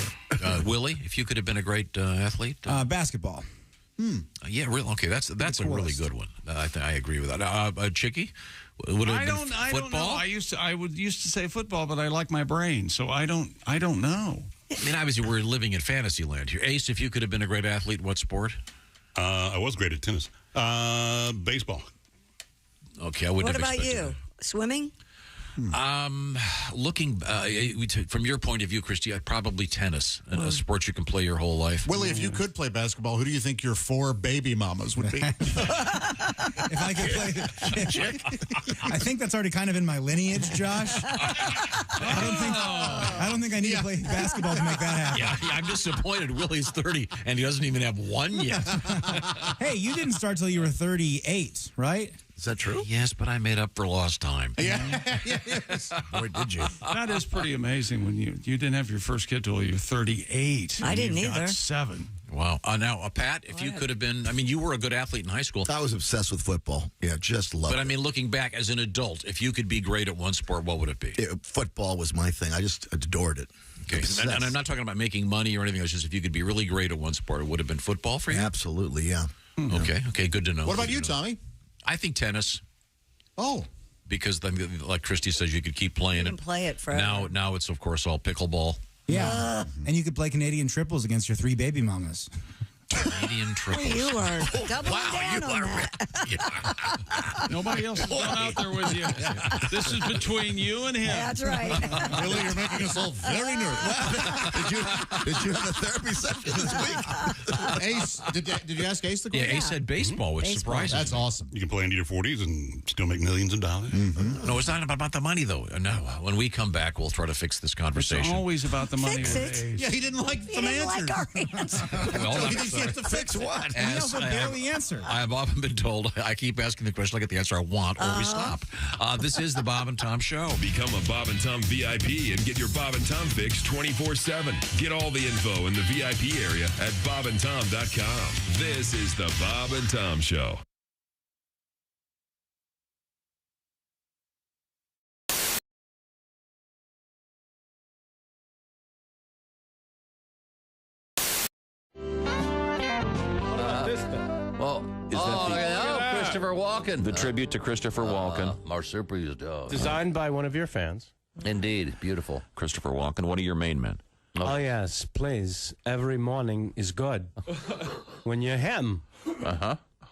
Willie, if you could have been a great athlete? Basketball. Yeah, really. Okay, that's a really good one. I agree with that. Chicky, would it have been I football? don't know. I used to say football, but I like my brain, so I don't know. I mean, obviously, we're living in fantasy land here. Ace, if you could have been a great athlete, what sport? I was great at tennis. Baseball. Okay, I wouldn't What have about expected you? Swimming? Looking from your point of view, Christy, probably tennis, a sport you can play your whole life. Willie, if you could play basketball, who do you think your 4 baby mamas would be? If I could play, I think that's already kind of in my lineage, Josh. I don't think I need to play basketball to make that happen. Yeah, I'm disappointed. Willie's 30 and he doesn't even have one yet. Hey, you didn't start till you were 38, right? Is that true? Yes, but I made up for lost time. Yeah. Yes. Boy, did you? That is pretty amazing when you didn't have your first kid till you were 38. I didn't You've got either. 7. Wow. Now, Pat, if you could have been, I mean, you were a good athlete in high school. I was obsessed with football. Yeah, just loved But it. I mean, looking back as an adult, if you could be great at one sport, what would it be? Football was my thing. I just adored it. Okay. And I'm not talking about making money or anything. It's just if you could be really great at one sport, it would have been football for you? Absolutely, yeah. Okay, good to know. What about you, Tommy? I think tennis. Oh. because then, like Christy says, you could keep playing You can it. play it forever. Now it's, of course, all pickleball. Yeah. And you could play Canadian triples against your 3 baby mamas. Canadian triples. You are doubling down on that. Nobody else has gone out there with you. This is between you and him. That's right. Really, you're making us all very nervous. Did you have a therapy session this week? Ace, did you ask Ace the question? Yeah, Ace said baseball, which surprises me. That's awesome. You can play into your 40s and still make millions of dollars. No, it's not about the money, though. No, when we come back, we'll try to fix this conversation. It's always about the money. Fix with it. Ace. Yeah, he didn't like some answers. Like our answer. Well, He didn't get to fix what? He also barely answered. I have often been told I keep asking the question, I get the answer I want, or we stop. This is the Bob and Tom Show. Become a Bob and Tom VIP and get your Bob and Tom fix 24/7. Get all the info in the VIP area at bobandtom.com. This is the Bob and Tom Show. Well, Is that Christopher Walken. the tribute to Christopher Walken? Marsupial's dog. Designed by one of your fans. Indeed, beautiful. Christopher Walken, one of your main men. Oh, yes, please. Every morning is good. When you're him.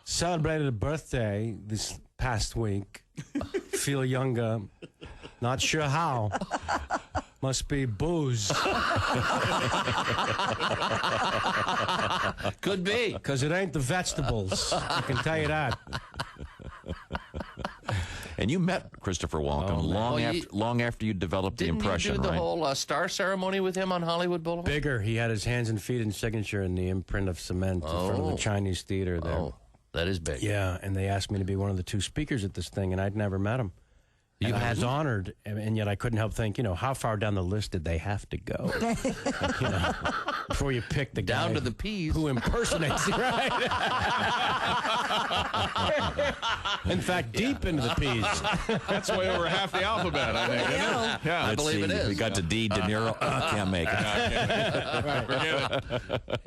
Celebrated a birthday this past week. Feel younger. Not sure how. Must be booze. Could be. Because it ain't the vegetables. I can tell you that. And you met Christopher Walken long after you developed the impression, Didn't you do the right? whole star ceremony with him on Hollywood Boulevard? Bigger. He had his hands and feet and signature in the imprint of cement in front of the Chinese theater there. Oh, that is big. Yeah, and they asked me to be one of the 2 speakers at this thing, and I'd never met him. And I was honored, and yet I couldn't help think, how far down the list did they have to go? Before you pick the guy Down to the P's. who impersonates you, right? In fact, deep into the P's. That's way over half the alphabet, I think. Isn't it? Yeah, I believe it is. We got to D. De Niro. Can't make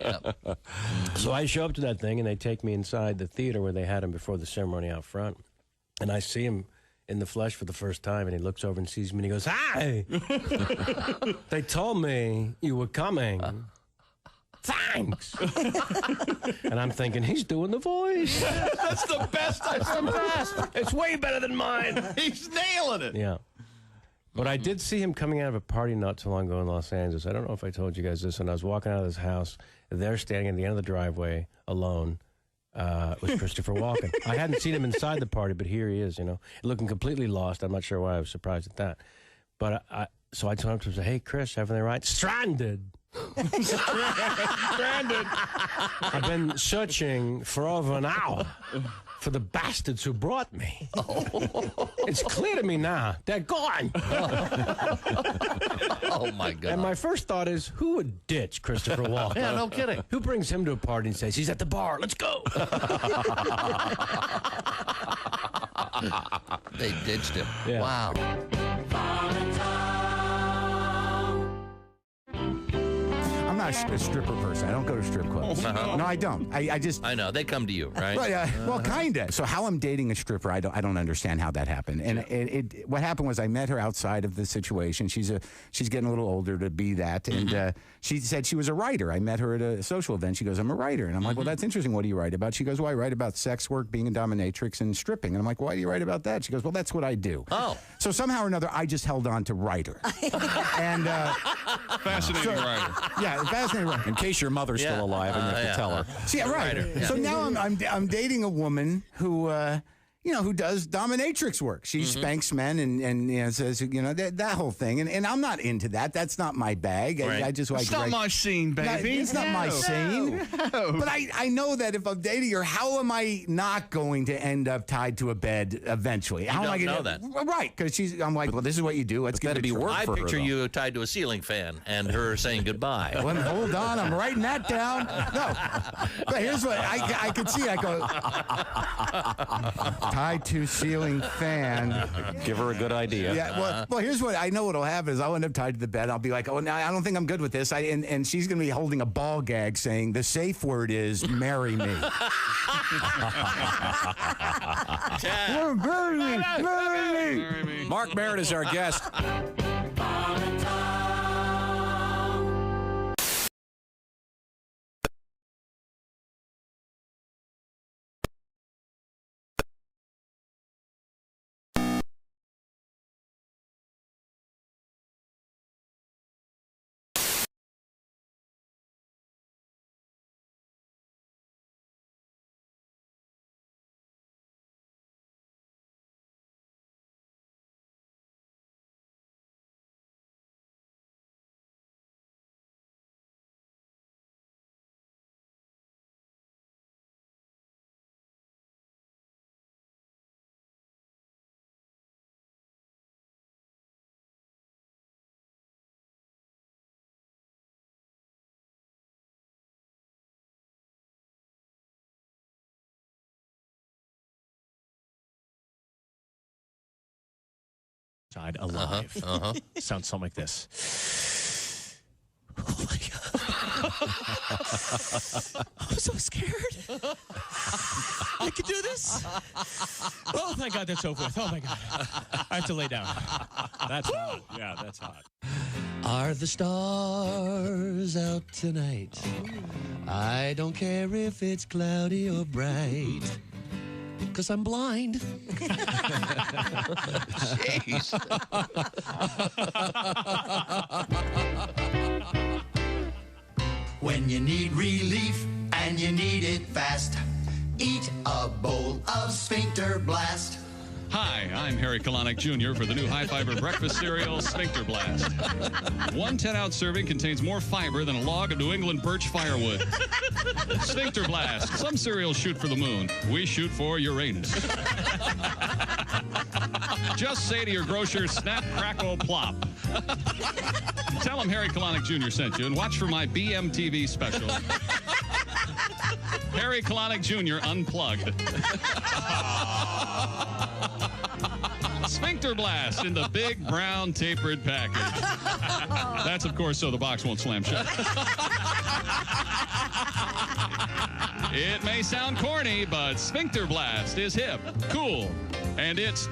it. So I show up to that thing, and they take me inside the theater where they had him before the ceremony out front. And I see him in the flesh for the first time, and he looks over and sees me, and he goes, "Hi! They told me you were coming. Thanks." And I'm thinking, he's doing the voice. That's the best I've ever heard. It's way better than mine. He's nailing it. Yeah. But I did see him coming out of a party not too long ago in Los Angeles. I don't know if I told you guys this. When I was walking out of this house, they're standing at the end of the driveway alone. Was Christopher Walken. I hadn't seen him inside the party, but here he is, looking completely lost. I'm not sure why I was surprised at that. But so I told him to say, "Hey, Chris, everything right?" Stranded. Stranded. I've been searching for over an hour for the bastards who brought me. It's clear to me now. They're gone. Oh, my God. And my first thought is, who would ditch Christopher Walken? Yeah, no kidding. Who brings him to a party and says, he's at the bar, let's go? They ditched him. Yeah. Wow. I'm not a stripper person. I don't go to strip clubs. Uh-huh. No, I don't. I just. I know. They come to you, right? Right, well, kind of. So how I'm dating a stripper, I don't understand how that happened. And what happened was I met her outside of the situation. She's getting a little older to be that, and she said she was a writer. I met her at a social event. She goes, "I'm a writer," and I'm like, "Well, that's interesting. What do you write about?" She goes, "Well, I write about sex work, being a dominatrix, and stripping." And I'm like, "Why do you write about that?" She goes, "Well, that's what I do." Oh. So somehow or another, I just held on to writer. And fascinating writer. Yeah, fascinating writer. In case your mother's still alive and you have to tell her. See, yeah, right. Yeah. So now I'm dating a woman who who does dominatrix work. She spanks men and says that whole thing. And I'm not into that. That's not my bag. Right. I just like It's not my scene, baby. It's not my scene. No. But I know that if I'm dating her, how am I not going to end up tied to a bed eventually? How am I don't gonna, know that. Right, because I'm like, well, this is what you do. Let's get it. I picture you tied to a ceiling fan and her saying goodbye. Well, hold on, I'm writing that down. No, but here's what I could see. I go, tied to ceiling fan. Give her a good idea. Yeah, well, here's what I know what'll happen is I'll end up tied to the bed. I'll be like, oh, no, I don't think I'm good with this. And she's going to be holding a ball gag saying the safe word is marry me. Marry me. Mark Merritt is our guest. Died alive. Sounds something like this. Oh my God. I'm so scared. I can do this. Oh, thank God that's over with. Oh my God. I have to lay down. That's hot. Yeah, that's hot. Are the stars out tonight? I don't care if it's cloudy or bright. Because I'm blind. Jeez. When you need relief and you need it fast, eat a bowl of Sphincter Blast. Hi, I'm Harry Kalanick Jr. for the new high-fiber breakfast cereal, Sphincter Blast. One 10-ounce serving contains more fiber than a log of New England birch firewood. Sphincter Blast. Some cereals shoot for the moon. We shoot for Uranus. Just say to your grocer, snap, crackle, plop. Tell him Harry Kalanick Jr. sent you and watch for my BMTV special. Harry Kalanick Jr. Unplugged. Sphincter Blast in the big brown tapered package. That's, of course, so the box won't slam shut. It may sound corny, but Sphincter Blast is hip, cool, and it's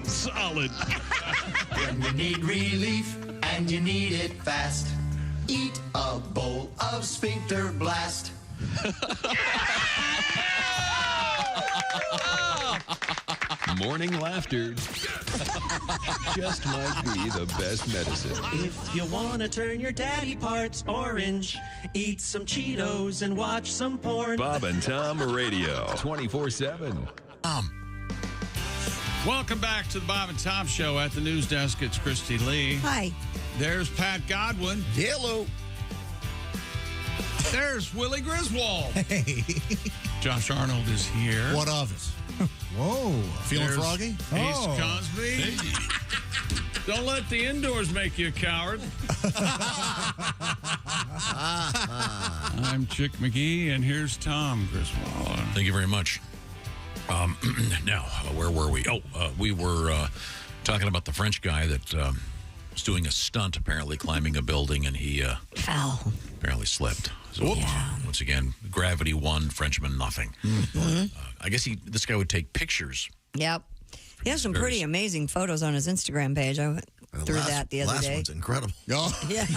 solid. When you need relief and you need it fast, eat a bowl of Sphincter Blast. Morning laughter just might be the best medicine. If you want to turn your daddy parts orange, eat some Cheetos and watch some porn. Bob and Tom Radio, 24/7. Welcome back to the Bob and Tom Show. At the news desk, it's Christy Lee. Hi. There's Pat Godwin. Hello. There's Willie Griswold. Hey. Josh Arnold is here. What of it? Whoa. Feeling There's froggy? Ace Oh. Cosby. Don't let the indoors make you a coward. I'm Chick McGee, and here's Tom Griswold. Thank you very much. Now, where were we? We were talking about the French guy that was doing a stunt, apparently climbing a building, and he fell. Apparently slipped. So, once again, gravity won, Frenchman nothing. I guess this guy would take pictures. Yep. He has some pretty amazing photos on his Instagram page. I went through that the other day. Last one's incredible. Yeah.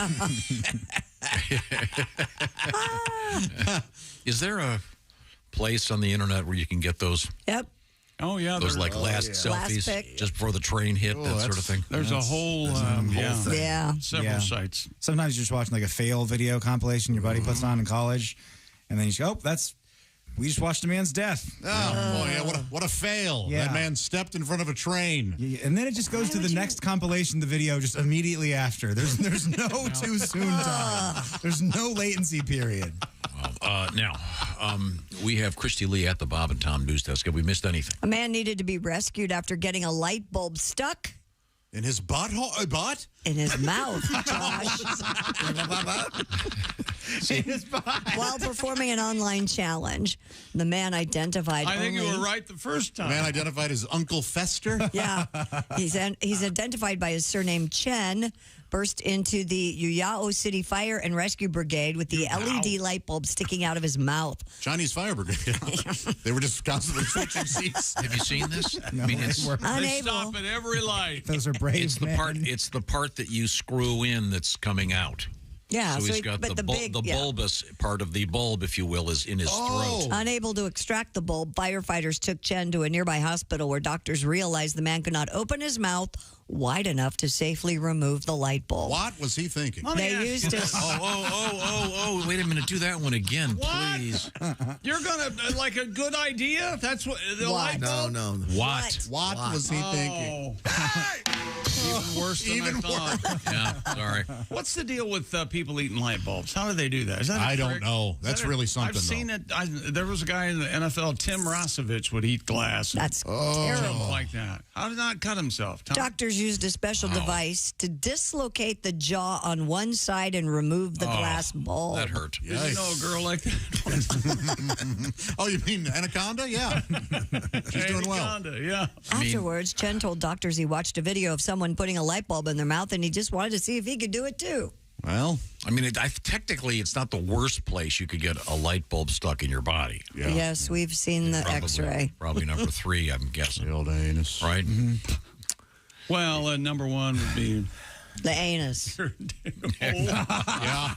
Is there a place on the internet where you can get those? Yep. Oh, yeah. Those like last selfies just before the train hit, that sort of thing. There's a whole, several sites. Sometimes you're just watching like a fail video compilation your buddy puts on in college, and then you go, we just watched a man's death. Oh, boy, yeah, what a fail. Yeah. That man stepped in front of a train. And then it just goes to the next compilation, the video, just immediately after. There's no too soon time. There's no latency period. Now, we have Christy Lee at the Bob and Tom News Desk. Have we missed anything? A man needed to be rescued after getting a light bulb stuck in his butt? In his mouth, Josh. While performing an online challenge, the man identified. I think you were right the first time. The man identified as Uncle Fester. Yeah, he's identified by his surname Chen. Burst into the Yuyao City Fire and Rescue Brigade with the LED light bulb sticking out of his mouth. Chinese Fire Brigade. They were just constantly switching seats. Have you seen this? No, I mean, it's They stop at every light. Those are brave. it's the men. part. It's the part that you screw in that's coming out. Yeah, So he's got but the bulbous part of the bulb, if you will, is in his throat. Unable to extract the bulb, firefighters took Chen to a nearby hospital where doctors realized the man could not open his mouth wide enough to safely remove the light bulb. What was he thinking? They used his... Oh, wait a minute. Do that one again, please. You're going to, like a good idea? That's what, the light bulb? No. What was he thinking? Even worse than I thought. Yeah, sorry. What's the deal with people eating light bulbs? How do they do that? Is that I don't trick? know. That's really something, I've seen it. There was a guy in the NFL, Tim Rasovich, would eat glass. That's Something terrible. like that. How did not cut himself? Doctors used a special device to dislocate the jaw on one side and remove the glass bulb. That hurt. Did you know a girl like that? Oh, you mean Anaconda? Yeah. She's doing well. Anaconda, yeah. Afterwards, Chen told doctors he watched a video of someone putting a light bulb in their mouth and he just wanted to see if he could do it too. Well, I mean, technically, it's not the worst place you could get a light bulb stuck in your body. yeah. Yes, we've seen the x-ray. Probably number 3, I'm guessing. The old anus. Right? Well, number one would be... The anus. Yeah.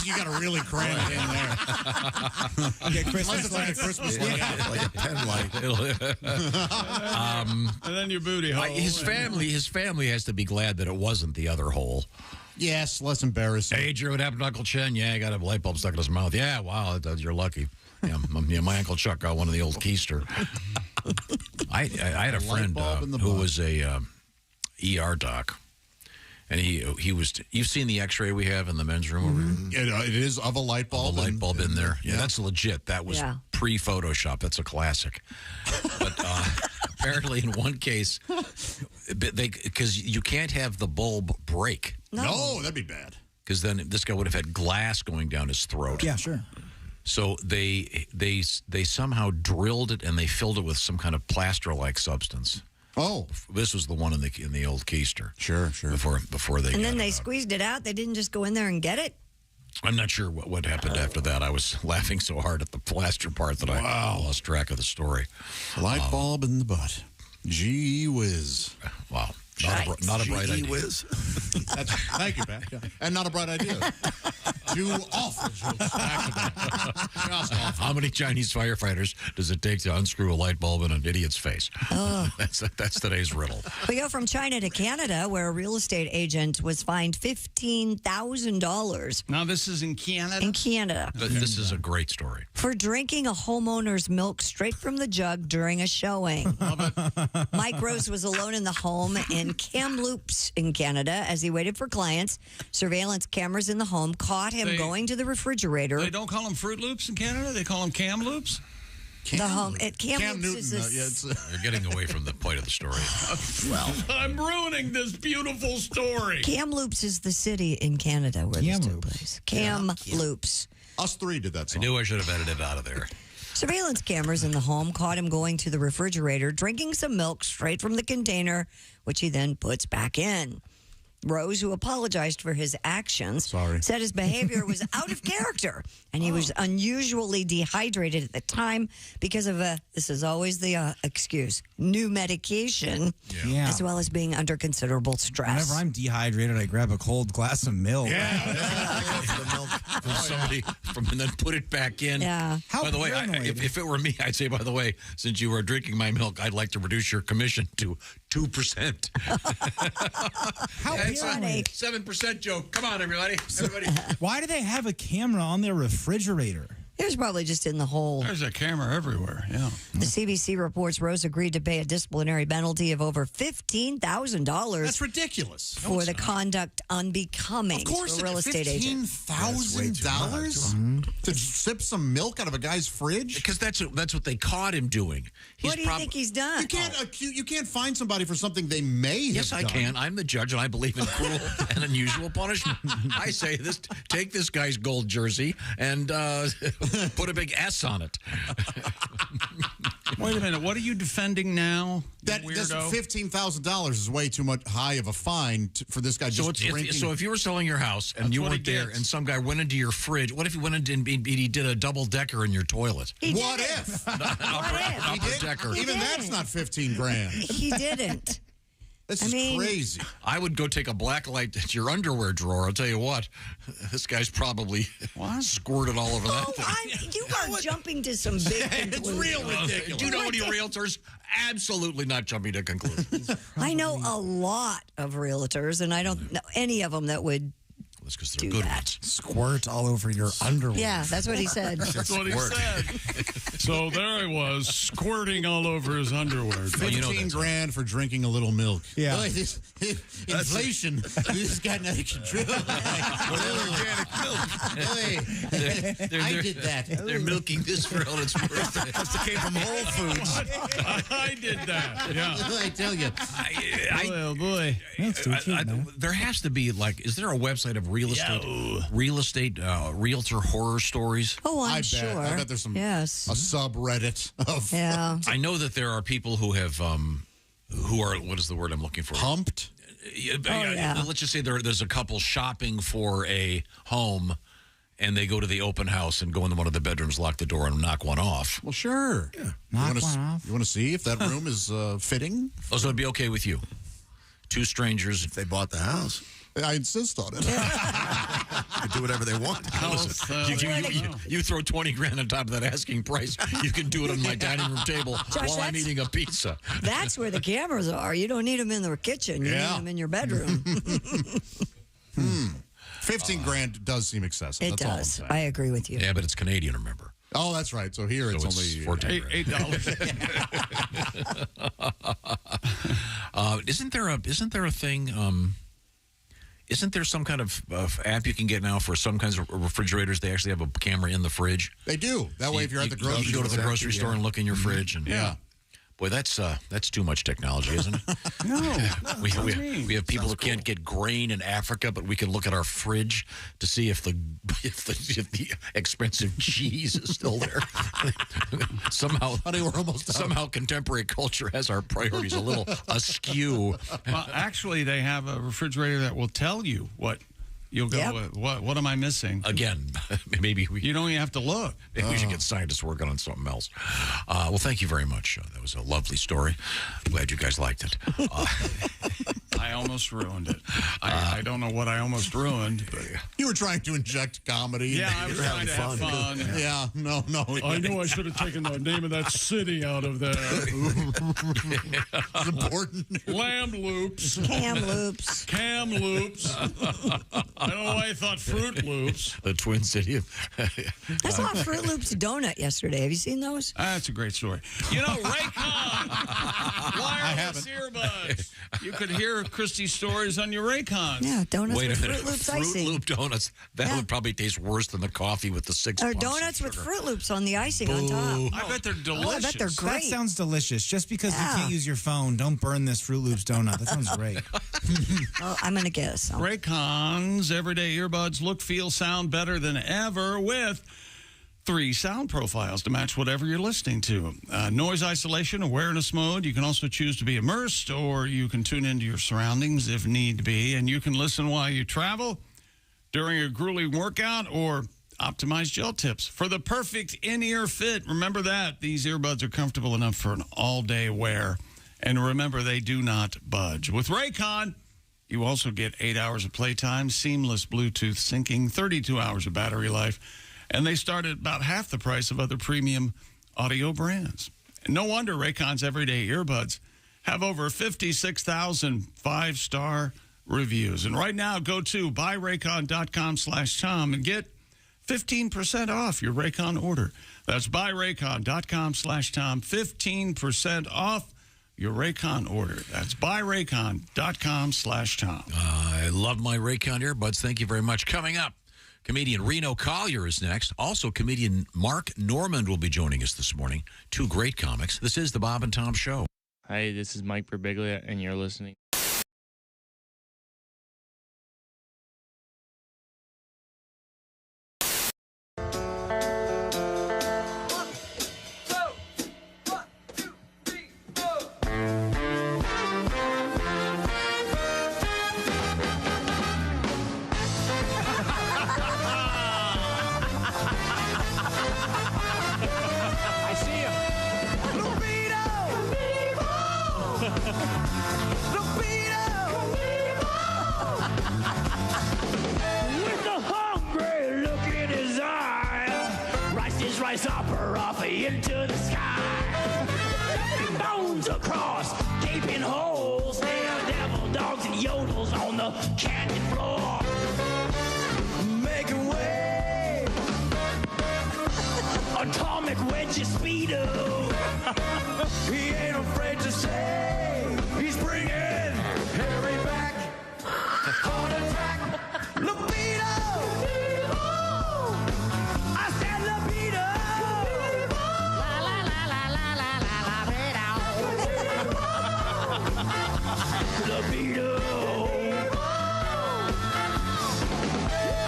You got to really cram it in there. Get Christmas Like a lights. Christmas light. Like a pen light. And then your booty hole. His family has to be glad that it wasn't the other hole. Yes, less embarrassing. Hey, Drew, what happened to Uncle Chen? Yeah, he got a light bulb stuck in his mouth. Yeah, wow, you're lucky. Yeah, my Uncle Chuck got one of the old keister. I had a friend who was a ER doc. And he was. You've seen the X-ray we have in the men's room over here. It is of a light bulb. A light bulb in there. Yeah, that's legit. That was pre-Photoshop. That's a classic. But apparently, in one case, because you can't have the bulb break. No, that'd be bad. Because then this guy would have had glass going down his throat. Yeah, sure. So they somehow drilled it and they filled it with some kind of plaster-like substance. Oh, this was the one in the old keister. Sure. Before they. And then they squeezed it out. They didn't just go in there and get it. I'm not sure what happened after that. I was laughing so hard at the plaster part that I lost track of the story. Light bulb in the butt. Gee whiz. Wow. Not a bright idea. Whiz. Thank you, Pat. Yeah. And not a bright idea. Two awful jokes back to back. Just awful. How many Chinese firefighters does it take to unscrew a light bulb in an idiot's face? That's today's riddle. We go from China to Canada, where a real estate agent was fined $15,000. Now, this is in Canada? In Canada. This is a great story. For drinking a homeowner's milk straight from the jug during a showing. Mike Rose was alone in the home in Kamloops in Canada as he waited for clients. Surveillance cameras in the home caught him going to the refrigerator. They don't call them Fruit Loops in Canada? They call them Kamloops? The home at Kamloops is You're getting away from the point of the story. Well, I'm ruining this beautiful story. Kamloops is the city in Canada where this took place. Kamloops. Us three did that song. I knew I should have edited it out of there. Surveillance cameras in the home caught him going to the refrigerator, drinking some milk straight from the container, which he then puts back in. Rose, who apologized for his actions, said his behavior was out of character and he was unusually dehydrated at the time because of this is always the excuse, new medication, as well as being under considerable stress. Whenever I'm dehydrated, I grab a cold glass of milk. From somebody and then put it back in. Yeah. By the way, if it were me, I'd say, by the way, since you were drinking my milk, I'd like to reduce your commission to 2%. How funny. 7% joke. Come on, everybody. Why do they have a camera on their refrigerator? It was probably just in the hole. There's a camera everywhere, yeah. The CBC reports Rose agreed to pay a disciplinary penalty of over $15,000. That's ridiculous. For the conduct unbecoming Of course, to a real estate agent. $15,000 to sip some milk out of a guy's fridge? Because that's what they caught him doing. What do you think he's done? You can't find somebody for something they may have Yes, I done. can. I'm the judge, and I believe in cruel and unusual punishment. I say this: take this guy's gold jersey and put a big S on it. Wait a minute. What are you defending now? This $15,000 is way too much high of a fine for this guy just drinking. So if you were selling your house and you weren't there, and some guy went into your fridge, what if he went into and he did a double decker in your toilet? What if? Upper decker. Even that's not $15,000. He didn't. This is crazy. I would go take a black light at your underwear drawer. I'll tell you what, this guy's probably squirted all over that thing. You are jumping to some big conclusions. It's real ridiculous. Do you know any realtors? Absolutely not jumping to conclusions. I know a lot of realtors, and I don't know any of them that would That's because they're good ones. Squirt all over your underwear. Yeah, that's what he said. That's what he said. So there he was, squirting all over his underwear. $15,000 for drinking a little milk. Yeah. Boy, inflation has gotten out of control. Organic milk. I did that. They're milking this for all it's worth. Must have came from Whole Foods. I did that. Yeah. I tell you. Oh boy. There has to be is there a website of real estate realtor horror stories? Oh, I'm bet. sure. I bet there's some Yes. a subreddit of. Yeah. I know that there are people who have who are, what is the word I'm looking for? Pumped. Yeah. Let's just say there's a couple shopping for a home, and they go to the open house and go into one of the bedrooms, lock the door, and knock one off. Well, sure. Yeah. You want to see if that room is fitting? Oh, so it'd be okay with you? Two strangers. If they bought the house. I insist on it. They do whatever they want. You throw $20,000 on top of that asking price. You can do it on my dining room table while I'm eating a pizza. That's where the cameras are. You don't need them in the kitchen. You need them in your bedroom. $15,000 does seem excessive. It That's all I'm does. saying. I agree with you. Yeah, but it's Canadian, remember? Oh, that's right. So here it's only $8. Isn't there a thing? Isn't there some kind of app you can get now for some kinds of refrigerators? They actually have a camera in the fridge. They do. That way, if you're at the grocery store, you go to the grocery store and look in your fridge. And, yeah. Boy, that's too much technology, isn't it? No. We have people who can't get grain in Africa, but we can look at our fridge to see if the expensive cheese is still there. Somehow contemporary culture has our priorities a little askew. Well, actually, they have a refrigerator that will tell you what. You'll go, what am I missing? Again, maybe you don't even have to look. Maybe we should get scientists working on something else. Well, thank you very much. That was a lovely story. I'm glad you guys liked it. I almost ruined it. I don't know what I almost ruined. But you were trying to inject comedy. Yeah, I was trying to have fun. Yeah, no. I knew I should have taken the name of that city out of there. It's important. Lamb loops. Kamloops. Kamloops. I don't know why I thought Fruit Loops. The Twin City. I saw a Fruit Loops donut yesterday. Have you seen those? That's a great story. You know, Raycon wireless earbuds. You could hear Christie's stories on your Raycons. Yeah, donuts Wait with a minute. Fruit Loops Fruit icing. Loop donuts. That would probably taste worse than the coffee with the 6 Or pumps of donuts with sugar. Fruit Loops on the icing on top. I bet they're delicious. Oh, I bet they're That great. sounds delicious. Just because you can't use your phone, don't burn this Fruit Loops donut. That sounds great. Oh, I'm going to guess. Raycons everyday earbuds look, feel, sound better than ever with 3 sound profiles to match whatever you're listening to. Noise isolation, awareness mode. You can also choose to be immersed, or you can tune into your surroundings if need be. And you can listen while you travel, during a grueling workout, or optimize gel tips for the perfect in-ear fit. Remember that. These earbuds are comfortable enough for an all-day wear. And remember, they do not budge. With Raycon, you also get 8 hours of playtime, seamless Bluetooth syncing, 32 hours of battery life, and they start at about half the price of other premium audio brands. And no wonder Raycon's everyday earbuds have over 56,000 5-star reviews. And right now, go to buyraycon.com/Tom and get 15% off your Raycon order. That's buyraycon.com/Tom. 15% off your Raycon order. That's buyraycon.com/Tom. I love my Raycon earbuds. Thank you very much. Coming up, comedian Reno Collier is next. Also, comedian Mark Normand will be joining us this morning. Two great comics. This is the Bob and Tom Show. Hi, this is Mike Birbiglia, and you're listening. I see him. With a hungry look in his eye, rice his rice hopper off into the sky. Bones across gaping holes, there devil dogs and yodels on the canyon floor. Making way, atomic wedge speedo. He ain't afraid to say he's bringing Harry back. Heart attack, libido. I said libido. La la la la la la la libido.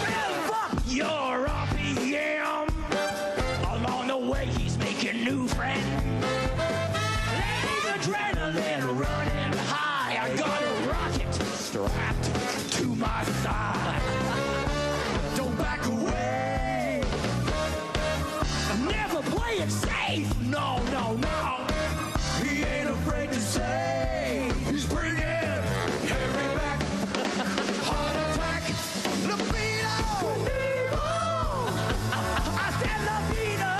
Rev up your RPM. Along the way, he's making new friends. Adrenaline running high. I got a rocket strapped to my side. Don't back away. Never play it safe. No, no, no. He ain't afraid to say he's bringing Harry back. Heart attack. Libido. I said libido.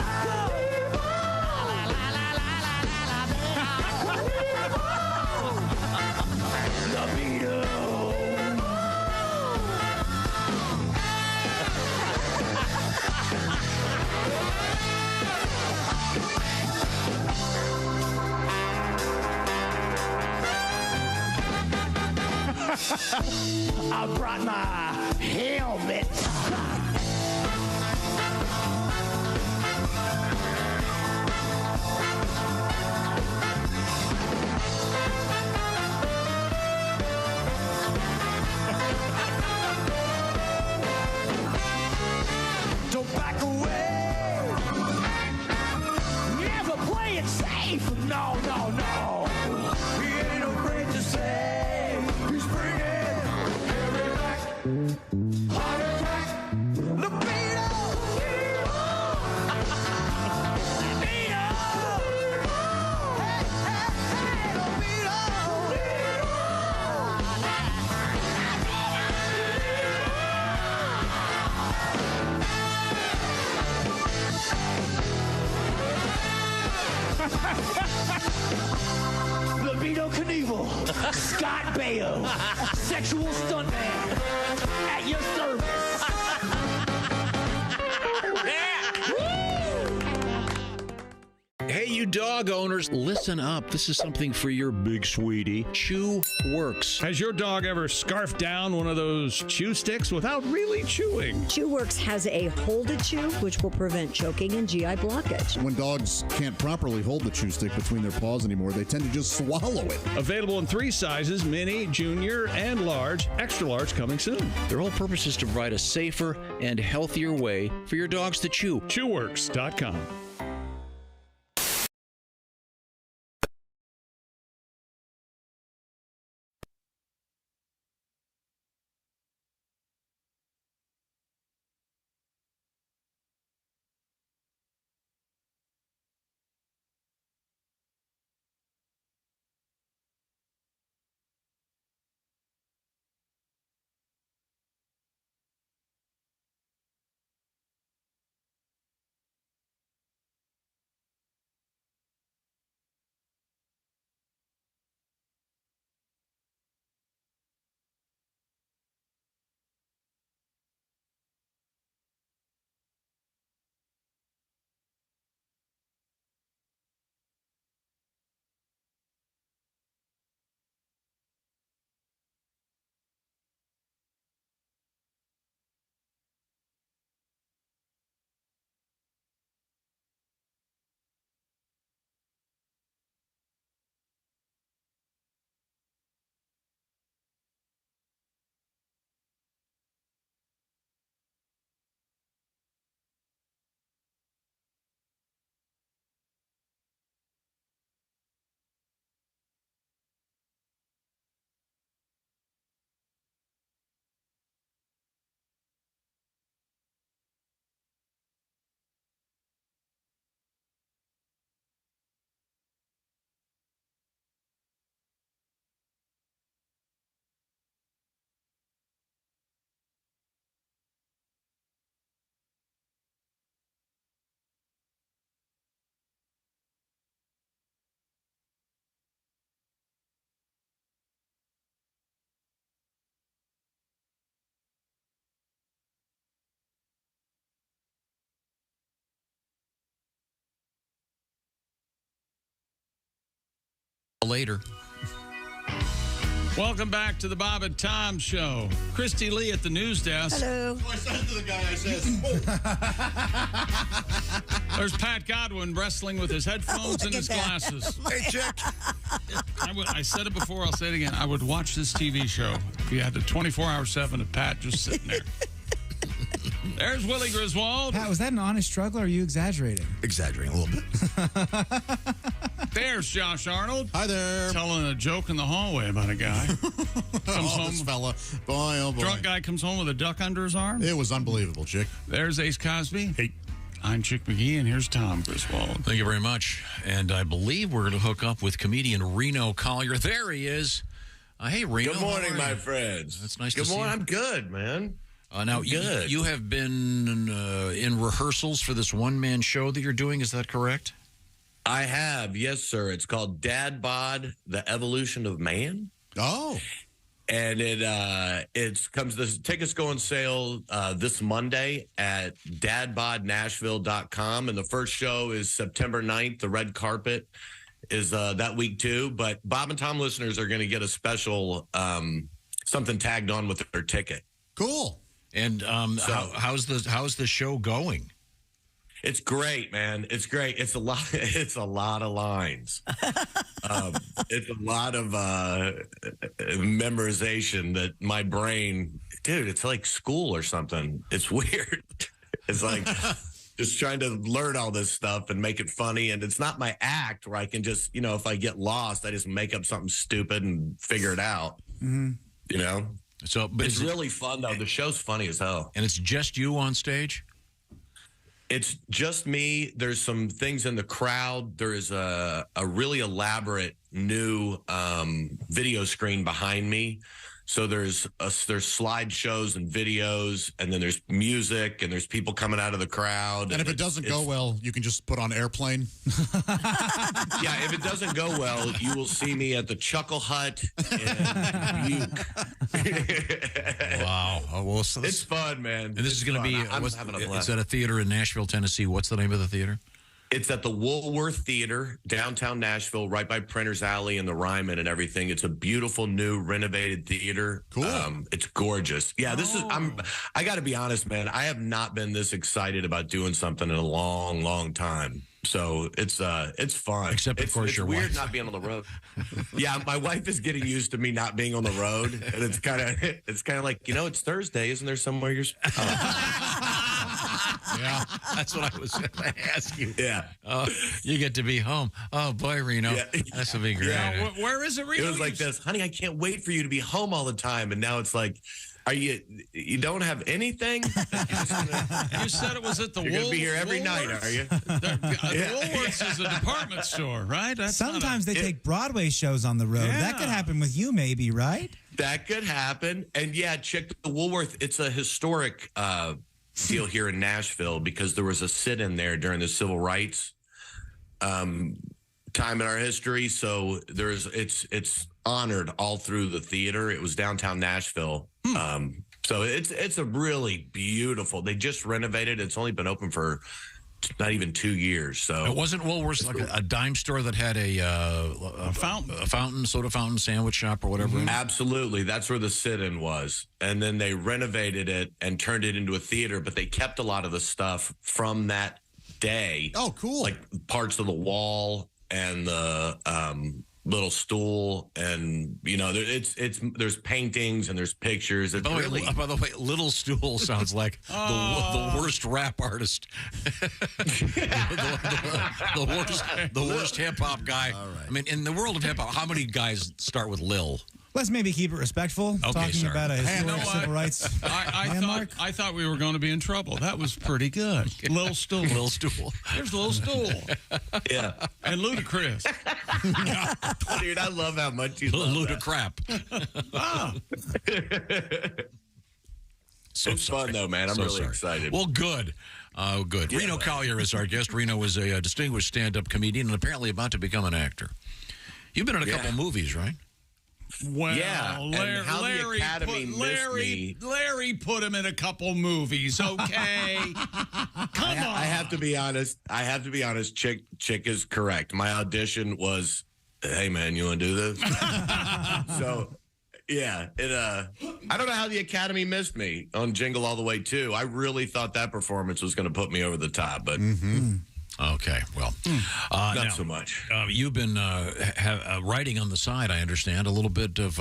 I brought my helmet. Don't back away. Never play it safe. No, no, no. He ain't afraid to say he's bringing Harry back. Heart attack. Libido. Libido. Hey, hey, hey, libido. Libido Knievel, Scott Baio, sexual stuntman, at your service. Hey, you dog owners, listen up. This is something for your big sweetie. Chew Works. Has your dog ever scarfed down one of those chew sticks without really chewing? ChewWorks has a hold a chew, which will prevent choking and GI blockage. When dogs can't properly hold the chew stick between their paws anymore, they tend to just swallow it. Available in 3 sizes, mini, junior, and large. Extra large coming soon. Their whole purpose is to provide a safer and healthier way for your dogs to chew. Chewworks.com. Later. Welcome back to the Bob and Tom Show. Christy Lee at the news desk. Hello. I said to the guy, I said, There's Pat Godwin wrestling with his headphones and his glasses. Hey, Chick. I said it before, I'll say it again. I would watch this TV show if you had the 24/7 of Pat just sitting there. There's Willie Griswold. Pat, was that an honest struggle or are you exaggerating? Exaggerating a little bit. There's Josh Arnold. Hi there. Telling a joke in the hallway about a guy. Comes home. This fella. Boy, oh boy. Drunk guy comes home with a duck under his arm. It was unbelievable, Chick. There's Ace Cosby. Hey. I'm Chick McGee, and here's Tom Griswold. Thank you very much. And I believe we're going to hook up with comedian Reno Collier. There he is. Hey, Reno. Good morning, my friends. That's nice to see you. Good morning. I'm good, man. Now, you have been in rehearsals for this one-man show that you're doing. Is that correct? I have, yes, sir. It's called Dad Bod: The Evolution of Man. Oh. And the tickets go on sale this Monday at dadbodnashville.com. And the first show is September 9th. The red carpet is that week too. But Bob and Tom listeners are going to get a special something tagged on with their ticket. Cool. And how's the show going? It's great, man. It's great. It's a lot. It's a lot of lines. It's a lot of memorization that my brain, dude. It's like school or something. It's weird. It's like just trying to learn all this stuff and make it funny. And it's not my act where I can just, if I get lost, I just make up something stupid and figure it out. Mm-hmm. So, but it's really fun though. The show's funny as hell. And it's just you on stage? It's just me. There's some things in the crowd. There is a really elaborate new video screen behind me. So there's slideshows and videos, and then there's music, and there's people coming out of the crowd. And if it doesn't go well, you can just put on airplane. Yeah, if it doesn't go well, you will see me at the Chuckle Hut in Butte. Wow. Oh, well, so it's fun, man. And this is going to be, I'm having a blast. It's at a theater in Nashville, Tennessee. What's the name of the theater? It's at the Woolworth Theater, downtown Nashville, right by Printers Alley and the Ryman and everything. It's a beautiful, new, renovated theater. Cool. It's gorgeous. Yeah, I got to be honest, man. I have not been this excited about doing something in a long, long time. So it's fun. Except, of course, your weird wife. not being on the road. Yeah, my wife is getting used to me not being on the road, and it's kind of like, it's Thursday, isn't there somewhere you're? Yeah, that's what I was going to ask you. Yeah. You get to be home. Oh, boy, Reno. Yeah. That's a big great. Yeah. Where is it, Reno? It was like this, honey, I can't wait for you to be home all the time. And now it's like, you don't have anything? You said it was at the You're going to be here every night, are you? Woolworths is a department store, right? Sometimes they take Broadway shows on the road. Yeah. That could happen with you, maybe, right? That could happen. And yeah, check the Woolworth. It's a historic deal here in Nashville because there was a sit-in there during the civil rights time in our history. So it's honored all through the theater. It was downtown Nashville. So it's a really beautiful. They just renovated. It's only been open for not even 2 years. So it wasn't Woolworths like a dime store that had a fountain, soda fountain, sandwich shop or whatever. Mm-hmm. Absolutely, that's where the sit-in was, and then they renovated it and turned it into a theater. But they kept a lot of the stuff from that day. Oh, cool! Like parts of the wall and the little stool, and there's paintings and there's pictures. It's by the way, Little Stool sounds like the worst rap artist, the worst hip hop guy. Right. I mean, in the world of hip hop, how many guys start with Lil? Let's maybe keep it respectful. Okay, talking sorry. about a historic civil rights landmark. I thought we were going to be in trouble. That was pretty good. Lil Stool. Lil Stool. Here's Lil Stool. Yeah. And Ludacris. Dude, I love how much you love Ludacrap. It's fun, though, man. I'm really excited. Well, good. Good. Yeah, Reno Collier is our guest. Reno is a distinguished stand-up comedian and apparently about to become an actor. You've been in a couple movies, right? Well, yeah, Larry put him in a couple movies. Okay, come on. I have to be honest. Chick is correct. My audition was hey, man, you want to do this? So, yeah, I don't know how the Academy missed me on Jingle All the Way, too. I really thought that performance was going to put me over the top, but... Okay, well, not so much. You've been writing on the side, I understand, a little bit of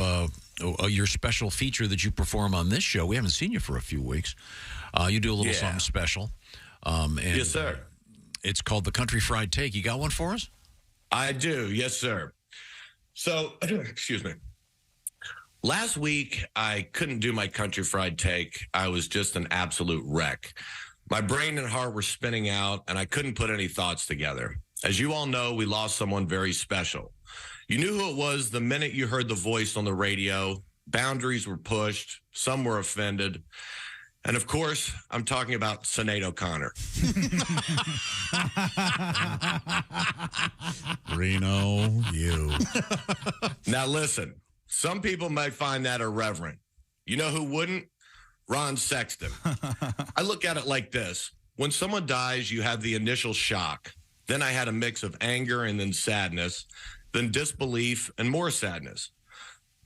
your special feature that you perform on this show. We haven't seen you for a few weeks. You do a little something special. And, yes, sir. It's called the Country Fried Take. You got one for us? I do, yes, sir. So, excuse me. Last week, I couldn't do my Country Fried Take. I was just an absolute wreck. My brain and heart were spinning out, and I couldn't put any thoughts together. As you all know, we lost someone very special. You knew who it was the minute you heard the voice on the radio. Boundaries were pushed. Some were offended. And, of course, I'm talking about Sinead O'Connor. Reno, you. Now, listen. Some people might find that irreverent. You know who wouldn't? Ron Sexton. I look at it like this. When someone dies, you have the initial shock. Then I had a mix of anger and then sadness, then disbelief and more sadness.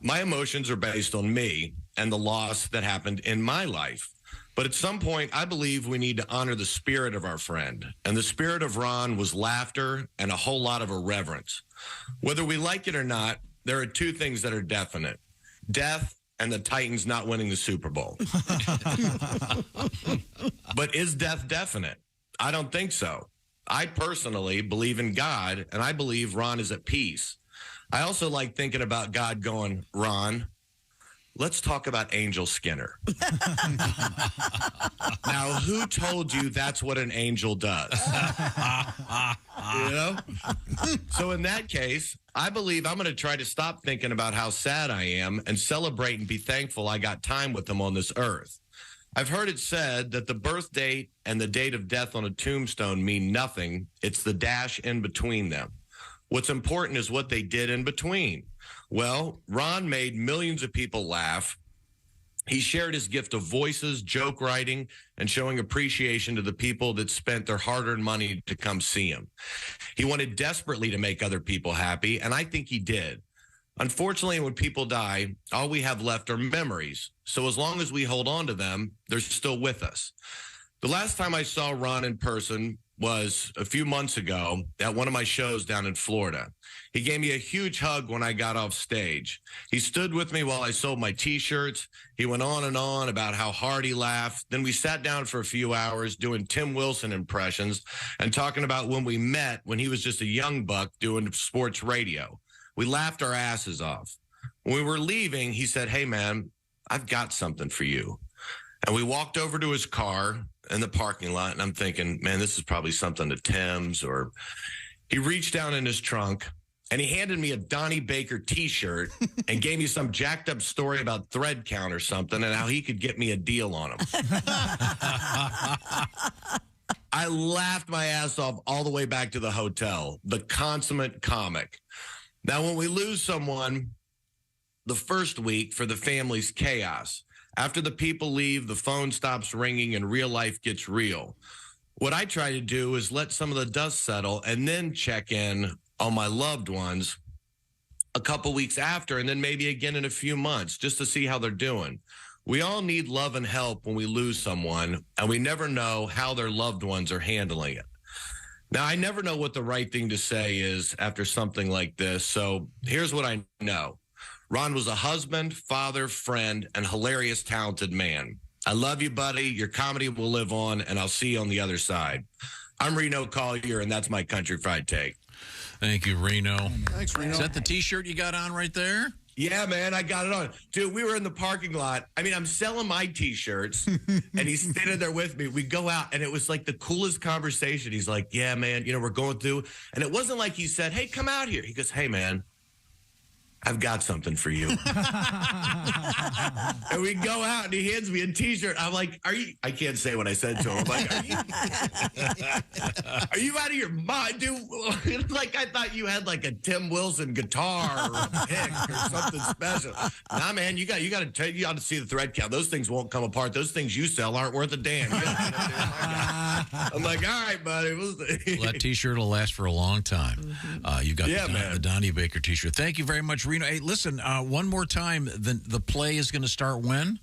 My emotions are based on me and the loss that happened in my life. But at some point, I believe we need to honor the spirit of our friend. And the spirit of Ron was laughter and a whole lot of irreverence. Whether we like it or not, there are two things that are definite. Death and the Titans not winning the Super Bowl. But is death definite? I don't think so. I personally believe in God, and I believe Ron is at peace. I also like thinking about God going, Ron, let's talk about Angel Skinner. Now, who told you that's what an angel does? You know? So in that case, I believe I'm going to try to stop thinking about how sad I am and celebrate and be thankful I got time with them on this earth. I've heard it said that the birth date and the date of death on a tombstone mean nothing. It's the dash in between them. What's important is what they did in between. Well, Ron made millions of people laugh. He shared his gift of voices, joke writing, and showing appreciation to the people that spent their hard-earned money to come see him. He wanted desperately to make other people happy, and I think he did. Unfortunately, when people die, all we have left are memories. So as long as we hold on to them, they're still with us. The last time I saw Ron in person was a few months ago at one of my shows down in Florida. He gave me a huge hug when I got off stage. He stood with me while I sold my T-shirts. He went on and on about how hard he laughed. Then we sat down for a few hours doing Tim Wilson impressions and talking about when we met when he was just a young buck doing sports radio. We laughed our asses off. When we were leaving, he said, hey, man, I've got something for you. And we walked over to his car in the parking lot, and I'm thinking, man, this is probably something to Tim's. Or he reached down in his trunk, and he handed me a Donnie Baker T-shirt and gave me some jacked up story about thread count or something and how he could get me a deal on him. I laughed my ass off all the way back to the hotel. The consummate comic. Now, when we lose someone, the first week for the family's chaos. After the people leave, the phone stops ringing and real life gets real. What I try to do is let some of the dust settle and then check in on my loved ones a couple weeks after, and then maybe again in a few months just to see how they're doing. We all need love and help when we lose someone, and we never know how their loved ones are handling it. Now, I never know what the right thing to say is after something like this, so here's what I know. Ron was a husband, father, friend, and hilarious, talented man. I love you, buddy. Your comedy will live on, and I'll see you on the other side. I'm Reno Collier, and that's my Country Fried Take. Thank you, Reno. Thanks, Reno. Is that the T-shirt you got on right there? Yeah, man, I got it on. Dude, we were in the parking lot. I mean, I'm selling my T-shirts, and he's standing there with me. We go out, and it was like the coolest conversation. He's like, yeah, man, we're going through. And it wasn't like he said, hey, come out here. He goes, hey, man, I've got something for you. And we go out and he hands me a t-shirt. I'm like, I can't say what I said to him. I'm like, are you out of your mind, dude? Like, I thought you had like a Tim Wilson guitar or a pick or something special. Nah, man, you got to see the thread count. Those things won't come apart. Those things you sell aren't worth a damn. I'm like, all right, buddy. Well, that t-shirt will last for a long time. You got the Donnie Baker t-shirt. Thank you very much, Reno. Hey, listen, one more time, the play is going to start when?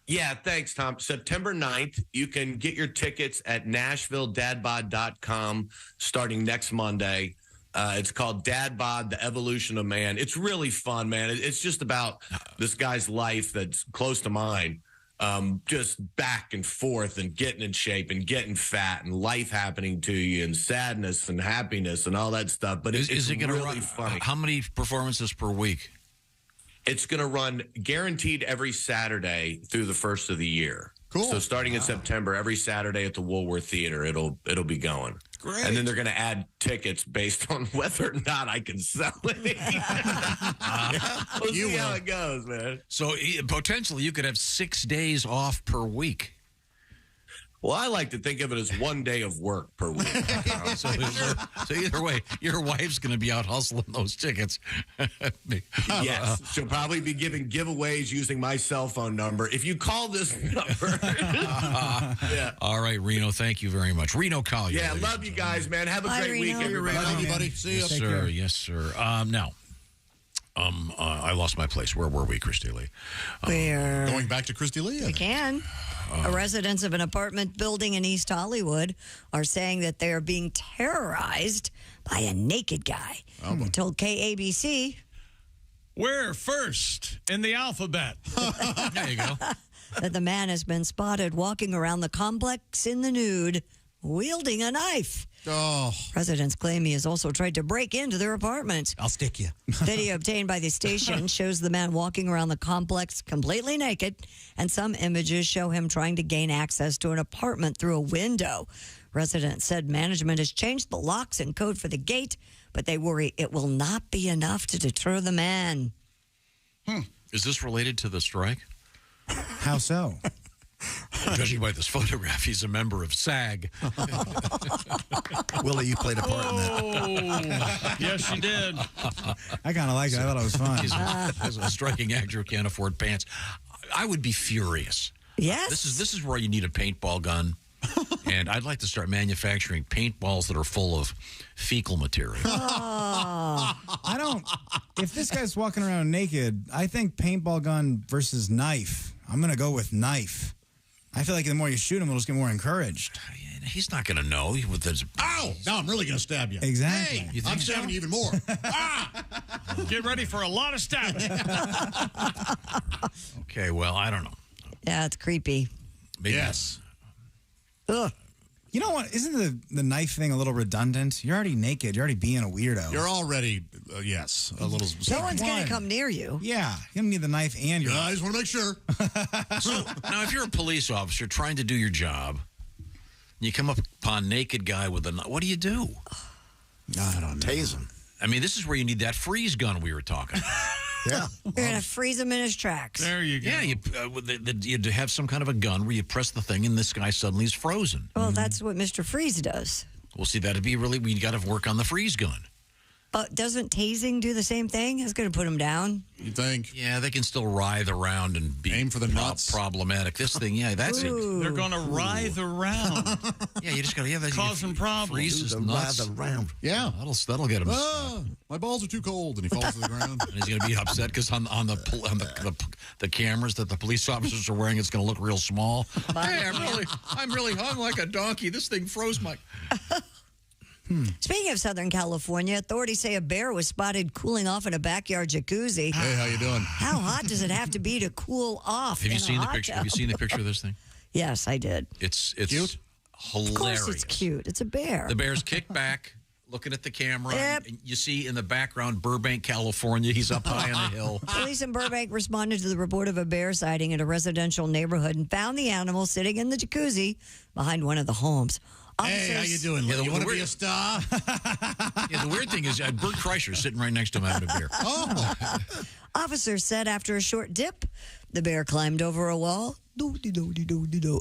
Yeah, thanks, Tom. September 9th. You can get your tickets at NashvilleDadBod.com starting next Monday. It's called Dad Bod, The Evolution of Man. It's really fun, man. It's just about this guy's life that's close to mine. Just back and forth and getting in shape and getting fat and life happening to you and sadness and happiness and all that stuff. But it's it gonna really run, funny. How many performances per week? It's going to run guaranteed every Saturday through the first of the year. Cool. So starting in September, every Saturday at the Woolworth Theater, it'll be going. Great. And then they're going to add tickets based on whether or not I can sell it. We'll see how it goes, man. So potentially you could have 6 days off per week. Well, I like to think of it as 1 day of work per week. So either way, your wife's going to be out hustling those tickets. Yes, she'll probably be giving giveaways using my cell phone number. If you call this number. Yeah. All right, Reno, thank you very much. Reno Collier. Yeah, love you guys, man. Have a Bye, great week, Reno. everybody. Love you, buddy. See you. Yes, sir. Yes, sir. Now, I lost my place. Where were we, Christy Lee? We're Going back to Christy Lee. We can. Residents of an apartment building in East Hollywood are saying that they are being terrorized by a naked guy. They told KABC. We're first in the alphabet. There you go. That the man has been spotted walking around the complex in the nude, wielding a knife. Oh. Residents claim he has also tried to break into their apartment. I'll stick you. Video obtained by the station shows the man walking around the complex completely naked, and some images show him trying to gain access to an apartment through a window. Residents said management has changed the locks and code for the gate, but they worry it will not be enough to deter the man. Is this related to the strike? How so? Judging by this photograph, he's a member of SAG. Willie, you played a part in that. Oh, yes, you did. I kind of like it. I thought it was fun. He's a striking actor who can't afford pants. I would be furious. Yes. This is where you need a paintball gun. And I'd like to start manufacturing paintballs that are full of fecal material. I don't. If this guy's walking around naked, I think paintball gun versus knife. I'm going to go with knife. I feel like the more you shoot him, it'll just get more encouraged. He's not going to know. Ow! Now I'm really going to stab you. Exactly. Hey, I'm stabbing you even more. Get ready for a lot of stabbing. Okay, well, I don't know. Yeah, it's creepy. Maybe. Yes. Ugh. You know what? Isn't the knife thing a little redundant? You're already naked. You're already being a weirdo. You're already, yes, a little. No one's going to come near you. Yeah. You don't need the knife and your. I just want to make sure. So, now, if you're a police officer trying to do your job, you come upon a naked guy with a knife, what do you do? I don't know. Tase him. I mean, this is where you need that freeze gun we were talking about. Yeah. You're going to freeze him in his tracks. There you go. Yeah, you have some kind of a gun where you press the thing and this guy suddenly is frozen. Well, that's what Mr. Freeze does. Well, see, that'd be we got to work on the freeze gun. Doesn't tasing do the same thing? It's going to put him down. You think? Yeah, they can still writhe around and be aim for the nuts. Problematic. This thing, yeah, that's it. They're going to writhe around. Yeah, you just got to causing problems. Freeze his nuts. Around. Yeah, that'll get him. My balls are too cold, and he falls to the ground. And he's going to be upset because on the cameras that the police officers are wearing, it's going to look real small. Hey, I'm really hung like a donkey. This thing froze my. Speaking of Southern California, authorities say a bear was spotted cooling off in a backyard jacuzzi. Hey, how you doing? How hot does it have to be to cool off? Have you seen the picture? Have you seen the picture of this thing? Yes, I did. It's cute. Hilarious. Of course, it's cute. It's a bear. The bear's kicked back, looking at the camera. Yep. And you see in the background Burbank, California. He's up high on a hill. Police in Burbank responded to the report of a bear sighting in a residential neighborhood and found the animal sitting in the jacuzzi behind one of the homes. Hey, how you doing, Lou? You want to be a star? Yeah, the weird thing is Bert Kreischer's sitting right next to him having a beer. Oh. Officers said after a short dip, the bear climbed over a wall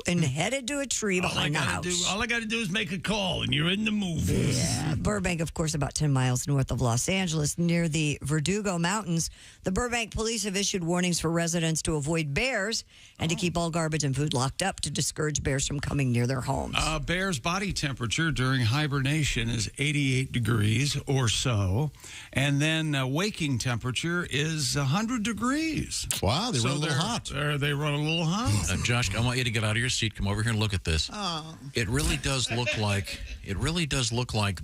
and headed to a tree behind the house. All I got to do is make a call, and you're in the movies. Yeah. Burbank, of course, about 10 miles north of Los Angeles, near the Verdugo Mountains. The Burbank police have issued warnings for residents to avoid bears and to keep all garbage and food locked up to discourage bears from coming near their homes. Bear's body temperature during hibernation is 88 degrees or so, and then waking temperature is 100 degrees. Wow, they run a little hot. They run a little hot. Josh, I want you to get out of your seat. Come over here and look at this. Oh. It really does look like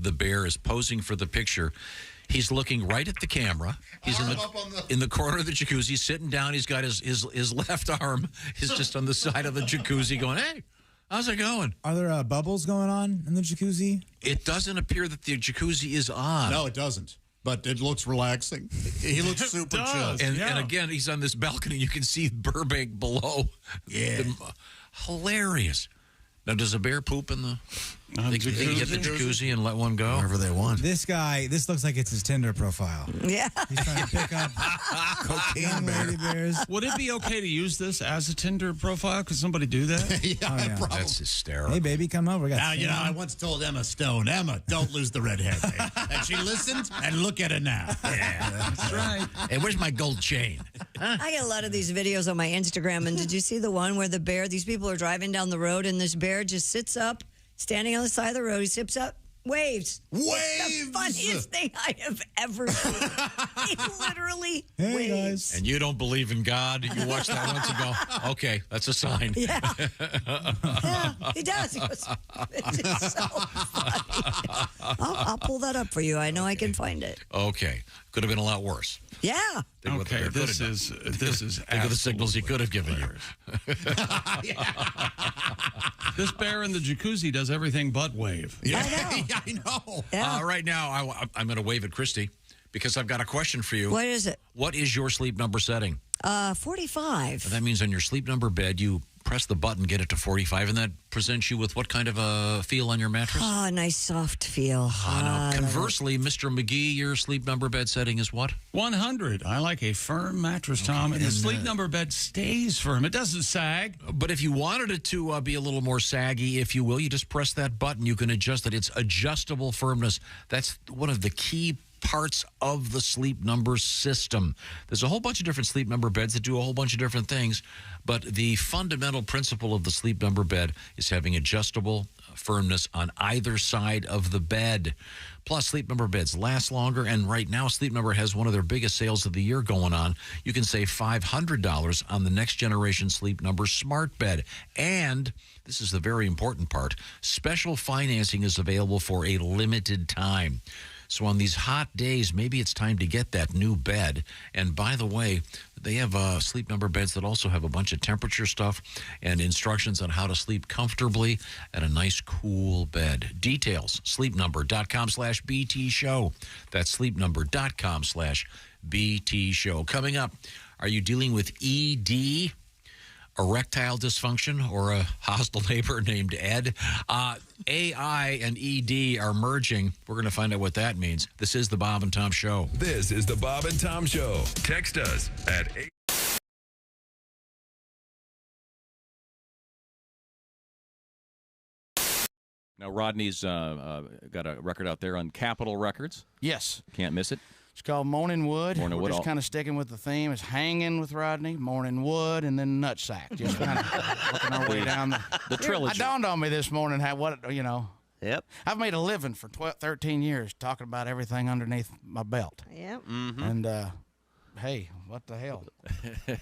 the bear is posing for the picture. He's looking right at the camera. He's in the corner of the jacuzzi, sitting down. He's got his left arm is just on the side of the jacuzzi, going, "Hey, how's it going?" Are there bubbles going on in the jacuzzi? It doesn't appear that the jacuzzi is on. No, it doesn't. But it looks relaxing. He looks super chill. And again, he's on this balcony. You can see Burbank below. Yeah. Hilarious. Now, does a bear poop in the... They get the jacuzzi and let one go? Wherever they want. This looks like it's his Tinder profile. Yeah. He's trying to pick up cocaine bears. Would it be okay to use this as a Tinder profile? Could somebody do that? Yeah, probably. That's hysterical. Hey, baby, come over. Now, I once told Emma Stone, Emma, don't lose the red hair thing. And she listened, and look at her now. Yeah, that's right. Hey, where's my gold chain? I get a lot of these videos on my Instagram, and did you see the one where these people are driving down the road, and this bear just sits up, standing on the side of the road, he sips up, waves. Waves! It's the funniest thing I have ever seen. He literally waves. Guys. And you don't believe in God? You watched that once and go, okay, that's a sign. Yeah. Yeah, he does. He goes, it's just so funny. I'll pull that up for you. I know I can find it. Okay. Could have been a lot worse. Yeah. Think what the bear could have done. This is Think of the signals he could have given you. This bear in the jacuzzi does everything but wave. Yeah, I know. Yeah. Right now, I'm going to wave at Christy because I've got a question for you. What is it? What is your sleep number setting? 45. That means on your sleep number bed, you press the button, get it to 45, and that presents you with what kind of a feel on your mattress? Oh, nice soft feel. Now, conversely, Mr. McGee, your sleep number bed setting is what? 100. I like a firm mattress, Tom, and the sleep number bed stays firm. It doesn't sag. But if you wanted it to be a little more saggy, if you will, you just press that button. You can adjust it. It's adjustable firmness. That's one of the key parts of the Sleep Number system. There's a whole bunch of different Sleep Number beds that do a whole bunch of different things, but the fundamental principle of the Sleep Number bed is having adjustable firmness on either side of the bed. Plus, Sleep Number beds last longer, and right now, Sleep Number has one of their biggest sales of the year going on. You can save $500 on the next generation Sleep Number smart bed. And this is the very important part. Special financing is available for a limited time. So on these hot days, maybe it's time to get that new bed. And by the way, they have Sleep Number beds that also have a bunch of temperature stuff and instructions on how to sleep comfortably at a nice, cool bed. Details, sleepnumber.com/BT show. That's sleepnumber.com/BT show. Coming up, are you dealing with ED? Erectile dysfunction, or a hostile neighbor named Ed? AI and ED are merging. We're going to find out what that means. This is the Bob and Tom Show. This is the Bob and Tom Show. Text us at 8. Now, Rodney's got a record out there on Capitol Records. Yes. Can't miss it. It's called Morning Wood. Morning We're Wood. just kind of sticking with the theme. It's Hanging with Rodney, Morning Wood, and then Nutsack. Just kind of working our way down the trilogy. It dawned on me this morning how Yep. I've made a living for 13 years talking about everything underneath my belt. Yep. Mm-hmm. And hey, what the hell?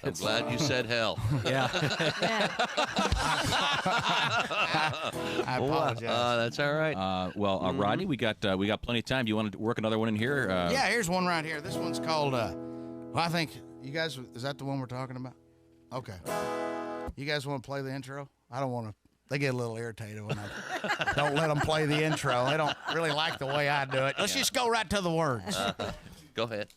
I'm glad you said hell. Yeah. I apologize. That's all right. Rodney, we got plenty of time. Do you want to work another one in here? Yeah, here's one right here. This one's called, I think, you guys, is that the one we're talking about? Okay. You guys want to play the intro? I don't want to. They get a little irritated when I don't let them play the intro. They don't really like the way I do it. Let's just go right to the words. Go ahead.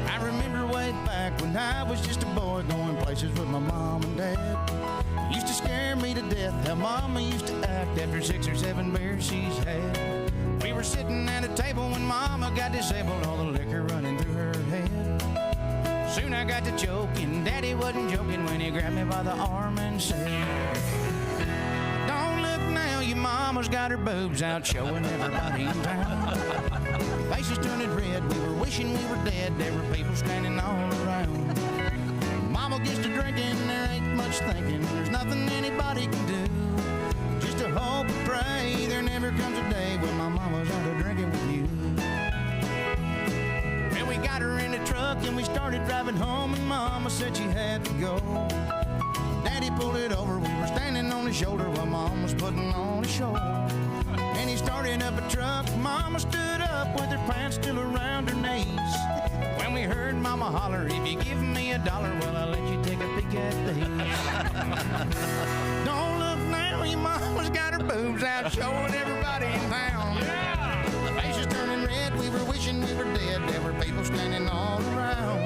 I remember way back when when I was just a boy going places with my mom and dad. It used to scare me to death how Mama used to act after 6 or 7 beers she's had. We were sitting at a table when Mama got disabled, all the liquor running through her head. Soon I got to choking. Daddy wasn't joking when he grabbed me by the arm and said, "Don't look now, your mama's got her boobs out showing everybody in town." Faces turning red, we were wishing we were dead. There were people standing all around. Mama gets to drinking, there ain't much thinking. There's nothing anybody can do. Just to hope and pray there never comes a day when my mama's out of drinking with you. And we got her in the truck and we started driving home, and Mama said she had to go. Daddy pulled it over, we were standing on his shoulder while Mom was putting on a show. And he started up a truck, Mama stood up with her pants still around her knees. When we heard Mama holler, "If you give me $1, well, I'll let you take a peek at these." Don't look now, your mama's got her boobs out showing everybody in town. Yeah. Faces turning red, we were wishing we were dead. There were people standing all around.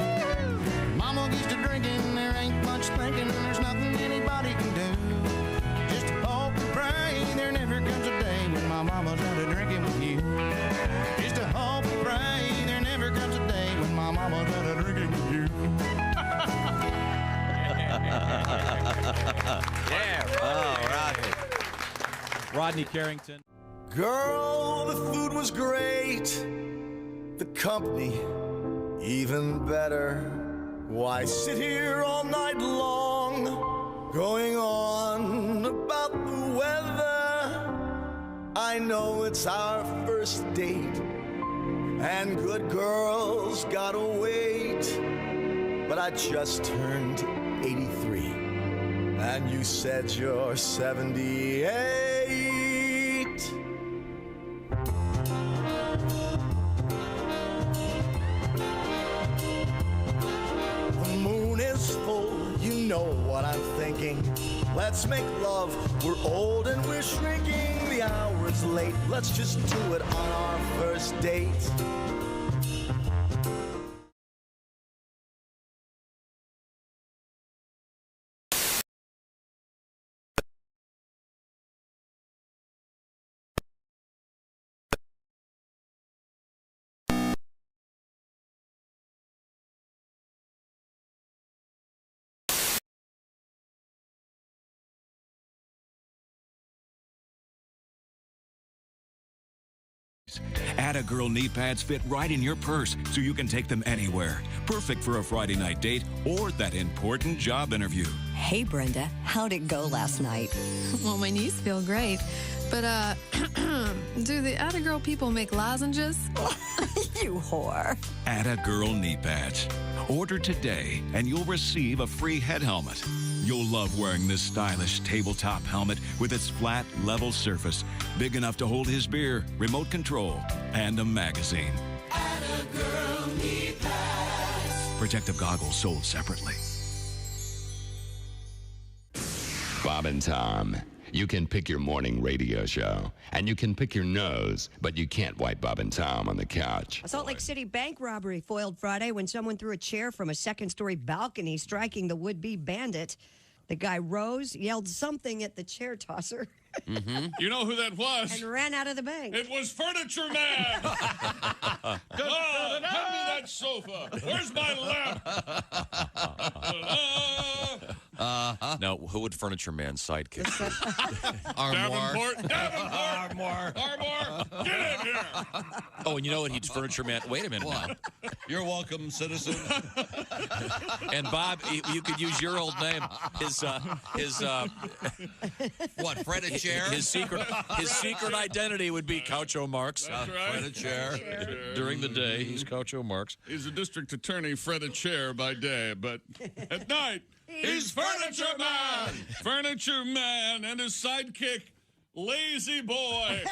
Mama gets to drinking, there ain't much thinking. There's nothing anybody can do. Just hope and pray there never comes a day when my mama's out of drinking with you. Just to hope and pray there never comes a day when my mama's out of drinking with you. Yeah. Oh, Rodney Carrington. Girl, the food was great. The company, even better. Why sit here all night long, going on about the weather? I know it's our first date, and good girls gotta wait. But I just turned 83, and you said you're 78. The moon is full, you know what I'm thinking. Let's make love, we're old and we're shrinking. The hour's late, let's just do it on our first date. Atta-Girl knee pads fit right in your purse so you can take them anywhere. Perfect for a Friday night date or that important job interview. Hey, Brenda, how'd it go last night? Well, my knees feel great, but do the Atta-Girl people make lozenges? You whore. Atta-Girl knee pads. Order today and you'll receive a free head helmet. You'll love wearing this stylish tabletop helmet with its flat, level surface, big enough to hold his beer, remote control, and a magazine. Atta-Girl knee pads. Protective goggles sold separately. Bob and Tom. You can pick your morning radio show, and you can pick your nose, but you can't wipe Bob and Tom on the couch. A Salt Lake City bank robbery foiled Friday when someone threw a chair from a second-story balcony, striking the would-be bandit. The guy rose, yelled something at the chair tosser, You know who that was? and ran out of the bank. It was Furniture Man. Hand me that sofa. Where's my lamp? Now, who would Furniture Man's sidekick Davenport. Armour. Get in here. Oh, and you know what? He's Furniture Man. Wait a minute now. You're welcome, citizen. And Bob, you could use your old name. What, Fred a chair? His secret identity would be Coucho Marx. That's right. Fred a chair. During the day, he's Coucho Marx. He's a district attorney, Fred a chair by day, but at night, he's Furniture Man. Furniture Man and his sidekick, Lazy Boy.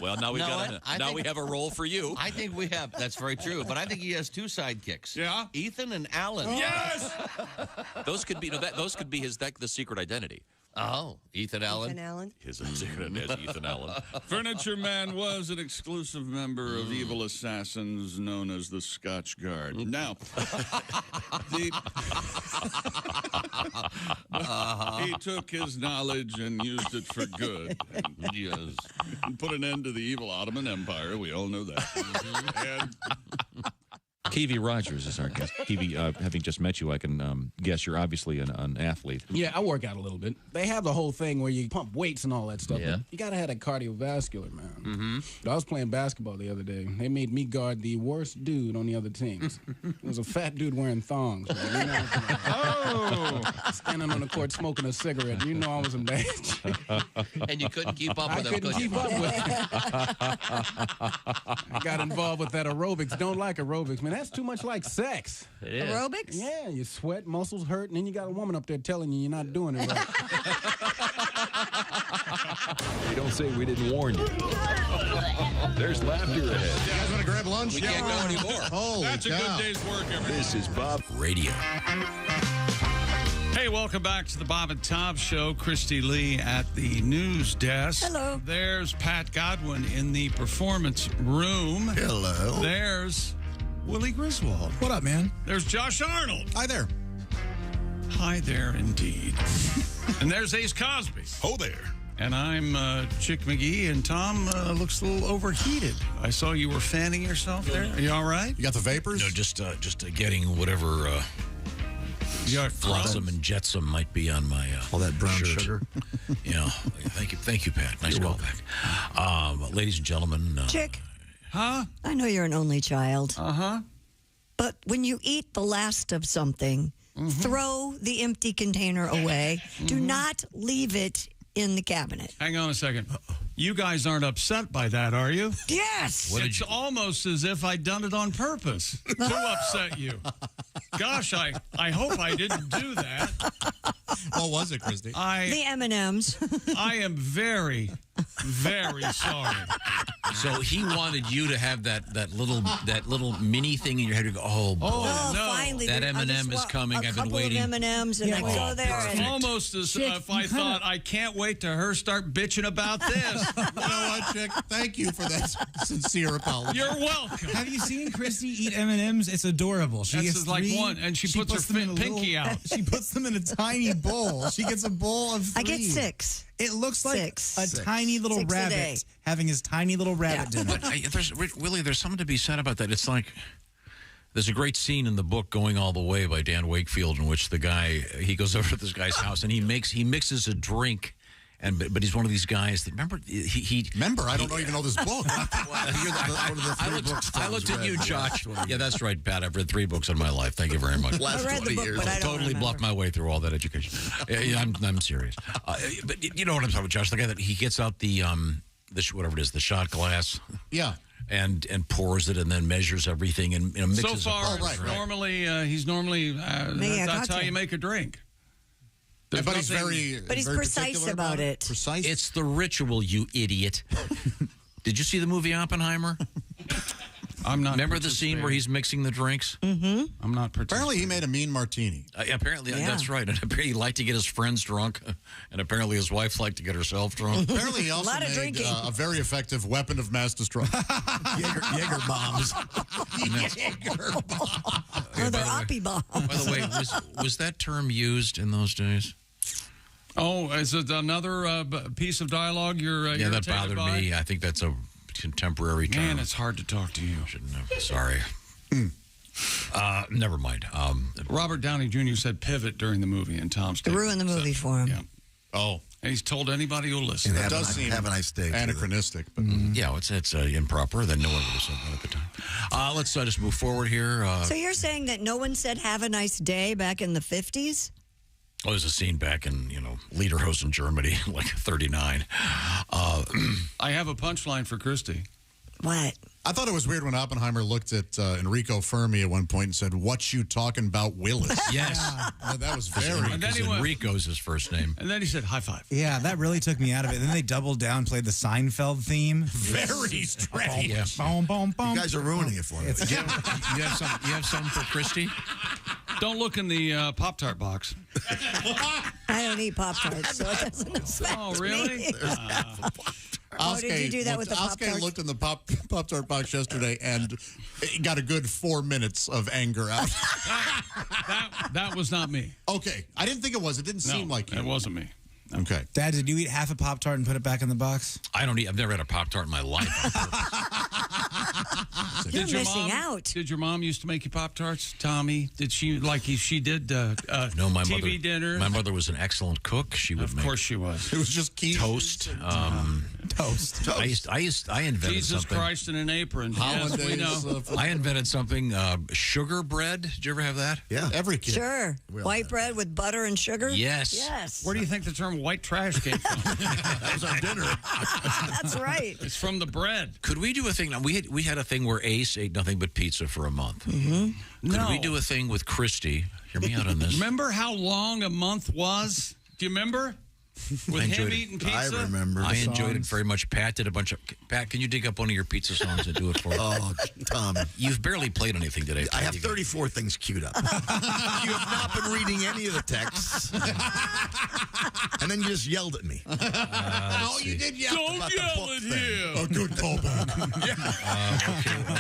Well, now we have a role for you. I think we have. That's very true. But I think he has two sidekicks. Yeah? Ethan and Alan. Yes. Those could be the secret identity. Oh, Ethan Allen. Ethan Allen. Isn't it as Ethan Allen? Furniture Man was an exclusive member of evil assassins known as the Scotch Guard. Now, he took his knowledge and used it for good. And put an end to the evil Ottoman Empire. We all know that. And Kiwi Rogers is our guest. Kiwi, having just met you, I can guess you're obviously an athlete. Yeah, I work out a little bit. They have the whole thing where you pump weights and all that stuff. Yeah. But you got to have that cardiovascular, man. Mm-hmm. I was playing basketball the other day. They made me guard the worst dude on the other teams. It was a fat dude wearing thongs. Man. You know, standing on the court smoking a cigarette. You know I was in bad shape. And you couldn't keep up with him. I couldn't keep up with him. I got involved with that aerobics. Don't like aerobics, man. That's too much like sex. It is. Aerobics? Yeah, you sweat, muscles hurt, and then you got a woman up there telling you you're not doing it right. You don't say we didn't warn you. There's laughter ahead. You guys want to grab lunch? We can't go anymore. Holy that's cow. a good day's work, everybody. This is Bob Radio. Hey, welcome back to the Bob and Tom Show. Christy Lee at the news desk. Hello. There's Pat Godwin in the performance room. Hello. There's Willie Griswold. What up, man? There's Josh Arnold. Hi there. Hi there, indeed. And there's Ace Cosby. Oh, there. And I'm Chick McGee, and Tom looks a little overheated. I saw you were fanning yourself there. Are you all right? You got the vapors? No, just getting whatever flotsam and jetsam might be on my All that brown shirt. sugar. Yeah. Thank you, Pat. Nice callback. Ladies and gentlemen. Chick. Huh? I know you're an only child. Uh-huh. But when you eat the last of something, throw the empty container away. Do not leave it in the cabinet. Hang on a second. You guys aren't upset by that, are you? Yes. It's almost as if I'd done it on purpose to upset you. Gosh, I hope I didn't do that. What was it, Christy? The M&Ms. I am very, very sorry. So he wanted you to have that little mini thing in your head. You go, oh boy, no. Finally, that I M&M just is want coming. A I've been couple waiting. of M&Ms, and I go there. It's And almost as Chick, if I thought, I can't wait to her start bitching about this. You know what, Chick? Thank you for that sincere apology. You're welcome. Have you seen Christy eat M&Ms? It's adorable. She That's gets like three, one, and she puts her them in a pinky out. She puts them in a tiny bowl. She gets a bowl of 3. I get 6. It looks like Six. a tiny little 6 a day. rabbit having his tiny little rabbit dinner. Willie, there's something to be said about that. It's like there's a great scene in the book Going All the Way by Dan Wakefield in which the guy, he goes over to this guy's house and he mixes a drink. But he's one of these guys that remember I don't even know this book. I looked at you, Josh. Yeah, that's right, Pat. I've read 3 books in my life. Thank you very much. Last I read 20 the book, years. but I don't Totally remember. bluffed my way through all that education. Yeah, I'm serious. But you know what I'm talking about, Josh? The guy that he gets out the whatever it is, the shot glass. Yeah. And pours it and then measures everything and mixes So far, it. normally that's how you make a drink. But he's very precise about it. Precise. It's the ritual, you idiot. Did you see the movie Oppenheimer? I'm not. Remember the scene where he's mixing the drinks? Mm-hmm. I'm not participating. Apparently, he made a mean martini. Apparently, Yeah. that's right. And apparently, he liked to get his friends drunk, and apparently, his wife liked to get herself drunk. Apparently, he also lot of made drinking. A very effective weapon of mass destruction. Jaeger bombs. Or they're Oppie bombs. By the way, was that term used in those days? Oh, is it another piece of dialogue you're Yeah, that irritated bothered by? me. I think that's a contemporary term. Man, it's hard to talk to you. Shouldn't have. Sorry. Never mind. Robert Downey Jr. said pivot during the movie, and Tom To ruin the movie for him. Yeah. Oh. And he's told anybody who'll listen. That does seem have a nice day. anachronistic. But Yeah, it's improper. Then no one would have said that at the time. Let's just move forward here. So you're saying that no one said "Have a nice day" back in the 50s? Oh, there's a scene back in, Lederhosen, Germany, like 39. I have a punchline for Christy. What? I thought it was weird when Oppenheimer looked at Enrico Fermi at one point and said, "What you talking about, Willis?" Yes. That was very... And then he went- Enrico's his first name. And then he said, high five. Yeah, that really took me out of it. Then they doubled down, played the Seinfeld theme. Very strange. Yeah. Boom, boom, boom. You guys are ruining it for me. You have something for Christy? Don't look in the Pop-Tart box. I don't eat Pop-Tarts, so it doesn't affect Oh, really? me. Oh, did you do that with the Pop-Tarts? looked in the Pop-Tart box yesterday and got a good 4 minutes of anger out. That was not me. Okay. I didn't think it was. It didn't seem like you. It wasn't me. Okay. Dad, did you eat half a Pop-Tart and put it back in the box? I don't eat. I've never had a Pop-Tart in my life. You're missing out. Did your mom used to make you Pop-Tarts, Tommy? Did she, she did No, my TV mother. dinners? My mother was an excellent cook. She would Of course she was. It was just toast. Toast. I invented Jesus something. Christ in an apron. Yes, we know. I invented something. Sugar bread. Did you ever have that? Yeah. Every kid. Sure. White bread with butter and sugar? Yes. Yes. Where do you think the term white trash came from? That was our dinner. That's right. It's from the bread. Could we do a thing? Now, we had a thing where Ace ate nothing but pizza for a month. Mm-hmm. Could we do a thing with Christy? Hear me out on this. Remember how long a month was? Do you remember? With him eating pizza? I remember. I enjoyed it very much. Pat did a bunch of... Pat, can you dig up one of your pizza songs and do it for us? Oh, Tom. You've barely played anything today. I have 34 things queued up. You have not been reading any of the texts. And then you just yelled at me. Oh, you did yell. Don't about the yell book at thing. him. A good callback.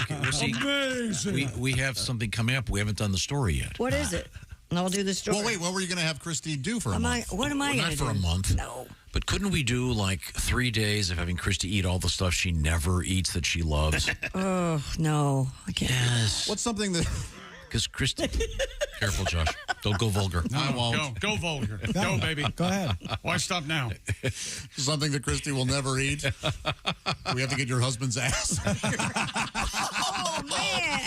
Okay. Well, see, Amazing. we have something coming up. We haven't done the story yet. What is it? And I'll do the story. Well, wait. What were you going to have Christy do for a month? What am I Well, going not to for do? a month. No. But couldn't we do like 3 days of having Christy eat all the stuff she never eats that she loves? Oh, no. I can't. Yes. What's something that... Because Christy... Careful, Josh. Don't go vulgar. I won't. Go vulgar. Go, baby. Go ahead. Why stop now? Something that Christy will never eat. We have to get your husband's ass. Oh, man.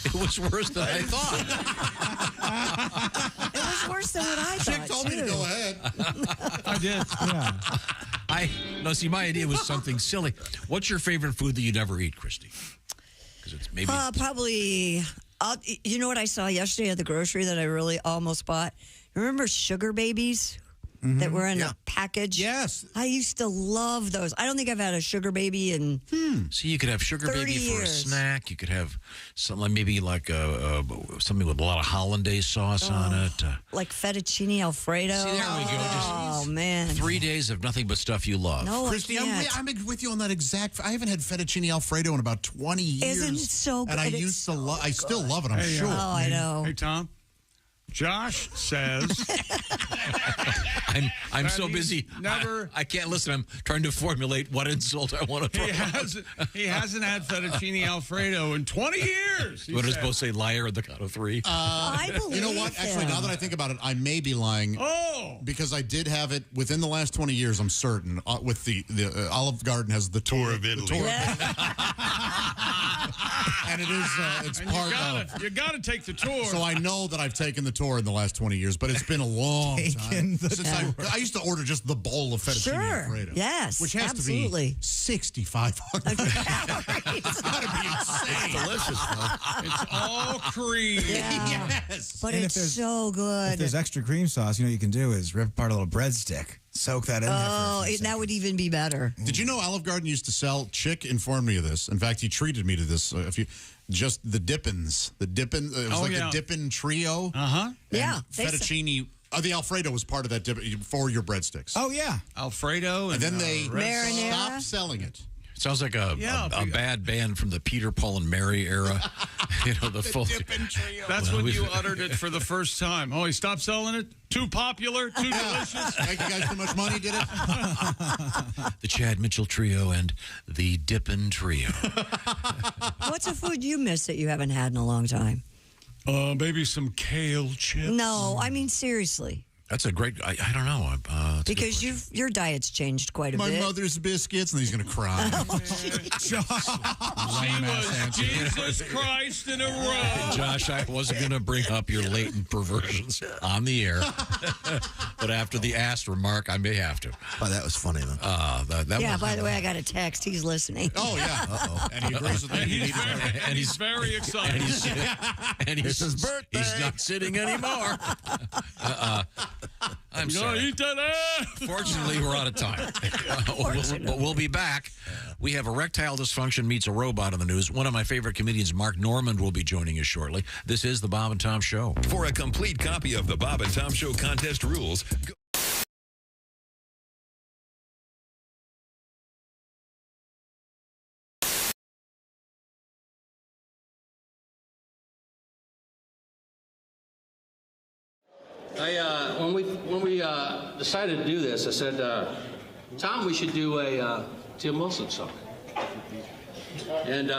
It was worse than I thought. It was worse than what I Chick thought, told me to too. go ahead. I did. Yeah. See, my idea was something silly. What's your favorite food that you never eat, Christy? Because it's maybe... Probably, you know what I saw yesterday at the grocery that I really almost bought? Remember sugar babies that were in a package? Yes. I used to love those. I don't think I've had a sugar baby in See, you could have sugar 30 baby for a years. snack. You could have something maybe like something with a lot of hollandaise sauce on it. like fettuccine Alfredo. See, there we go. Oh, man. 3 days of nothing but stuff you love. No, Christy, I can't. I'm with you on that exact... I haven't had fettuccine Alfredo in about 20 years. Isn't it so good? And I It's used to so love... I still love it, I'm sure. Oh, I know. Hey, Tom. Josh says I'm so busy. never- I can't listen. I'm trying to formulate what insult I want to throw. he hasn't had fettuccine Alfredo in 20 years. What are supposed to say? Liar at the count of 3. I believe You know what? Actually, him. now that I think about it, I may be lying. Oh! Because I did have it within the last 20 years, I'm certain. With the Olive Garden has the tour of Italy. And it is, it's And part of... you got to take the tour. So I know that I've taken the tour in the last 20 years, but it's been a long time. Since I used to order just the bowl of fettuccine Alfredo. Yes, Which has absolutely. to be 6,500 calories. It's got to be insane. It's delicious, though. It's all cream. Yeah. Yes. But And if it's there's- so If good. there's extra cream sauce, you know what you can do is rip apart a little breadstick, soak that in there. Oh, that would even be better. Did you know Olive Garden used to sell? Chick informed me of this. In fact, he treated me to this. Just the Dippins, it was the Dippin Trio. Yeah, fettuccine. The Alfredo was part of that dip for your breadsticks. Oh yeah, Alfredo, and then they Marinara. stopped selling it. Sounds like a bad band from the Peter, Paul, and Mary era. The full. That's when you uttered it for the first time. Oh, he stopped selling it? Too popular? Too delicious? Make you guys too much money, did it? The Chad Mitchell Trio and the Dippin' Trio. What's a food you miss that you haven't had in a long time? Maybe some kale chips. No, I mean seriously. That's a great. I don't know. That's a good Because your diet's changed quite a My bit. mother's biscuits, and he's going to cry. She was Jesus Christ in a row. Josh, I wasn't going to bring up your latent perversions on the air, but after the ass remark, I may have to. Oh, that was funny, though. Yeah, by the way, I got a text. He's listening. Oh, yeah. Uh-oh. And he agrees with me. And he's very excited. And It's his birthday. He's not sitting anymore. I'm Go sorry. eat that ass. Fortunately, we're out of time. But we'll be back. We have erectile dysfunction meets a robot in the news. One of my favorite comedians, Mark Normand, will be joining us shortly. This is the Bob and Tom Show. For a complete copy of the Bob and Tom Show contest rules, go When we decided to do this, I said, Tom, we should do a Tim Wilson song. And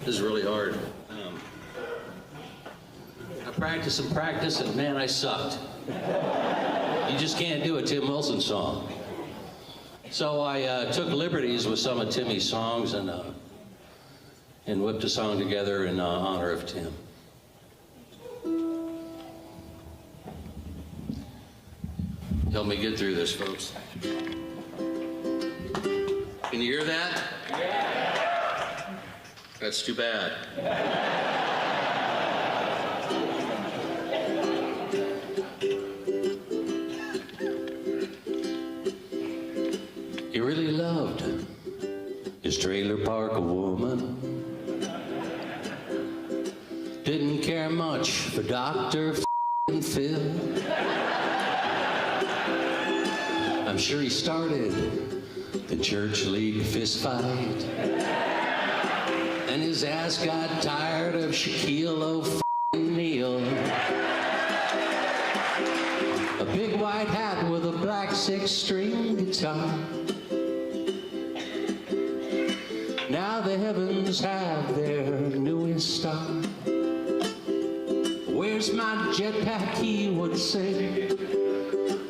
this is really hard. I practiced and practiced, and man, I sucked. You just can't do a Tim Wilson song. So I took liberties with some of Timmy's songs and whipped a song together in honor of Tim. Help me get through this, folks. Can you hear that? Yeah. That's too bad. He really loved his trailer park woman. Didn't care much for Dr. Phil. I'm sure he started the church league fist fight, and his ass got tired of Shaquille O'Neal. A big white hat with a black 6-string guitar. Now the heavens have their newest star. Where's my jetpack, he would say.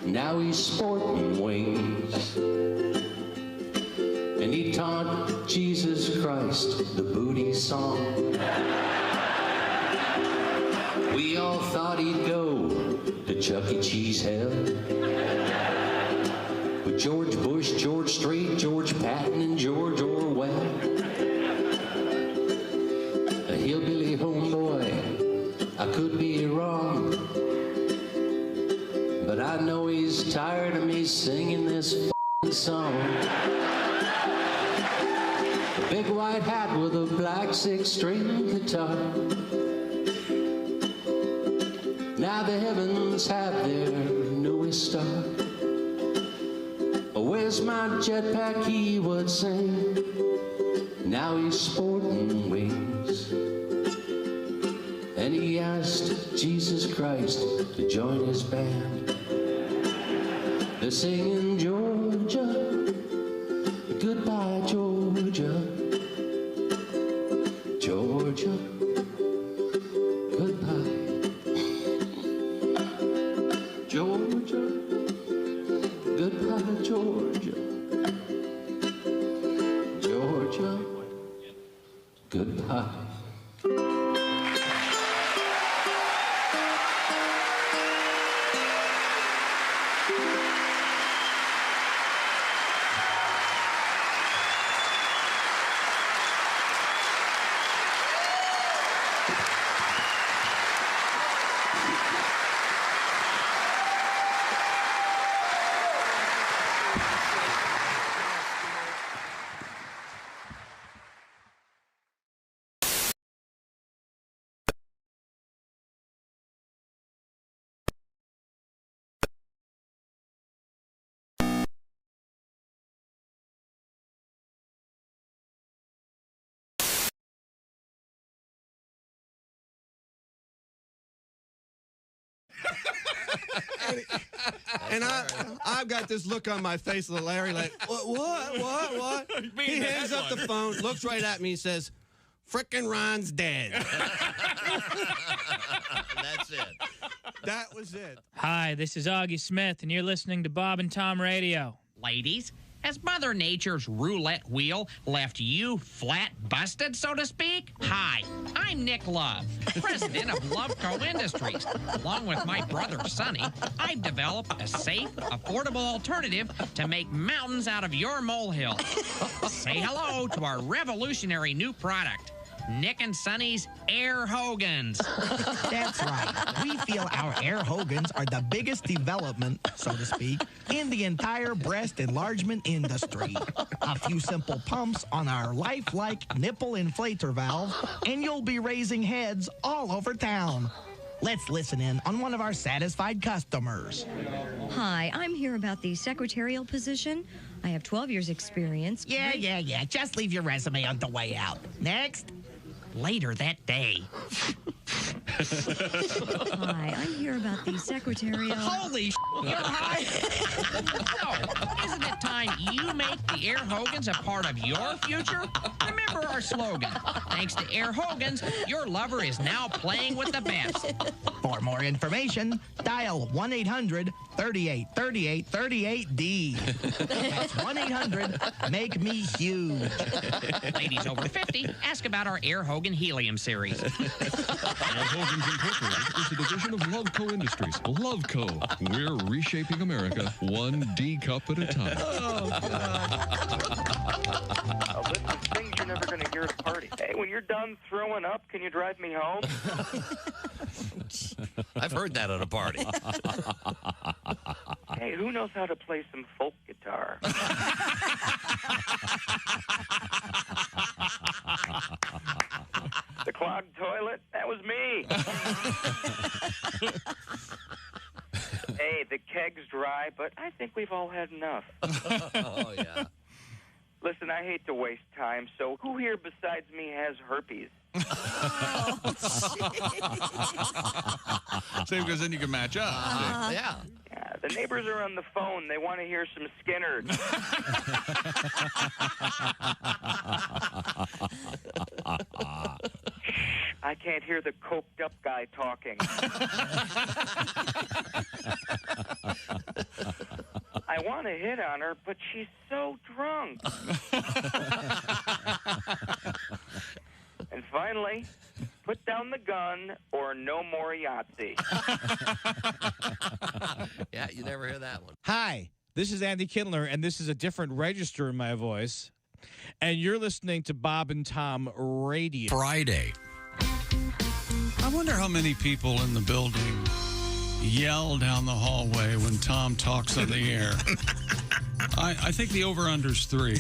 Now he's sporting wings. And he taught Jesus Christ the booty song. We all thought he'd go to Chuck E. Cheese hell. With George Bush, George Strait, George Patton, and George Orwell. A hillbilly homeboy, I could be wrong. But I know he's tired of me singing this song. A big white hat with a black 6-string guitar. Now the heavens have their newest star. Where's my jetpack, he would sing. Now he's sporting wings. And he asked Jesus Christ to join his band. They're singing Georgia, goodbye Georgia, Georgia, goodbye, Georgia, goodbye Georgia, Georgia, goodbye. And I've got this look on my face of Larry like, what? He hangs up the phone, looks right at me, and says, frickin' Ron's dead. That's it. That was it. Hi, this is Augie Smith, and you're listening to Bob and Tom Radio. Ladies, has Mother Nature's roulette wheel left you flat busted, so to speak? Hi, I'm Nick Love, president of Loveco Industries. Along with my brother Sonny, I've developed a safe, affordable alternative to make mountains out of your molehill. Say hello to our revolutionary new product. Nick and Sonny's Air Hogans. That's right. We feel our Air Hogans are the biggest development, so to speak, in the entire breast enlargement industry. A few simple pumps on our lifelike nipple inflator valve, and you'll be raising heads all over town. Let's listen in on one of our satisfied customers. Hi, I'm here about the secretarial position. I have 12 years experience. Yeah. Just leave your resume on the way out. Next. Later that day. Hi, I'm here about the secretarial. Holy you're high. So, isn't it time you make the Air Hogans a part of your future? Remember our slogan. Thanks to Air Hogans, your lover is now playing with the best. For more information, dial 1-800-3838-38D. That's 1-800-MAKE-ME-HUGE. Ladies over 50, ask about our Air Hogan Helium series. Air Hogan's Incorporated is a division of Loveco Industries. Loveco. We're reshaping America one D cup at a time. A list of things you're never going to hear at a party. Hey, when you're done throwing up, can you drive me home? I've heard that at a party. Hey, who knows how to play some folk guitar? The clogged toilet? That was me. Hey, the keg's dry, but I think we've all had enough. Oh, yeah. Listen, I hate to waste time, so who here besides me has herpes? Same, because then you can match up. Yeah. Yeah, the neighbors are on the phone. They want to hear some Skinnerd. I can't hear the coked up guy talking. I want to hit on her, but she's so drunk. And finally, put down the gun or no more Yahtzee. Yeah, you never hear that one. Hi, this is Andy Kindler, and this is a different register in my voice. And you're listening to Bob and Tom Radio. Friday. I wonder how many people in the building yell down the hallway when Tom talks on the air. I think the over-under's 3.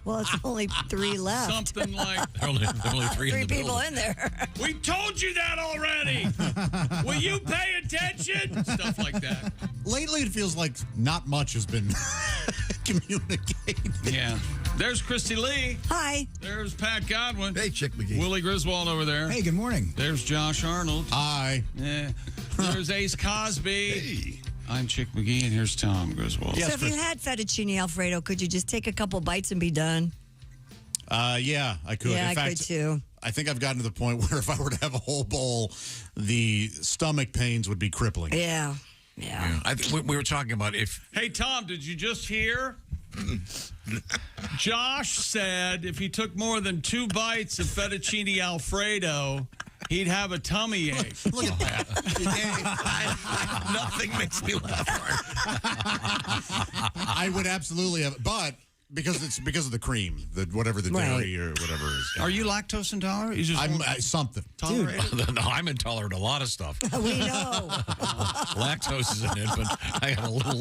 Well, it's only 3 left. Something like... Only 3 3 in the people building. in there. We told you that already! Will you pay attention? Stuff like that. Lately, it feels like not much has been communicated. Yeah. There's Christy Lee. Hi. There's Pat Godwin. Hey, Chick McGee. Willie Griswold over there. Hey, good morning. There's Josh Arnold. Hi. Yeah. There's Ace Cosby. Hey. I'm Chick McGee, and here's Tom Griswold. So if you had fettuccine Alfredo, could you just take a couple bites and be done? Yeah, I could. Yeah, In I fact, could too. I think I've gotten to the point where if I were to have a whole bowl, the stomach pains would be crippling. Yeah. I think we were talking about if... Hey, Tom, did you just hear? Josh said if he took more than 2 bites of fettuccine Alfredo, he'd have a tummy ache. Look at that. Nothing makes me laugh hard. I would absolutely have, but because of the cream, whatever the dairy or whatever is. Are you lactose intolerant? You just I'm something. tolerate it? No, I'm intolerant to a lot of stuff. We know. Lactose isn't it, but I got a little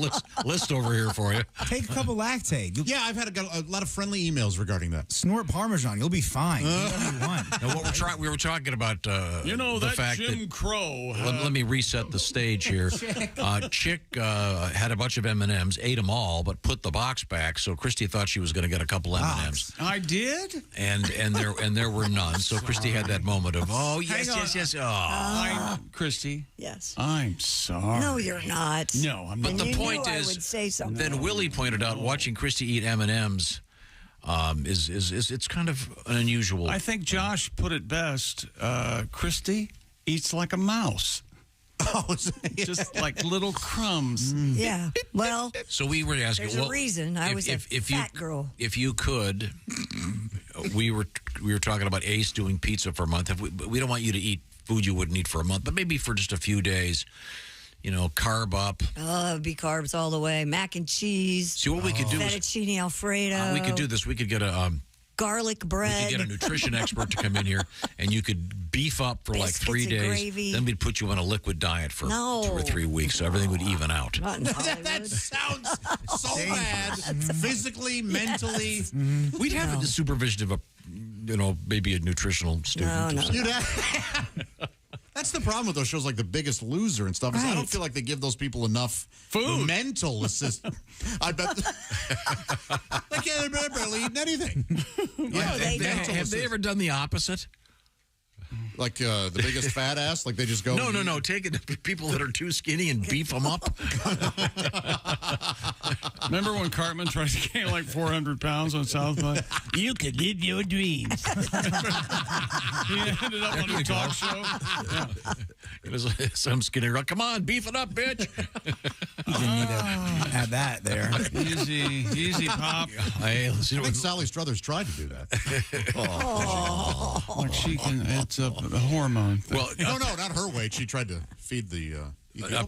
list over here for you. Take a couple Lactaid. Yeah, I've got a lot of friendly emails regarding that. Snort Parmesan. You'll be fine. Do whatever you want. Now, we were talking about the that fact Jim that Crow. let me reset the stage here. Chick had a bunch of M&Ms, ate them all, but put the box back. So Christy thought she was going to get a couple M&Ms, I did? and there were none. So Christy had that moment of yes. Oh, Christy. Yes. I'm sorry. No, you're not. No, I'm but And the you point knew is, I would say something. then Willie pointed out watching Christy eat M&Ms is it's kind of an unusual. I think Josh put it best. Christy eats like a mouse. Oh, just like little crumbs. Yeah. Well, so we were asking. there's a reason. I was a fat girl. If you could, we were talking about Ace doing pizza for a month. We don't want you to eat food you wouldn't eat for a month, but maybe for just a few days. Carb up. Oh, it would be carbs all the way. Mac and cheese. See what we could do. Fettuccine Alfredo. We could do this. We could get a garlic We bread. could get a nutrition expert to come in here, and you could beef up for like 3 Biscuits and days. gravy. Then we'd put you on a liquid diet for 2 or 3 weeks, so everything would even out. That sounds so bad. Physically, mentally. We'd have the supervision of a, maybe a nutritional student. No. You'd have, that's the problem with those shows like The Biggest Loser and stuff. Is I don't feel like they give those people enough food, mental assistance. I bet they can't barely eat anything. Have they ever done the opposite? Like the biggest fat ass? Like they just go... No. Take it to people that are too skinny and beef them up. Remember when Cartman tried to gain like 400 pounds on South by? You could live your dreams. He ended up on a talk show. Yeah. It was some skinny girl. Come on, beef it up, bitch. You didn't need to add that there. Easy, Pop. Hey, I think Sally Struthers tried to do that. Like she can, it's a hormone thing. Well, no, not her weight. She tried to feed the...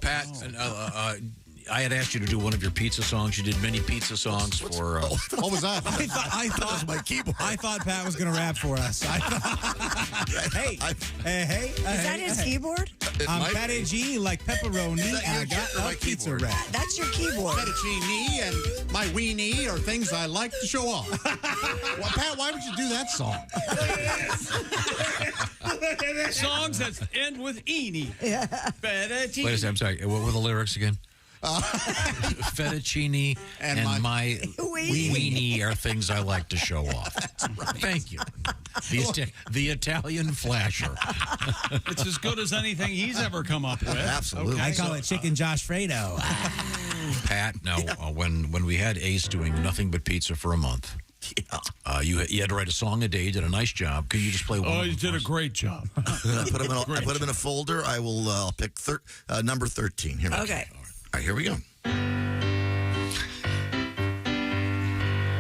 Pat, I had asked you to do one of your pizza songs. You did many pizza songs for... what was that? I thought my keyboard. I thought Pat was going to rap for us. Hey. Is that his keyboard? I'm Patty G like pepperoni, and I got a pizza wrap. That's your keyboard. Fettuccine and my weenie are things I like to show off. Well, Pat, why would you do that song? Songs that end with Eenie. Fettuccine. Wait a second, I'm sorry. What were the lyrics again? Fettuccine and my weenie are things I like to show off. Thank you. The Italian flasher. It's as good as anything he's ever come up with. Absolutely. Okay. I call it chicken Josh Fredo. Pat, now, when we had Ace doing nothing but pizza for a month, you had to write a song a day. You did a nice job. Could you just play one? Oh, you did a great job. I put them in a folder. I will I'll pick number 13. Here we go. Okay. All right, here we go.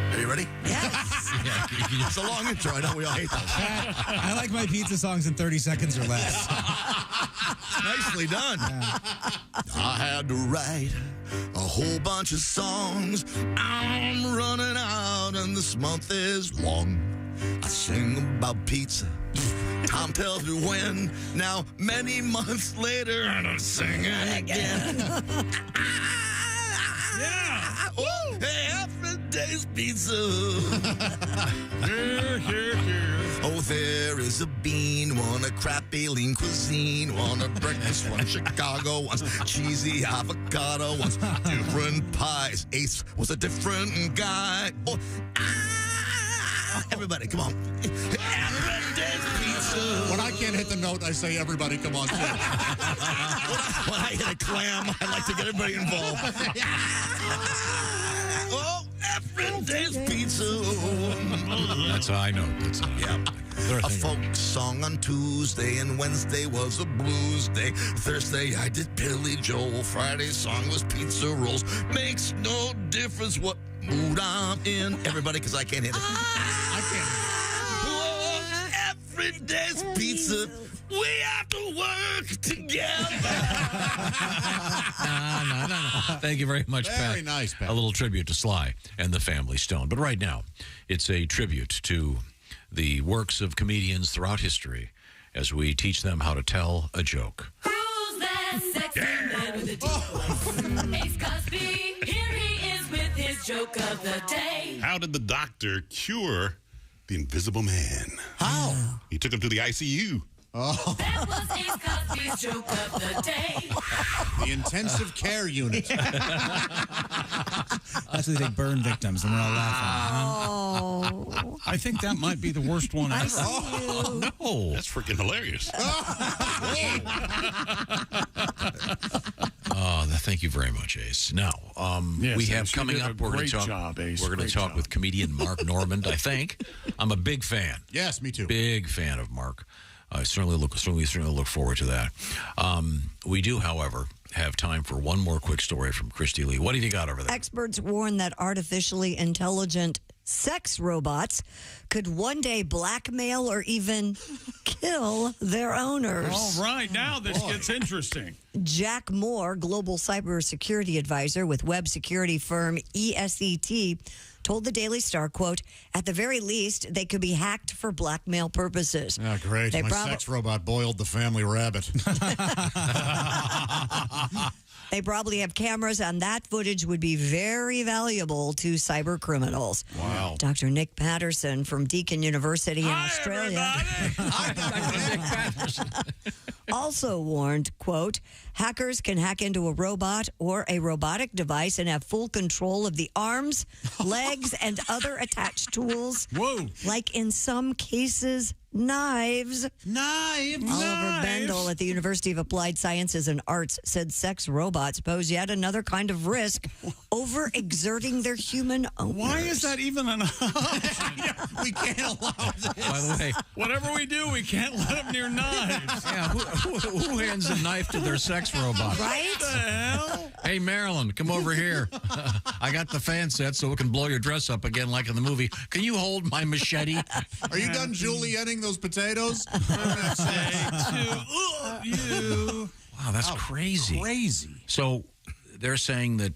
Are you ready? Yes. It's a long intro. I know we all hate those. I like my pizza songs in 30 seconds or less. Nicely done. Yeah. I had to write a whole bunch of songs. I'm running out and this month is long. I sing about pizza. Tom tells me when. Now, many months later, and I'm singing again. Yeah. Oh, every day's pizza. Oh, there is a bean, one a crappy lean cuisine, one a breakfast, one Chicago, one's cheesy avocado, one's different pies. Ace was a different guy. Oh, everybody, come on. Every day's pizza. When I can't hit the note, I say, everybody, come on, too. When I hit a clam, I like to get everybody involved. Oh, every day's pizza. That's how I know. A folk song on Tuesday, and Wednesday was a blues day. Thursday I did Billy Joel. Friday's song was pizza rolls. Makes no difference what mood I'm in. Everybody, because I can't hit it. I can't. Oh, every day's pizza. We have to work together. No. Thank you very much, Pat. Very nice, Pat. A little tribute to Sly and the Family Stone. But right now, it's a tribute to the works of comedians throughout history as we teach them how to tell a joke. Who's that sexy man with a deep voice? Ace Cosby, here he is with his joke of the day. How did the doctor cure the Invisible Man? How? He took him to the ICU. Oh. That was Ace Cosby's joke of the day. The intensive care unit. That's where they take burn victims, and we're all laughing. Oh. I think that might be the worst one ever. No. That's freaking hilarious. Thank you very much, Ace. Now, Yes, we have Ace, you coming did a up, we're going great to talk. job, Ace. We're going to Great talk job. with comedian Mark Normand. I think I'm a big fan. Yes, me too. Big fan of Mark. I certainly look forward to that. We do, however, have time for one more quick story from Christy Lee. What have you got over there? Experts warn that artificially intelligent sex robots could one day blackmail or even kill their owners. All right, now this gets interesting. Jack Moore, global cybersecurity advisor with web security firm ESET, told the Daily Star, quote, at the very least, they could be hacked for blackmail purposes. Oh, great. They My sex robot boiled the family rabbit. They probably have cameras, and that footage would be very valuable to cyber criminals. Wow. Dr. Nick Patterson from Deakin University in Australia also warned, quote, hackers can hack into a robot or a robotic device and have full control of the arms, legs, and other attached tools. Whoa. Like in some cases, knives. Oliver Bendel at the University of Applied Sciences and Arts said sex robots pose yet another kind of risk, overexerting their human owners. Why is that even an option? We can't allow this. By the way, whatever we do, we can't let them near knives. Yeah, who hands a knife to their sex robot? Right? What the hell? Hey, Marilyn, come over here. I got the fan set so we can blow your dress up again like in the movie. Can you hold my machete? Are you done julienning those potatoes? Wow, that's crazy. Crazy. So they're saying that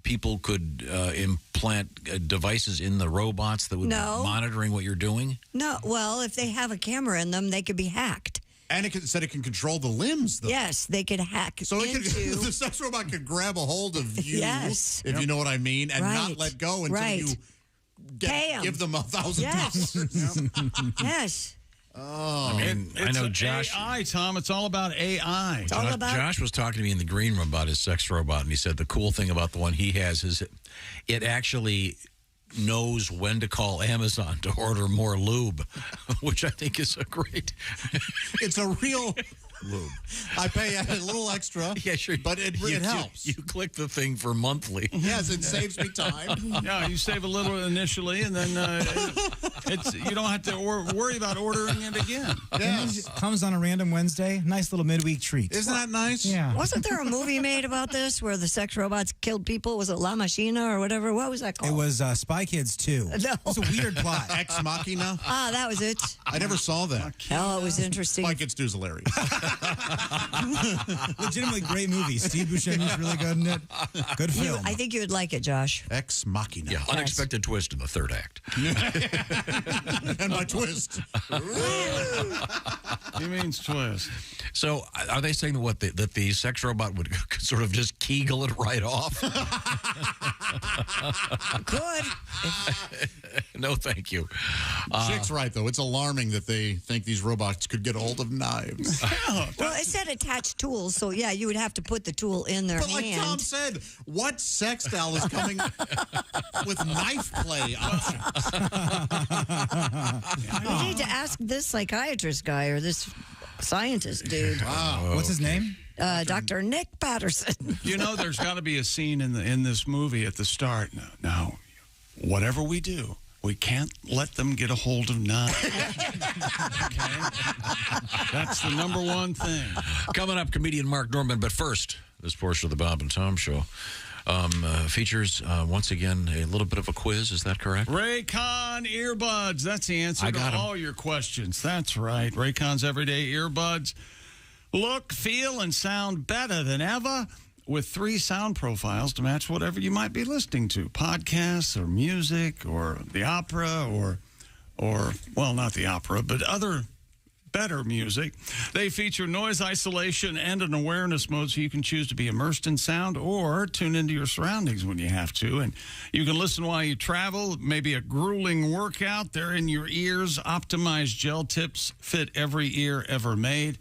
people could implant devices in the robots that would be monitoring what you're doing? No, well, if they have a camera in them, they could be hacked. And it said it can control the limbs, though. Yes, they could hack So into... the sex robot could grab a hold of you, Yes. if you know what I mean, and not let go until Right. you Pay 'em. give them $1,000. Yes. Yes. Oh, I mean, I know Josh. AI, Tom. It's all about AI. Josh was talking to me in the green room about his sex robot, and he said the cool thing about the one he has is it actually knows when to call Amazon to order more lube, which I think is a great. It's a real lube. I pay a little extra. Yeah, sure. But it helps. You click the thing for monthly. Yes, it saves me time. Yeah, you save a little initially, and then you don't have to worry about ordering it again. Yes. Comes on a random Wednesday. Nice little midweek treat. Isn't that nice? Yeah. Wasn't there a movie made about this where the sex robots killed people? Was it La Machina or whatever? What was that called? It was Spy Kids 2. No. It was a weird plot. Ex Machina? Ah, that was it. I never saw that. Oh, it was interesting. Spy Kids 2 is hilarious. Legitimately great movie. Steve Buscemi's really good in it. Good film. I think you would like it, Josh. Ex Machina. Yeah, unexpected twist in the third act. And my twist. He means twist. So, are they saying that the sex robot would sort of just Kegel it right off? Good. No, thank you. Chick's right, though. It's alarming that they think these robots could get a hold of knives. Well, it said attached tools, so yeah, you would have to put the tool in their But like hand. Tom said, what sex doll is coming with knife play options? You need to ask this psychiatrist guy or this scientist dude. Wow. What's his name? Dr. Nick Patterson. You know, there's got to be a scene in this movie at the start. Now, whatever we do, we can't let them get a hold of knives. Okay? That's the number one thing. Coming up, comedian Mark Norman. But first, this portion of the Bob and Tom Show features, once again, a little bit of a quiz. Is that correct? Raycon earbuds. That's the answer to all your questions. That's right. Raycon's everyday earbuds look, feel, and sound better than ever with 3 sound profiles to match whatever you might be listening to. Podcasts or music or the opera or well, not the opera, but other better music. They feature noise isolation and an awareness mode so you can choose to be immersed in sound or tune into your surroundings when you have to. And you can listen while you travel, maybe a grueling workout. They're in your ears. Optimized gel tips fit every ear ever made.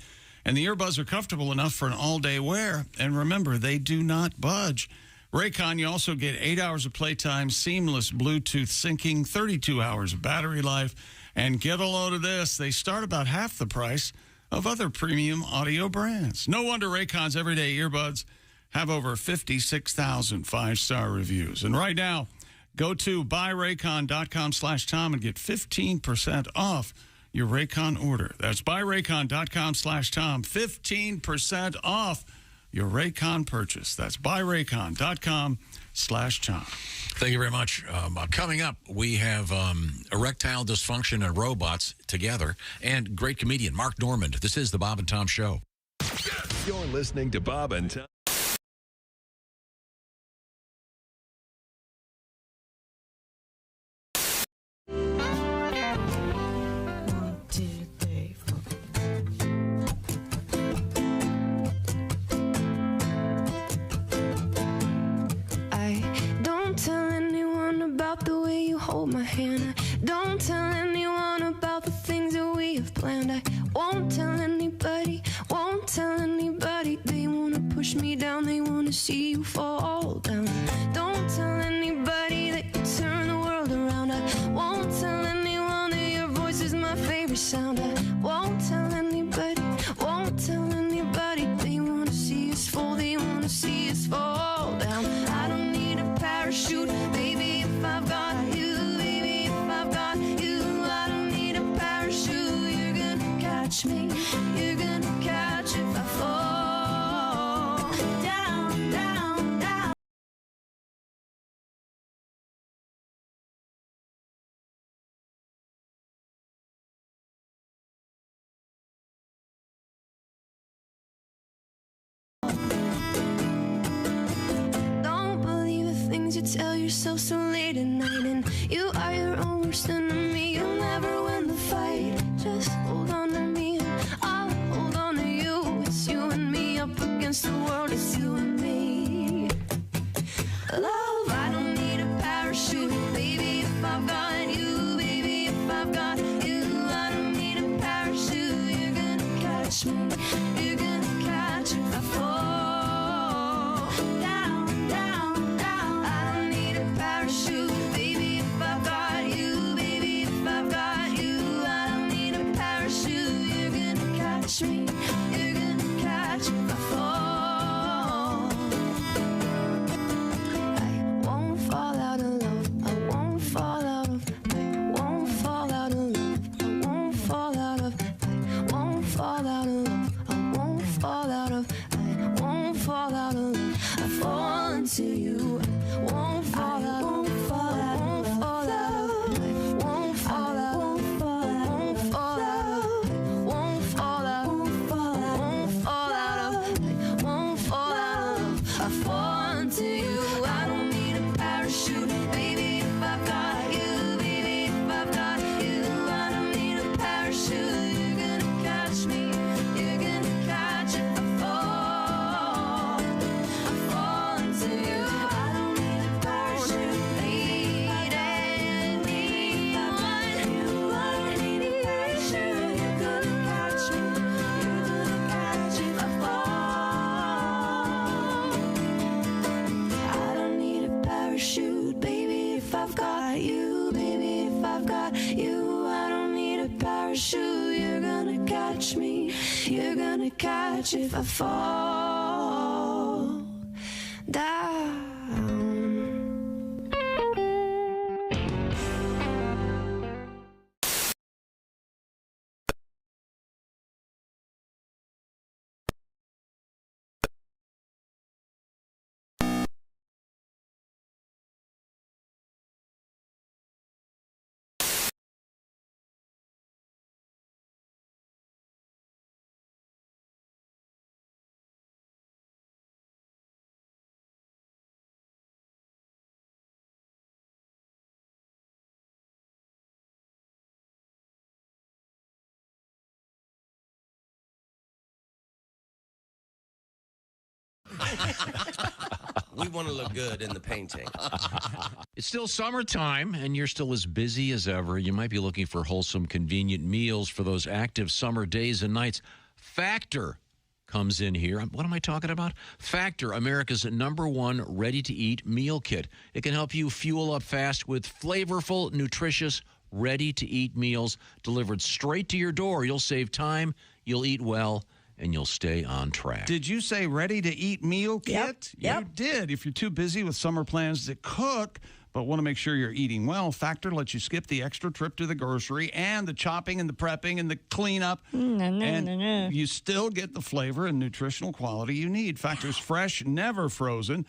And the earbuds are comfortable enough for an all-day wear. And remember, they do not budge. Raycon, you also get 8 hours of playtime, seamless Bluetooth syncing, 32 hours of battery life. And get a load of this, they start about half the price of other premium audio brands. No wonder Raycon's everyday earbuds have over 56,000 5-star reviews. And right now, go to buyraycon.com/Tom and get 15% off your Raycon order. That's buyraycon.com/Tom, 15% off your Raycon purchase. That's buyraycon.com/Tom. Thank you very much. Coming up, we have erectile dysfunction and robots together, and great comedian Mark Normand. This is the Bob and Tom Show. You're listening to Bob and Tom. My hand. Don't tell anyone about the things that we have planned. I won't tell anybody, won't tell anybody. They wanna push me down, they wanna see you fall down. Don't tell anybody that you turn the world around. I won't tell anyone that your voice is my favorite sound. I won't tell anybody, won't tell anybody. They wanna see us fall, they wanna see us fall down. I don't need a parachute, baby, if I've got you. Me, you're gonna catch if I fall down, down, down. Don't believe the things you tell yourself so late at night, and you are your own worst enemy. You'll never win the fight. Just hold on to me. I'll hold on to you. It's you and me up against the world. It's you and me. Love, I don't need a parachute, baby, if I've got you. Baby, if I've got you, I don't need a parachute. You're gonna catch me. You're gonna catch if I fall down, down, down. I don't need a parachute, baby, if I've got you. Baby, if I've got you, I don't need a parachute. You're gonna catch me. You're gonna catch if I fall. I won't fall out of love. I won't fall out of. I won't fall out of love. I won't fall out of. I won't fall out of love. I won't fall out of. I won't fall out of love. I fall into you. I won't fall out. Won't fall out. Won't fall out. I won't fall out. Won't fall out. Won't fall out. Won't fall out. Won't fall out. Won't fall out. I won't fall out. I fall into you. I don't need a parachute, baby, if I've got you. Baby, if I've got you, I don't need a parachute. You're gonna catch me. You're gonna catch if I fall. I fall into you. I don't need a parachute, lady. I need one. I don't need a parachute. You're gonna catch me. You're gonna catch if I fall. I don't need a parachute, baby, if I've got you. Baby, if I've got you, I don't need a parachute. You're gonna catch me. You're gonna catch if I fall down. We want to look good in the painting. It's still summertime, and you're still as busy as ever. You might be looking for wholesome, convenient meals for those active summer days and nights. Factor comes in here. What am I talking about? Factor, America's #1 ready-to-eat meal kit. It can help you fuel up fast with flavorful, nutritious, ready-to-eat meals delivered straight to your door. You'll save time, you'll eat well, and you'll stay on track. Did you say ready-to-eat meal kit? Yep. You did. If you're too busy with summer plans to cook, but want to make sure you're eating well, Factor lets you skip the extra trip to the grocery and the chopping and the prepping and the cleanup. And you still get the flavor and nutritional quality you need. Factor's fresh, never frozen,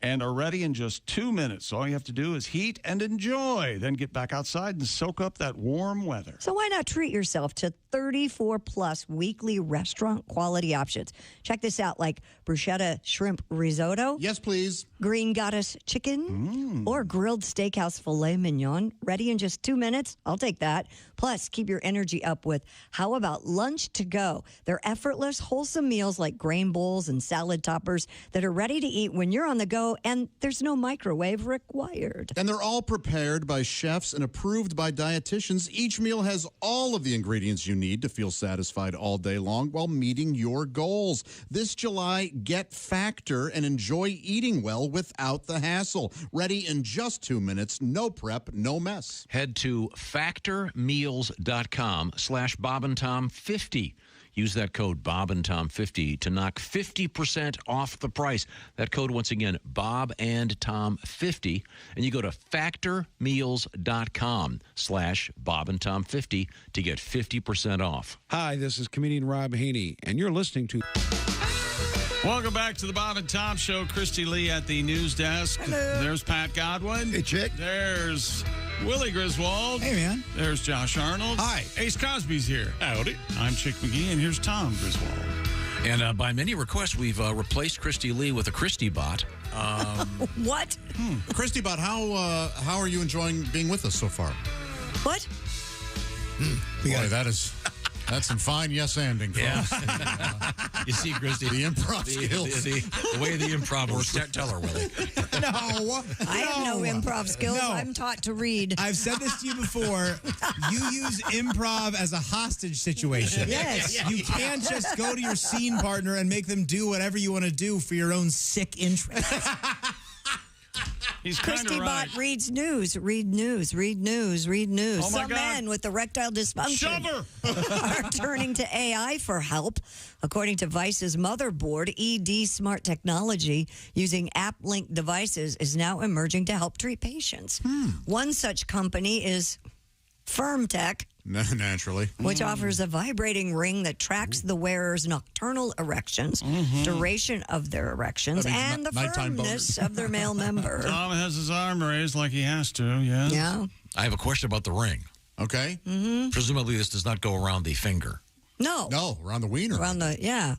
and are ready in just 2 minutes. All you have to do is heat and enjoy, then get back outside and soak up that warm weather. So why not treat yourself to 34-plus weekly restaurant quality options? Check this out, like bruschetta shrimp risotto. Yes, please. Green goddess chicken or grilled steakhouse filet mignon. Ready in just 2 minutes? I'll take that. Plus, keep your energy up with how about lunch to go? They're effortless, wholesome meals like grain bowls and salad toppers that are ready to eat when you're on the go, and there's no microwave required. And they're all prepared by chefs and approved by dietitians. Each meal has all of the ingredients you need to feel satisfied all day long while meeting your goals. This July, get Factor and enjoy eating well without the hassle. Ready in just 2 minutes, no prep, no mess. Head to factormeals.com/BobandTom50. Use that code BobandTom50 to knock 50% off the price. That code, once again, BobandTom50. And you go to factormeals.com/BobandTom50 to get 50% off. Hi, this is comedian Rob Haney, and you're listening to... Welcome back to the Bob and Tom Show. Christy Lee at the news desk. Hello. There's Pat Godwin. Hey, chick. There's Willie Griswold. Hey, man. There's Josh Arnold. Hi. Ace Cosby's here. Howdy. I'm Chick McGee, and here's Tom Griswold. And by many requests, we've replaced Christy Lee with a Christy bot. What? Christy Bot, how are you enjoying being with us so far? What? Boy, that's some fine yes-anding, folks. Yeah. You see, Christy, the improv skills. The way the improv works. Tell her, Willie. I have no improv skills. No. I'm taught to read. I've said this to you before. You use improv as a hostage situation. Yes. You can't just go to your scene partner and make them do whatever you want to do for your own sick interest. He's kind Christy of right. Bot reads news, read news, read news, read news. Oh, my Some God. men with erectile dysfunction are turning to AI for help. According to Vice's motherboard, ED Smart Technology using app-linked devices is now emerging to help treat patients. One such company is FirmTech, Naturally. which offers a vibrating ring that tracks the wearer's nocturnal erections, duration of their erections, That means and the nighttime firmness of their male member. Tom has his arm raised like he has to, yeah. Yeah. I have a question about the ring. Okay. Presumably, this does not go around the finger. No. No, around the wiener. Around the, yeah.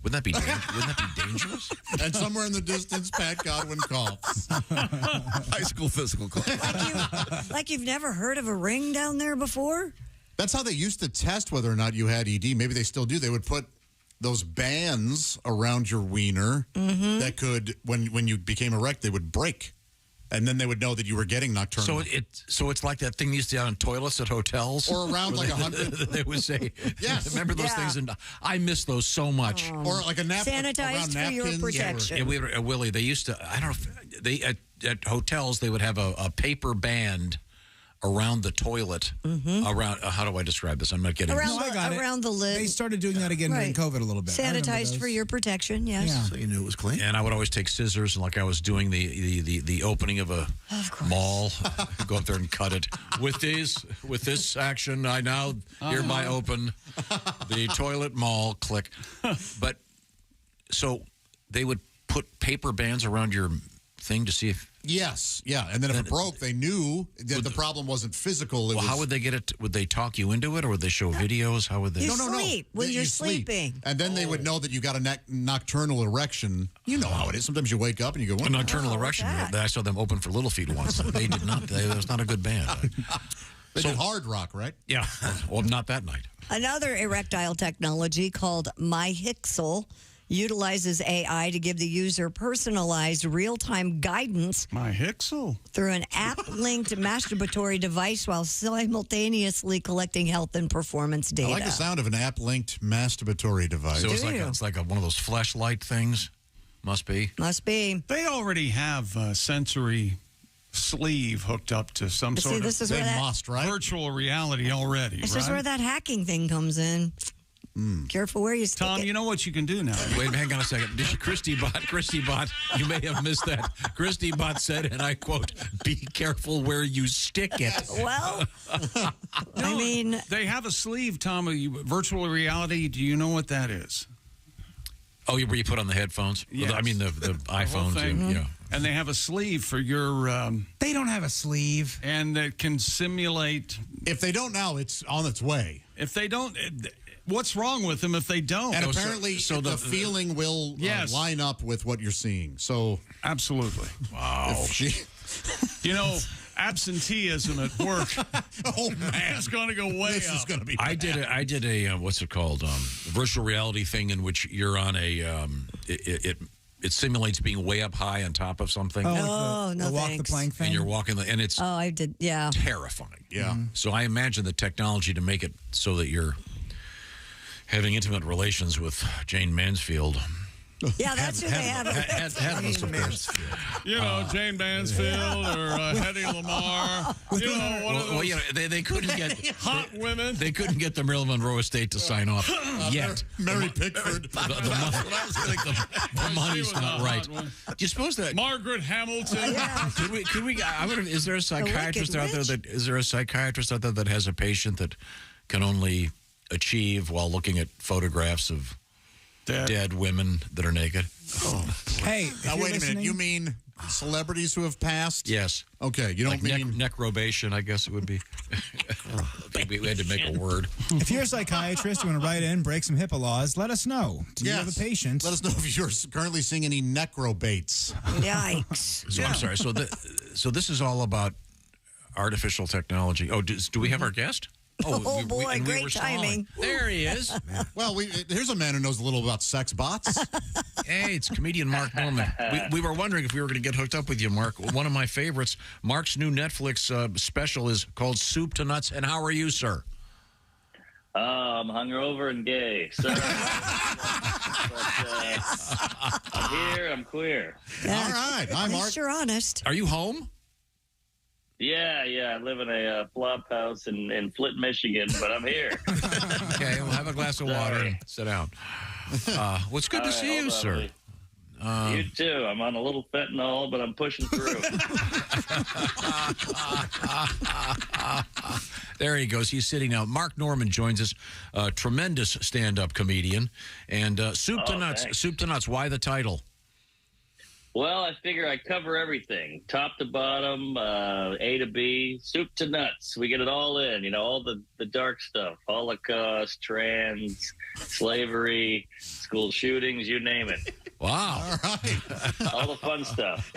Wouldn't that be dangerous? And somewhere in the distance, Pat Godwin coughs. High school physical class. Like you've never heard of a ring down there before? That's how they used to test whether or not you had ED. Maybe they still do. They would put those bands around your wiener that could, when you became erect, they would break. And then they would know that you were getting nocturnal. So it's like that thing you used to see on toilets at hotels, Or around like 100. They would say, Yes. Remember those things? And I miss those so much. Or like a Sanitized for your napkins. protection. Willie, they used to. I don't know. At hotels they would have a paper band around the toilet. Around how do I describe this? I'm not getting Around, this. around the lid. They started doing that again during COVID a little bit. I remember Sanitized those. for your protection, yes. Yeah. So you knew it was clean. And I would always take scissors, and like I was doing the opening of a mall, go up there and cut it. With this action, I now hereby open the toilet mall. Click. But so they would put paper bands around your thing to see if. Yes, yeah. And then if it broke, they knew that the problem wasn't physical. It was, how would they get it? Would they talk you into it, or would they show videos? How would they? You sleep when you're sleeping. And then they would know that you got a nocturnal erection. You know how it is. Sometimes you wake up and you go, A nocturnal erection. I saw them open for Little Feet once. They did not. It was not a good band. They did hard rock, right? Yeah. Well, not that night. Another erectile technology called MyHixel utilizes AI to give the user personalized real-time guidance MyHixel through an app-linked masturbatory device while simultaneously collecting health and performance data. I like the sound of an app-linked masturbatory device. So it's like one of those flashlight things. Must be. They already have a sensory sleeve hooked up to some sort this of is where that, virtual reality already. This right? is where that hacking thing comes in. Careful where you stick Tom, it. you know what you can do now. Wait, hang on a second. Christy Bot, you may have missed that. Christy Bot said, and I quote, "Be careful where you stick it." Well, I mean, they have a sleeve, Tom, virtual reality. Do you know what that is? Oh, where you put on the headphones? Yes. I mean, the iPhones. thing. Yeah. And they have a sleeve for your... they don't have a sleeve. And that can simulate... If they don't now, it's on its way. If they don't... What's wrong with them if they don't? And apparently, the feeling will line up with what you're seeing. So absolutely. Wow. You know, absenteeism at work. Oh man, it's going to go way this up. is going to be. I did a what's it called? Virtual reality thing in which you're on a it simulates being way up high on top of something. Oh, no the walk thanks. the plank thing. And you're walking and it's I did, yeah. terrifying. Yeah. So I imagine the technology to make it so that you're having intimate relations with Jane Mansfield. Yeah, that's who they have. Headless, of course. You know, Jane Mansfield or Hedy Lamarr. You know, one of those they couldn't get hot women. They couldn't get the Marilyn Monroe estate to sign off yet. Mary Pickford. The money's not right. Do you suppose that Margaret Hamilton? Could we? I wonder, is there a psychiatrist out there that has a patient that can only achieve while looking at photographs of dead women that are naked? Oh. Hey, now wait a minute. You mean celebrities who have passed? Yes. Okay, you don't mean necrobation, I guess it would be. we had to make a word. If you're a psychiatrist, you want to write in, break some HIPAA laws, let us know. Do you have a patient? Let us know if you're currently seeing any necrobates. Yikes. So I'm sorry. So this is all about artificial technology. Oh, do we have our guest? Oh, boy, great timing. There he is. Well, here's a man who knows a little about sex bots. Hey, it's comedian Mark Norman. We were wondering if we were going to get hooked up with you, Mark. One of my favorites, Mark's new Netflix special is called Soup to Nuts. And how are you, sir? I'm hungover and gay, sir. But, I'm here. I'm queer. All right. Hi, Mark. You're honest. Are you home? Yeah. I live in a flop house in Flint, Michigan, but I'm here. Okay, we'll have a glass of water and sit down. Well, it's good to see you, sir. You too. I'm on a little fentanyl, but I'm pushing through. There he goes. He's sitting now. Mark Norman joins us, tremendous stand-up comedian. And Soup to Nuts. Thanks. Soup to Nuts. Why the title? Well, I figure I cover everything, top to bottom, A to B, soup to nuts. We get it all in, you know, all the dark stuff, Holocaust, trans, slavery, school shootings, you name it. Wow. All right. All the fun stuff.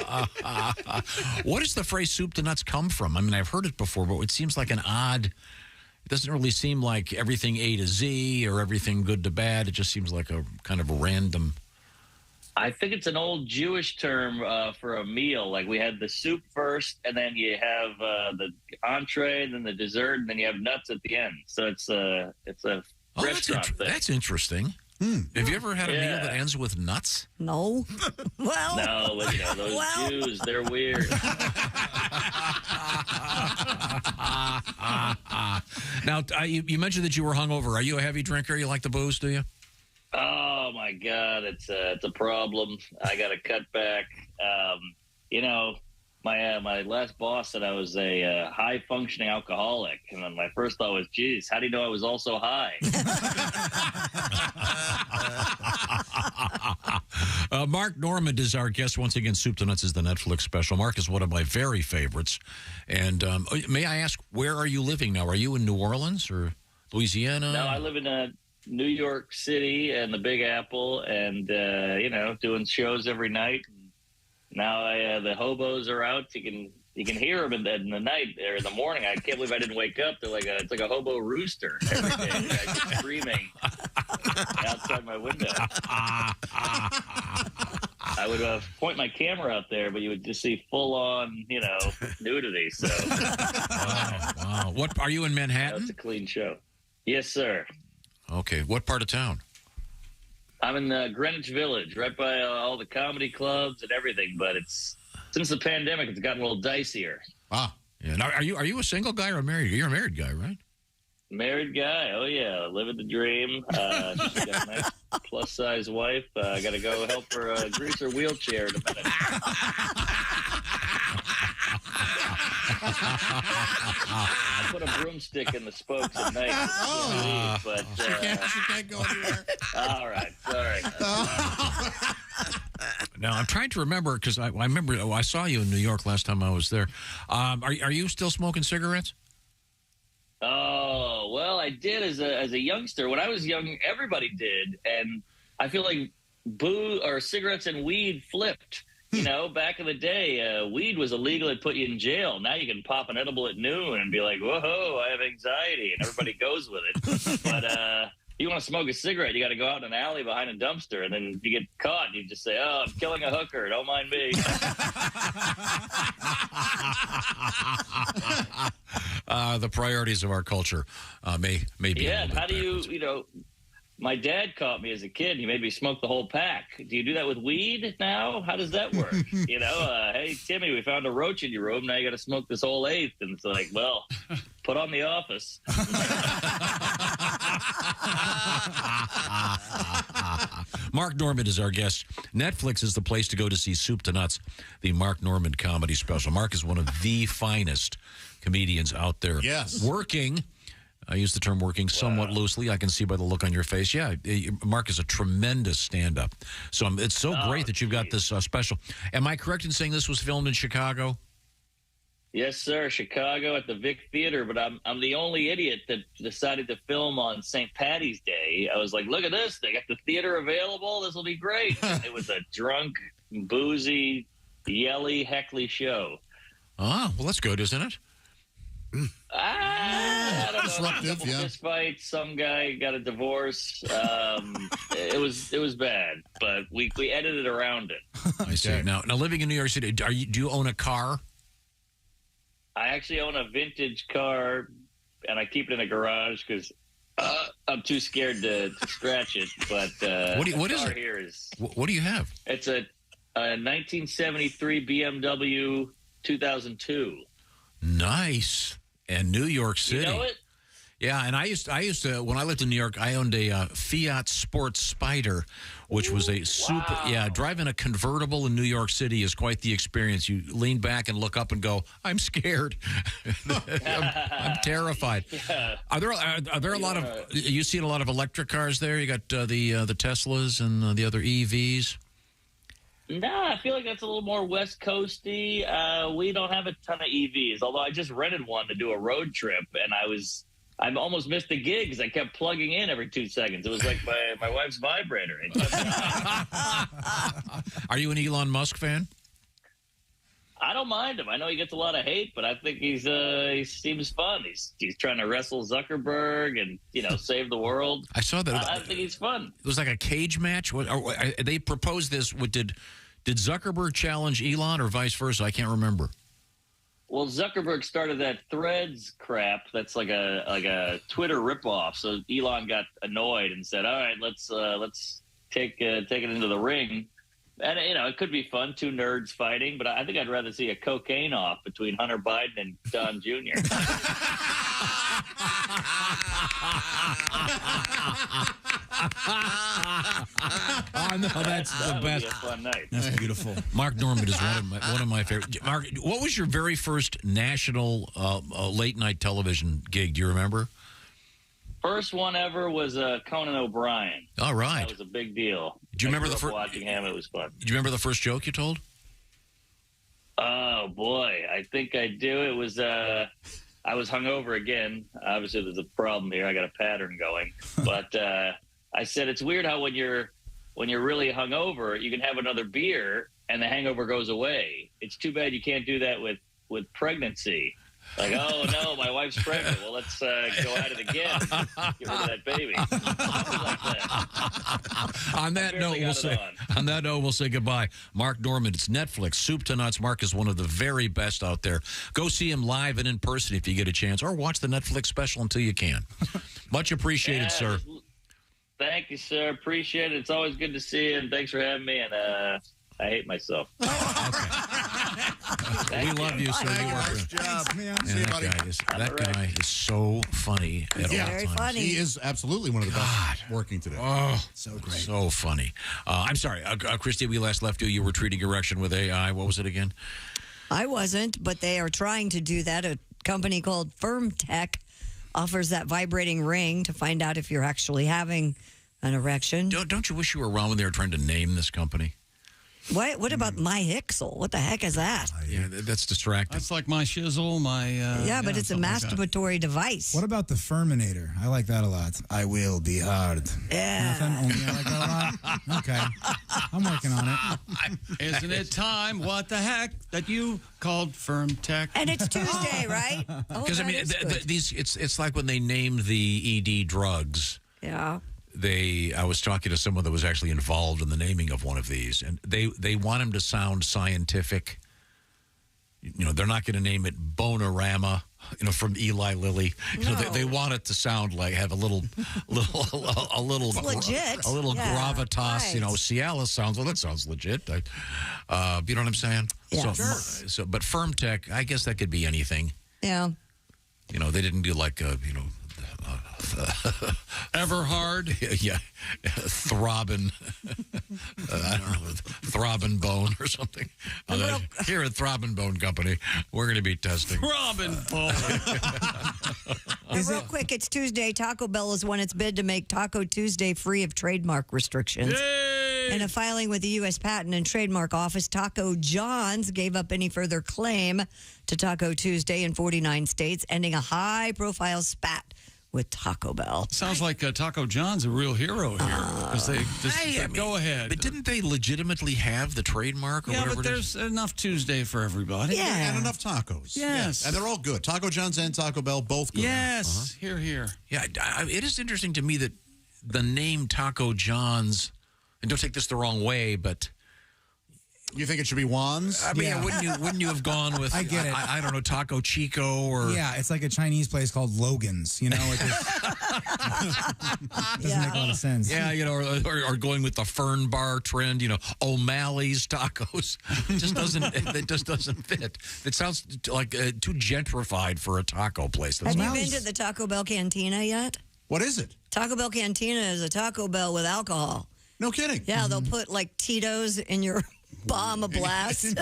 What does the phrase soup to nuts come from? I mean, I've heard it before, but it seems like an odd... It doesn't really seem like everything A to Z or everything good to bad. It just seems like a kind of a random... I think it's an old Jewish term for a meal. Like we had the soup first, and then you have the entree, and then the dessert, and then you have nuts at the end. So it's a restaurant thing. That's interesting. Have you ever had a meal that ends with nuts? No. Well. No, but, you know, those Jews, they're weird. Now, you mentioned that you were hungover. Are you a heavy drinker? You like the booze, do you? Oh my God, it's a problem. I got to cut back. You know, my last boss said I was a high functioning alcoholic, and then my first thought was, "Geez, how do you know I was also high?" Mark Norman is our guest once again. Soup to Nuts is the Netflix special. Mark is one of my very favorites. And may I ask, where are you living now? Are you in New Orleans or Louisiana? No, I live in New York City and the Big Apple, and you know, doing shows every night. Now the hobos are out. You can hear them in the night or in the morning. I can't believe I didn't wake up. They're it's like a hobo rooster every day. Guys screaming outside my window. I would point my camera out there, but you would just see full on, you know, nudity. So wow. What are you in Manhattan? That's a clean show. Yes, sir. Okay. What part of town? I'm in Greenwich Village, right by all the comedy clubs and everything. But since the pandemic, it's gotten a little dicier. Ah, yeah. Now, are you a single guy or a married? You're a married guy, right? Married guy. Oh, yeah. Living the dream. She's got a nice plus-size wife. I got to go help her grease her wheelchair in a minute. I put a broomstick in the spokes at night. But she can't go anywhere. All right. Sorry. Now, I'm trying to remember, because I remember I saw you in New York last time I was there. Are you still smoking cigarettes? Oh, well, I did as a youngster. When I was young, everybody did. And I feel like cigarettes and weed flipped. You know, back in the day, weed was illegal. It put you in jail. Now you can pop an edible at noon and be like, whoa, I have anxiety. And everybody goes with it. But you want to smoke a cigarette, you got to go out in an alley behind a dumpster. And then if you get caught, you just say, oh, I'm killing a hooker. Don't mind me. The priorities of our culture may be. Yeah, how do you my dad caught me as a kid. He made me smoke the whole pack. Do you do that with weed now? How does that work? Hey, Timmy, we found a roach in your room. Now you got to smoke this whole eighth. And it's like, well, put on The Office. Mark Normand is our guest. Netflix is the place to go to see Soup to Nuts, the Mark Normand comedy special. Mark is one of the finest comedians out there. Yes. Working. I use the term working somewhat loosely. I can see by the look on your face. Yeah, Mark is a tremendous stand-up. So it's so great that you've got this special. Am I correct in saying this was filmed in Chicago? Yes, sir. Chicago at the Vic Theater. But I'm the only idiot that decided to film on St. Patty's Day. I was like, look at this. They got the theater available. This will be great. It was a drunk, boozy, yelly, heckly show. Ah, well, that's good, isn't it? I don't know. Disruptive, yeah. Fist fights. Some guy got a divorce. It was bad, but we edited around it. I see. Now living in New York City, do you own a car? I actually own a vintage car, and I keep it in a garage because I'm too scared to scratch it. But what is it? Here is what do you have? It's a 1973 BMW 2002. Nice. And New York City. You know it? Yeah, and I used to when I lived in New York, I owned a Fiat Sports Spider, which was a super. Wow. Yeah, driving a convertible in New York City is quite the experience. You lean back and look up and go, "I'm scared. I'm terrified." Yeah. Are there a lot of you seen a lot of electric cars there? You got the Teslas and the other EVs. No, I feel like that's a little more West Coasty. We don't have a ton of EVs, although I just rented one to do a road trip, and I almost missed the gig because I kept plugging in every 2 seconds. It was like my wife's vibrator. Are you an Elon Musk fan? I don't mind him. I know he gets a lot of hate, but I think he seems fun. He's trying to wrestle Zuckerberg and save the world. I saw that. I think he's fun. It was like a cage match. They proposed this. Did Zuckerberg challenge Elon or vice versa? I can't remember. Well, Zuckerberg started that Threads crap. That's like a Twitter ripoff. So Elon got annoyed and said, "All right, let's take it into the ring." And it could be fun, two nerds fighting, but I think I'd rather see a cocaine off between Hunter Biden and Don Jr. Oh, no, that's the That would best. be a fun night. That's beautiful. Mark Normand is one of my favorite. Mark, what was your very first national late night television gig? Do you remember? First one ever was Conan O'Brien. All right. That was a big deal. Do you remember I the grew first? up watching him? It was fun. Do you remember the first joke you told? Oh boy, I think I do. It was I was hungover again. Obviously, there's a problem here. I got a pattern going, but I said it's weird how when you're really hungover, you can have another beer and the hangover goes away. It's too bad you can't do that with pregnancy. Like, oh no, my wife's pregnant. Well, let's go at it again. Get rid of that baby. On that note, we'll say goodbye. Mark Normand, it's Netflix. Soup to Nuts. Mark is one of the very best out there. Go see him live and in person if you get a chance, or watch the Netflix special until you can. Much appreciated, sir. Thank you, sir. Appreciate it. It's always good to see you, and thanks for having me. And I hate myself. We love you, so you Nice job. Man, See you, buddy. that guy is so funny at all Very times. funny. He is absolutely one of the best working today. Oh, so great. So funny. I'm sorry, Christy, we last left you. You were treating erection with AI. What was it again? I wasn't, but they are trying to do that. A company called FirmTech offers that vibrating ring to find out if you're actually having an erection. Don't you wish you were around when they were trying to name this company? What about my Hixel? What the heck is that? Yeah, that's distracting. That's like my shizzle, my... yeah, but it's a masturbatory device. What about the Firminator? I like that a lot. I will be hard. Yeah. Nothing? Only I like that a lot? Okay. I'm working on it. Isn't it time? What the heck that you called Firm Tech? And it's Tuesday, right? Because these it's like when they named the ED drugs. Yeah. I was talking to someone that was actually involved in the naming of one of these, and they want them to sound scientific. You know, they're not going to name it Bonorama, from Eli Lilly. No. They want it to sound like have a little It's legit. a little Yeah, gravitas. right. Cialis that sounds legit. You know what I'm saying? Yeah. So, but FirmTech, I guess that could be anything. Yeah. They didn't do like Everhard. Yeah, throbbing. I don't know, throbbing bone or something. Here at Throbbing Bone Company, we're going to be testing. Throbbing bone. And real quick, it's Tuesday. Taco Bell has won its bid to make Taco Tuesday free of trademark restrictions. Yay! In a filing with the U.S. Patent and Trademark Office, Taco John's gave up any further claim to Taco Tuesday in 49 states, ending a high-profile spat with Taco Bell. Sounds like Taco John's a real hero here. Because they just go ahead. But didn't they legitimately have the trademark or Yeah, whatever but it is? there's enough Tuesday for everybody. Yeah. And enough tacos. Yes. And they're all good. Taco John's and Taco Bell, both good. Yes. Here. Yeah, it is interesting to me that the name Taco John's, and don't take this the wrong way, but... You think it should be Juan's? I mean, wouldn't you have gone with, I get it. I don't know, Taco Chico or... Yeah, it's like a Chinese place called Logan's, It just doesn't make a lot of sense. Yeah, or going with the Fern Bar trend, O'Malley's Tacos. It just doesn't fit. It sounds like too gentrified for a taco place. Have you been to the Taco Bell Cantina yet? What is it? Taco Bell Cantina is a Taco Bell with alcohol. No kidding. Yeah, they'll put like Tito's in your Baja Blast.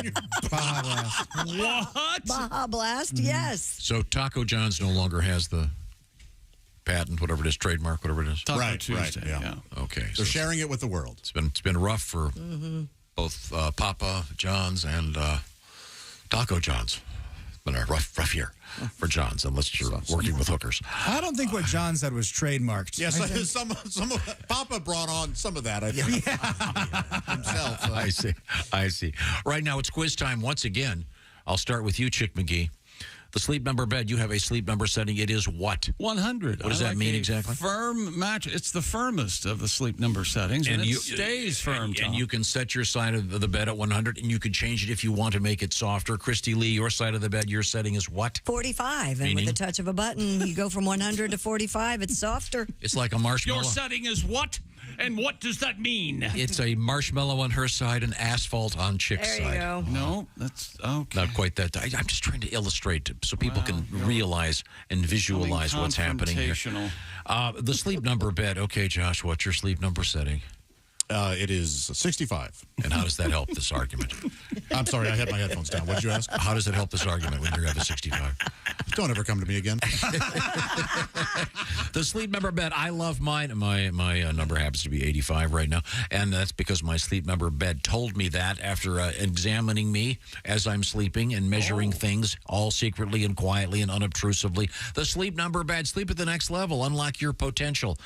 Baja Blast. What? Baja Blast, yes. So Taco John's no longer has the patent, whatever it is, trademark, whatever it is. Taco Tuesday. Yeah. Okay. They're sharing it with the world. It's been rough for both Papa John's and Taco John's. It's been a rough year for John's, unless you're working with hookers. I don't think what John said was trademarked. Yes, some of Papa brought on some of that, I think. Himself. I see. Right now, it's quiz time once again. I'll start with you, Chick McGee. The Sleep Number bed, you have a Sleep Number setting. It is what? 100. What does that mean exactly? Firm mattress. It's the firmest of the Sleep Number settings, and it stays firm, Tom. And you can set your side of the bed at 100, and you can change it if you want to make it softer. Christy Lee, your side of the bed, your setting is what? 45. And Meaning? with the touch of a button, you go from 100 to 45. It's softer. It's like a marshmallow. Your setting is what? And what does that mean? It's a marshmallow on her side and asphalt on Chick's There you side. go. No, that's okay. Not quite that. I'm just trying to illustrate so people can realize and visualize what's happening here. The Sleep Number bed. Okay, Josh, what's your Sleep Number setting? It is 65. And how does that help this argument? I'm sorry, I had my headphones down. What'd you ask? How does it help this argument when you have a 65? Don't ever come to me again. The Sleep Number bed, I love mine. My number happens to be 85 right now, and that's because my Sleep Number bed told me that after examining me as I'm sleeping and measuring things all secretly and quietly and unobtrusively. The Sleep Number bed, sleep at the next level, unlock your potential.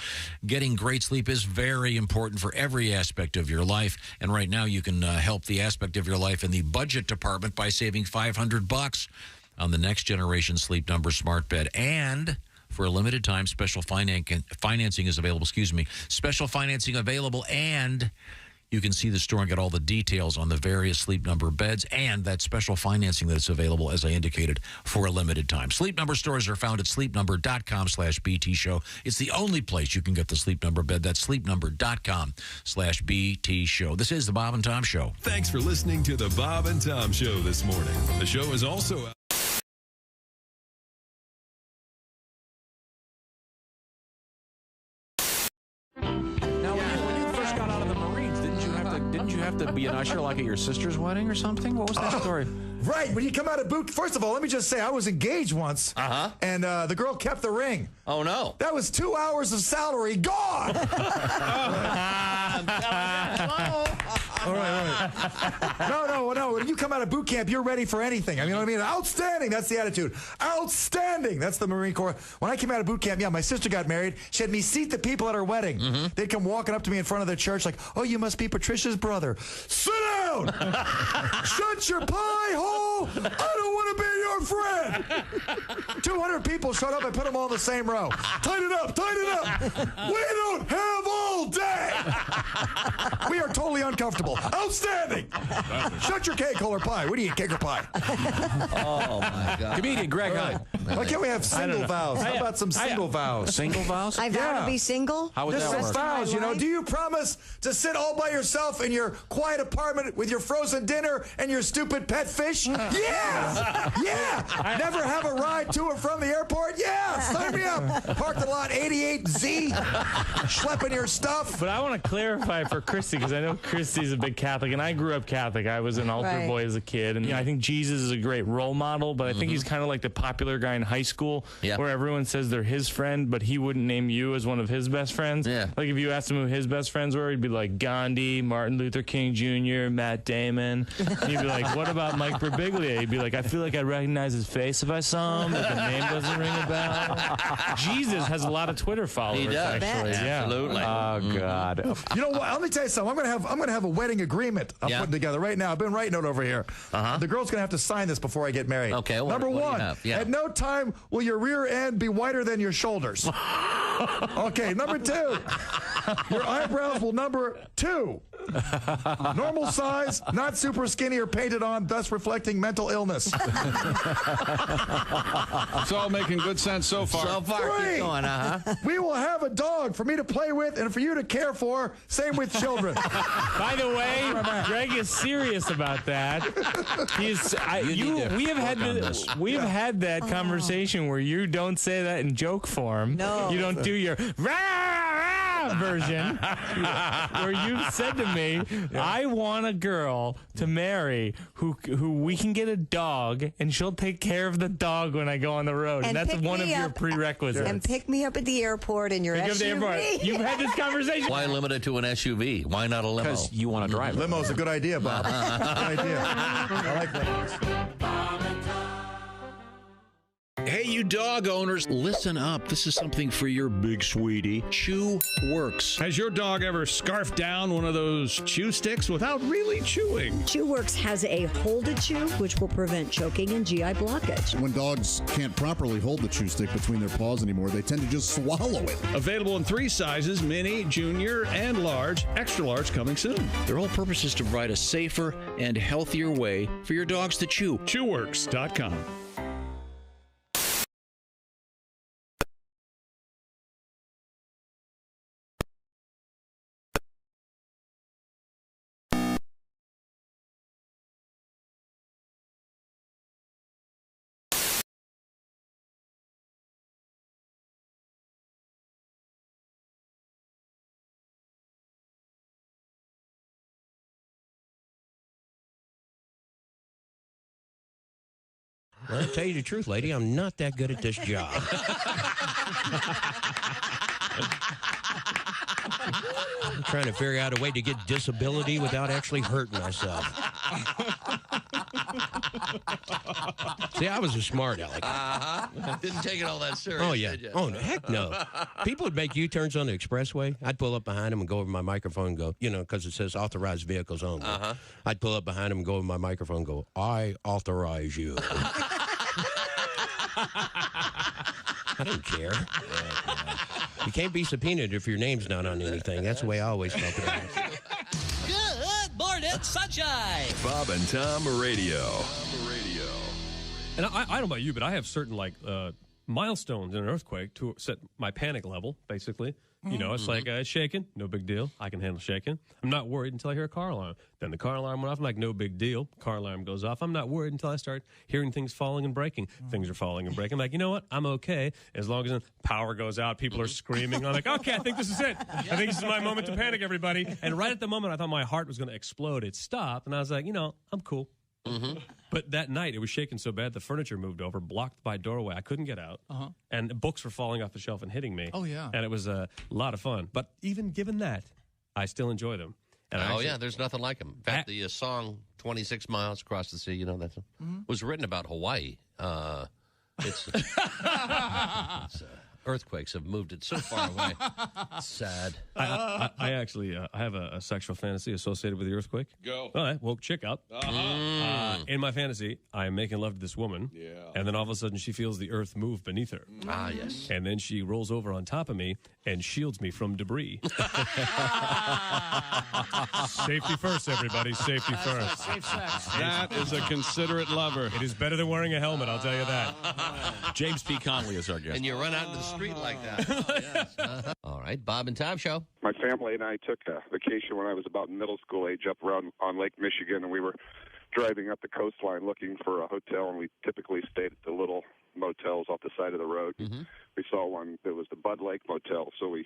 Getting great sleep is very important for every aspect of your life, and right now you can help the aspect of your life in the budget department by saving $500 on the next generation Sleep Number smart bed. And for a limited time, special financing is available. Special financing available, and You can see the store and get all the details on the various Sleep Number beds and that special financing that's available, as I indicated, for a limited time. Sleep Number stores are found at sleepnumber.com/BT Show. It's the only place you can get the Sleep Number bed. That's sleepnumber.com/BT Show. This is the Bob and Tom Show. Thanks for listening to the Bob and Tom Show this morning. The show is also Now, when you first got out of the Marines, didn't you have to be an usher like at your sister's wedding or something? What was that story? Right. When you come out of boot, first of all, let me just say I was engaged once. And the girl kept the ring. Oh, no. That was 2 hours of salary gone. All right. No. When you come out of boot camp, you're ready for anything. I mean, you know what I mean? Outstanding. That's the attitude. Outstanding. That's the Marine Corps. When I came out of boot camp, my sister got married. She had me seat the people at her wedding. They'd come walking up to me in front of the church like, oh, you must be Patricia's brother. Sit down. Shut your pie hole. I don't want to be your friend. 200 people showed up and put them all in the same row. Tighten it up. We don't have all day. We are totally uncomfortable. Outstanding. Shut your cake holder pie. What do you eat, cake or pie? Oh, my God. Comedian Greg Hunt. Why can't we have single vows? How about some single vows? Single vows? I vow to be single? How would that work? Vows, do you promise to sit all by yourself in your quiet apartment with your frozen dinner and your stupid pet fish? Yeah! Never have a ride to or from the airport? Yeah! Sign me up! Parked at lot 88Z, schlepping your stuff. But I want to clarify for Christy, because I know Christy's a big Catholic, and I grew up Catholic. I was an altar boy as a kid, and I think Jesus is a great role model, but I think he's kind of like the popular guy in high school where everyone says they're his friend, but he wouldn't name you as one of his best friends. Like if you asked him who his best friends were, he'd be like Gandhi, Martin Luther King Jr., Matt Damon. And he'd be like, what about Mike Birbiglia? He'd be like, I feel like I'd recognize his face if I saw him, but the name doesn't ring a bell. Jesus has a lot of Twitter followers. He does. Actually. Absolutely. Oh God. You know what? Let me tell you something. I'm gonna have a wedding agreement I'm putting together right now. I've been writing it over here. The girl's gonna have to sign this before I get married. Okay. Number one, at no time will your rear end be wider than your shoulders. Okay. Number two, your eyebrows will number 2. Normal size, not super skinny or painted on, thus reflecting mental illness. It's all making good sense so far. So far, keep going, We will have a dog for me to play with and for you to care for. Same with children. By the way, Greg is serious about that. We have had that conversation where you don't say that in joke form. No. You don't do your version where you've said to me, I want a girl to marry who we can get a dog and she'll take care of the dog when I go on the road. And that's one of your prerequisites. And pick me up at the airport in your SUV. You've had this conversation. Why limit it to an SUV? Why not a limo? Because you want to drive. Limo's a good idea, Bob. Good idea. I like limos. Hey, you dog owners, listen up. This is something for your big sweetie. Chew Works. Has your dog ever scarfed down one of those chew sticks without really chewing? Chew Works has a hold to chew, which will prevent choking and GI blockage. When dogs can't properly hold the chew stick between their paws anymore, they tend to just swallow it. Available in 3 sizes, mini, junior, and large. Extra large coming soon. Their whole purpose is to provide a safer and healthier way for your dogs to chew. Chewworks.com. Well, to tell you the truth, lady, I'm not that good at this job. I'm trying to figure out a way to get disability without actually hurting myself. See, I was a smart aleck. Didn't take it all that serious. Oh, yeah. Did you? Oh, heck no. People would make U-turns on the expressway. I'd pull up behind them and go over my microphone and go, because it says authorized vehicles only. I'd pull up behind them and go over my microphone and go, I authorize you. I don't care. You can't be subpoenaed if your name's not on anything. That's the way I always felt about it. Good Lord, it's sunshine. Bob and Tom Radio. And I don't know about you, but I have certain milestones in an earthquake to set my panic level, basically. You know, it's like shaking, no big deal. I can handle shaking. I'm not worried until I hear a car alarm. Then the car alarm went off. I'm like, no big deal. Car alarm goes off. I'm not worried until I start hearing things falling and breaking. Things are falling and breaking. I'm like, you know what? I'm okay as long as the power goes out. People are screaming. I'm like, okay, I think this is it. I think this is my moment to panic, everybody. And right at the moment, I thought my heart was going to explode. It stopped, and I was like, you know, I'm cool. But that night, it was shaking so bad, the furniture moved over, blocked my doorway. I couldn't get out. And books were falling off the shelf and hitting me. Oh, yeah. And it was a lot of fun. But even given that, I still enjoy them. And Yeah, there's nothing like them. In fact, the song 26 Miles Across the Sea, you know, that was written about Hawaii. It's earthquakes have moved it so far away. It's sad. I actually I have a sexual fantasy associated with the earthquake. Go. All right, woke chick up. In my fantasy, I am making love to this woman. Yeah. And then all of a sudden, she feels the earth move beneath her. Yes. And then she rolls over on top of me and shields me from debris. Safety first, everybody. Safety first. Safe sex. That is a considerate lover. It is better than wearing a helmet, I'll tell you that. James P. Conley is our guest. And you run out into the street like that. All right, Bob and Tom Show. My family and I took a vacation when I was about middle school age up around on Lake Michigan, and we were driving up the coastline looking for a hotel, and we typically stayed at the little motels off the side of the road. We saw one that was the Bud Lake Motel, so we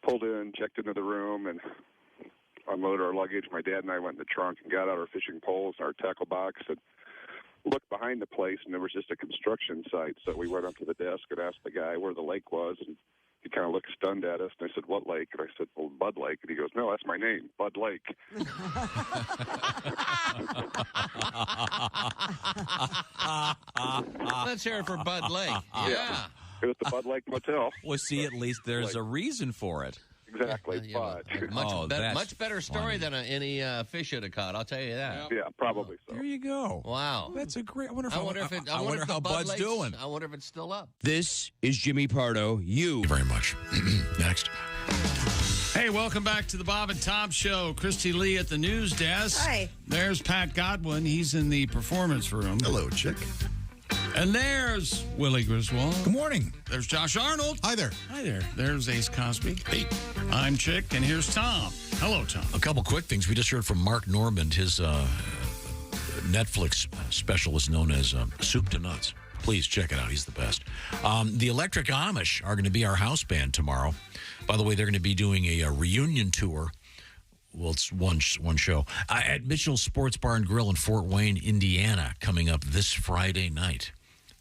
pulled in, checked into the room, and unloaded our luggage. My dad and I went in the trunk and got out our fishing poles and our tackle box and looked behind the place, and there was just a construction site. So we went up to the desk and asked the guy where the lake was, and he kind of looked stunned at us. And I said, "What lake?" And I said, "Well, Bud Lake." And he goes, "No, that's my name, Bud Lake." Let's hear it for Bud Lake. Yeah. It was the Bud Lake Motel. Well, see, at least there's a reason for it. Exactly, but Much better story than any fish you'd have caught. I'll tell you that. Yeah, probably so. There you go. Wow, that's a great. I wonder if how Bud's doing. I wonder if it's still up. This is Jimmy Pardo. You very much. Next. Hey, welcome back to the Bob and Tom Show. Christy Lee at the news desk. Hi. There's Pat Godwin. He's in the performance room. Hello, chick. And there's Willie Griswold. Good morning. There's Josh Arnold. Hi there. Hi there. There's Ace Cosby. Hey. I'm Chick, and here's Tom. Hello, Tom. A couple quick things. We just heard from Mark Normand. His Netflix special is known as Soup to Nuts. Please check it out. He's the best. The Electric Amish are going to be our house band tomorrow. By the way, they're going to be doing a reunion tour. Well, it's one show at Mitchell's Sports Bar and Grill in Fort Wayne, Indiana, coming up this Friday night.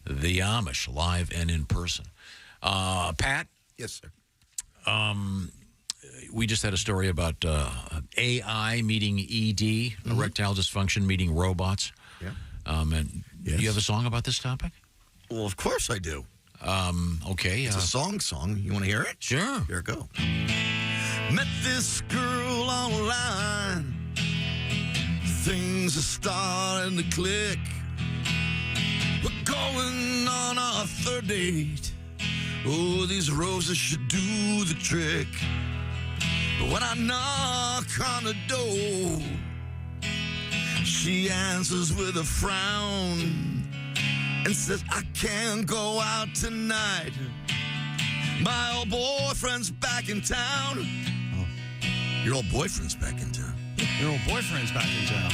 The Amish, live and in person. Pat? Yes, sir. We just had a story about AI meeting ED, erectile dysfunction meeting robots. Yeah. And do you have a song about this topic? Well, of course I do. Okay. It's a song. You want to hear it? Sure. Here it goes. Met this girl online. Things are starting to click. We're going on our third date. Oh, these roses should do the trick. But when I knock on the door, she answers with a frown and says, "I can't go out tonight. My old boyfriend's back in town." Your old boyfriend's back in town. Your old boyfriend's back in town.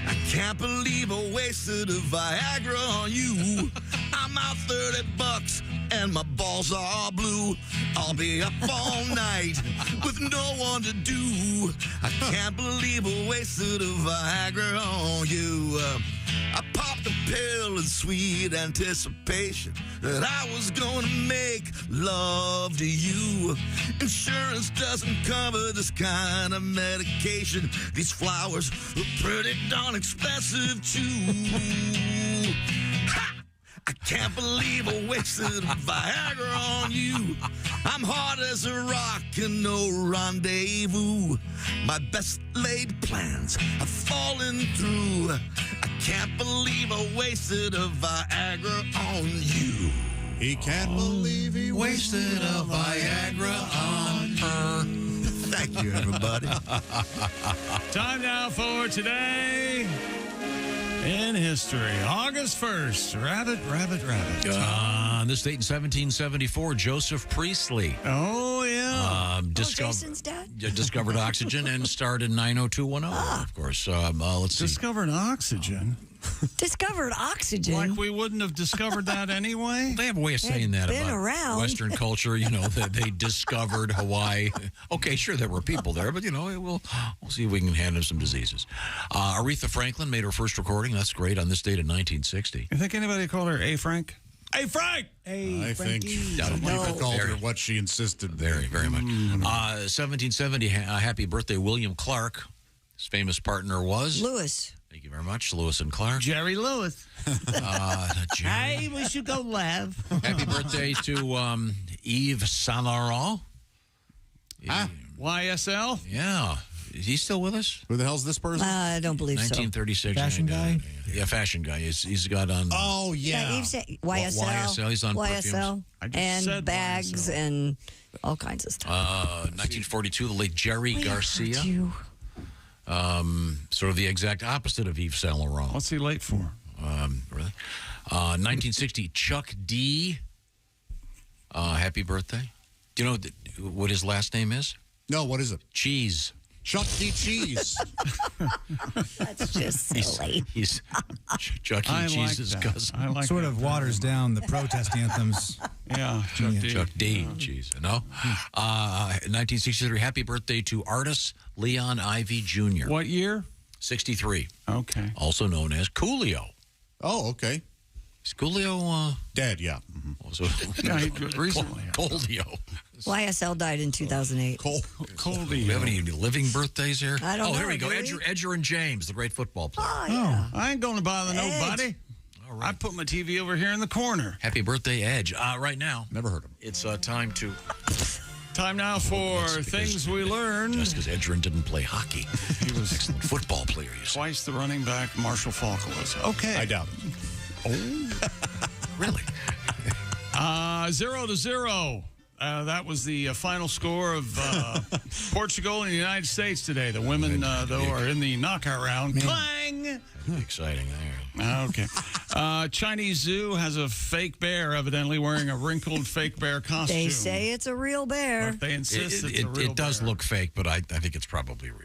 I can't believe I wasted a Viagra on you. I'm out $30 and my balls are blue. I'll be up all night with no one to do. I can't believe I wasted a Viagra on you. I popped a pill in sweet anticipation that I was gonna make love to you. Insurance doesn't cover this kind of medication. These flowers are pretty darn expensive too. Ha! I can't believe I wasted a Viagra on you. I'm hard as a rock and no rendezvous. My best laid plans have fallen through. I can't believe I wasted a Viagra on you. He can't believe he wasted a Viagra on her. Thank you, everybody. Time now for Today in History. August 1st. Rabbit. On this date in 1774, Joseph Priestley. Oh, yeah. Jason's dad? Discovered oxygen and starred in 90210, of course. Let's see. Discovered oxygen? Discovered oxygen? Like we wouldn't have discovered that anyway? They have a way of saying that been about around. Western culture, that they discovered Hawaii. Okay, sure, there were people there, but, we'll see if we can handle some diseases. Aretha Franklin made her first recording. That's great, on this date in 1960. You think anybody called her A. Frank? Hey, Frank! I think No. people called her what she insisted. Very, very much. 1770, happy birthday, William Clark. His famous partner was? Lewis. Thank you very much, Lewis and Clark. Jerry Lewis. Jerry. Hey, we should go laugh. Happy birthday to Yves Saint Laurent. YSL? Yeah. Is he still with us? Who the hell's this person? I don't believe 1936. Fashion guy? Yeah, fashion guy. He's got on. Oh, yeah. Yves YSL. YSL. He's on YSL. And bags YSL. and all kinds of stuff. 1942, the late Jerry Garcia. Sort of the exact opposite of Yves Saint Laurent. What's he late for? Really? 1960, Chuck D. Happy birthday. Do you know what his last name is? No, what is it? Cheese. Chuck D. Cheese. That's just silly. He's Chuck E. Cheese's cousin. I like Sort that of waters down the protest anthems. Yeah, Chuck D. Chuck D. Cheese. No? 1963, happy birthday to artist Leon Ivey Jr. What year? 63. Okay. Also known as Coolio. Oh, okay. Is Coolio dead? Yeah. Also, recently. Coolio. YSL died in 2008. Do we have any living birthdays here? I don't know. Here we go. do we? Edger and James, the great football player. Oh, yeah. I ain't going to bother Edge. nobody. I put my TV over here in the corner. Happy birthday, Edge. Right now. Never heard of him. It's time to... Time now for Things We Learned. Just because Edgerrin didn't play hockey. He was an excellent football player. Twice the running back Marshall Falk was. Okay. I doubt it. Oh. Really? 0-0. That was the final score of Portugal and the United States today. The women, though, are in the knockout round. Clang! Exciting there. Okay. Chinese zoo has a fake bear, evidently wearing a wrinkled fake bear costume. They say it's a real bear. But they insist it's a real It does bear. look fake, but I think it's probably real.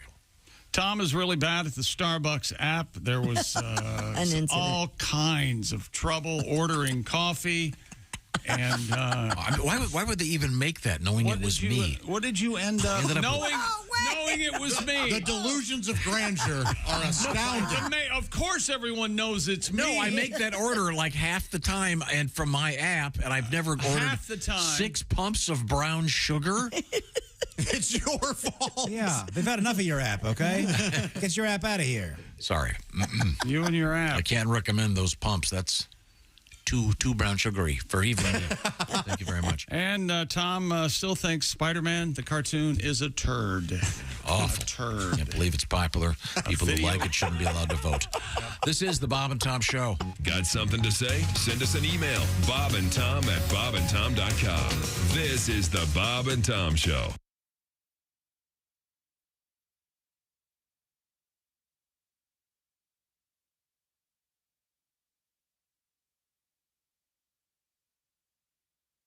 Tom is really bad at the Starbucks app. There was all kinds of trouble ordering coffee. And why would they even make that, knowing it was me? What did you end up knowing it was me? The delusions of grandeur are astounding. Of course, everyone knows it's me. No, I make that order like half the time, and from my app, and I've never ordered half the time. 6 pumps of brown sugar. It's your fault. Yeah, they've had enough of your app, okay? Get your app out of here. Sorry. You and your app. I can't recommend those pumps. That's too brown sugary for even me. Thank you very much. And Tom still thinks Spider-Man, the cartoon, is a turd. Awful. A turd. Can't believe it's popular. People who like it shouldn't be allowed to vote. This is the Bob and Tom Show. Got something to say? Send us an email, bobandtom@bobandtom.com. This is the Bob and Tom Show.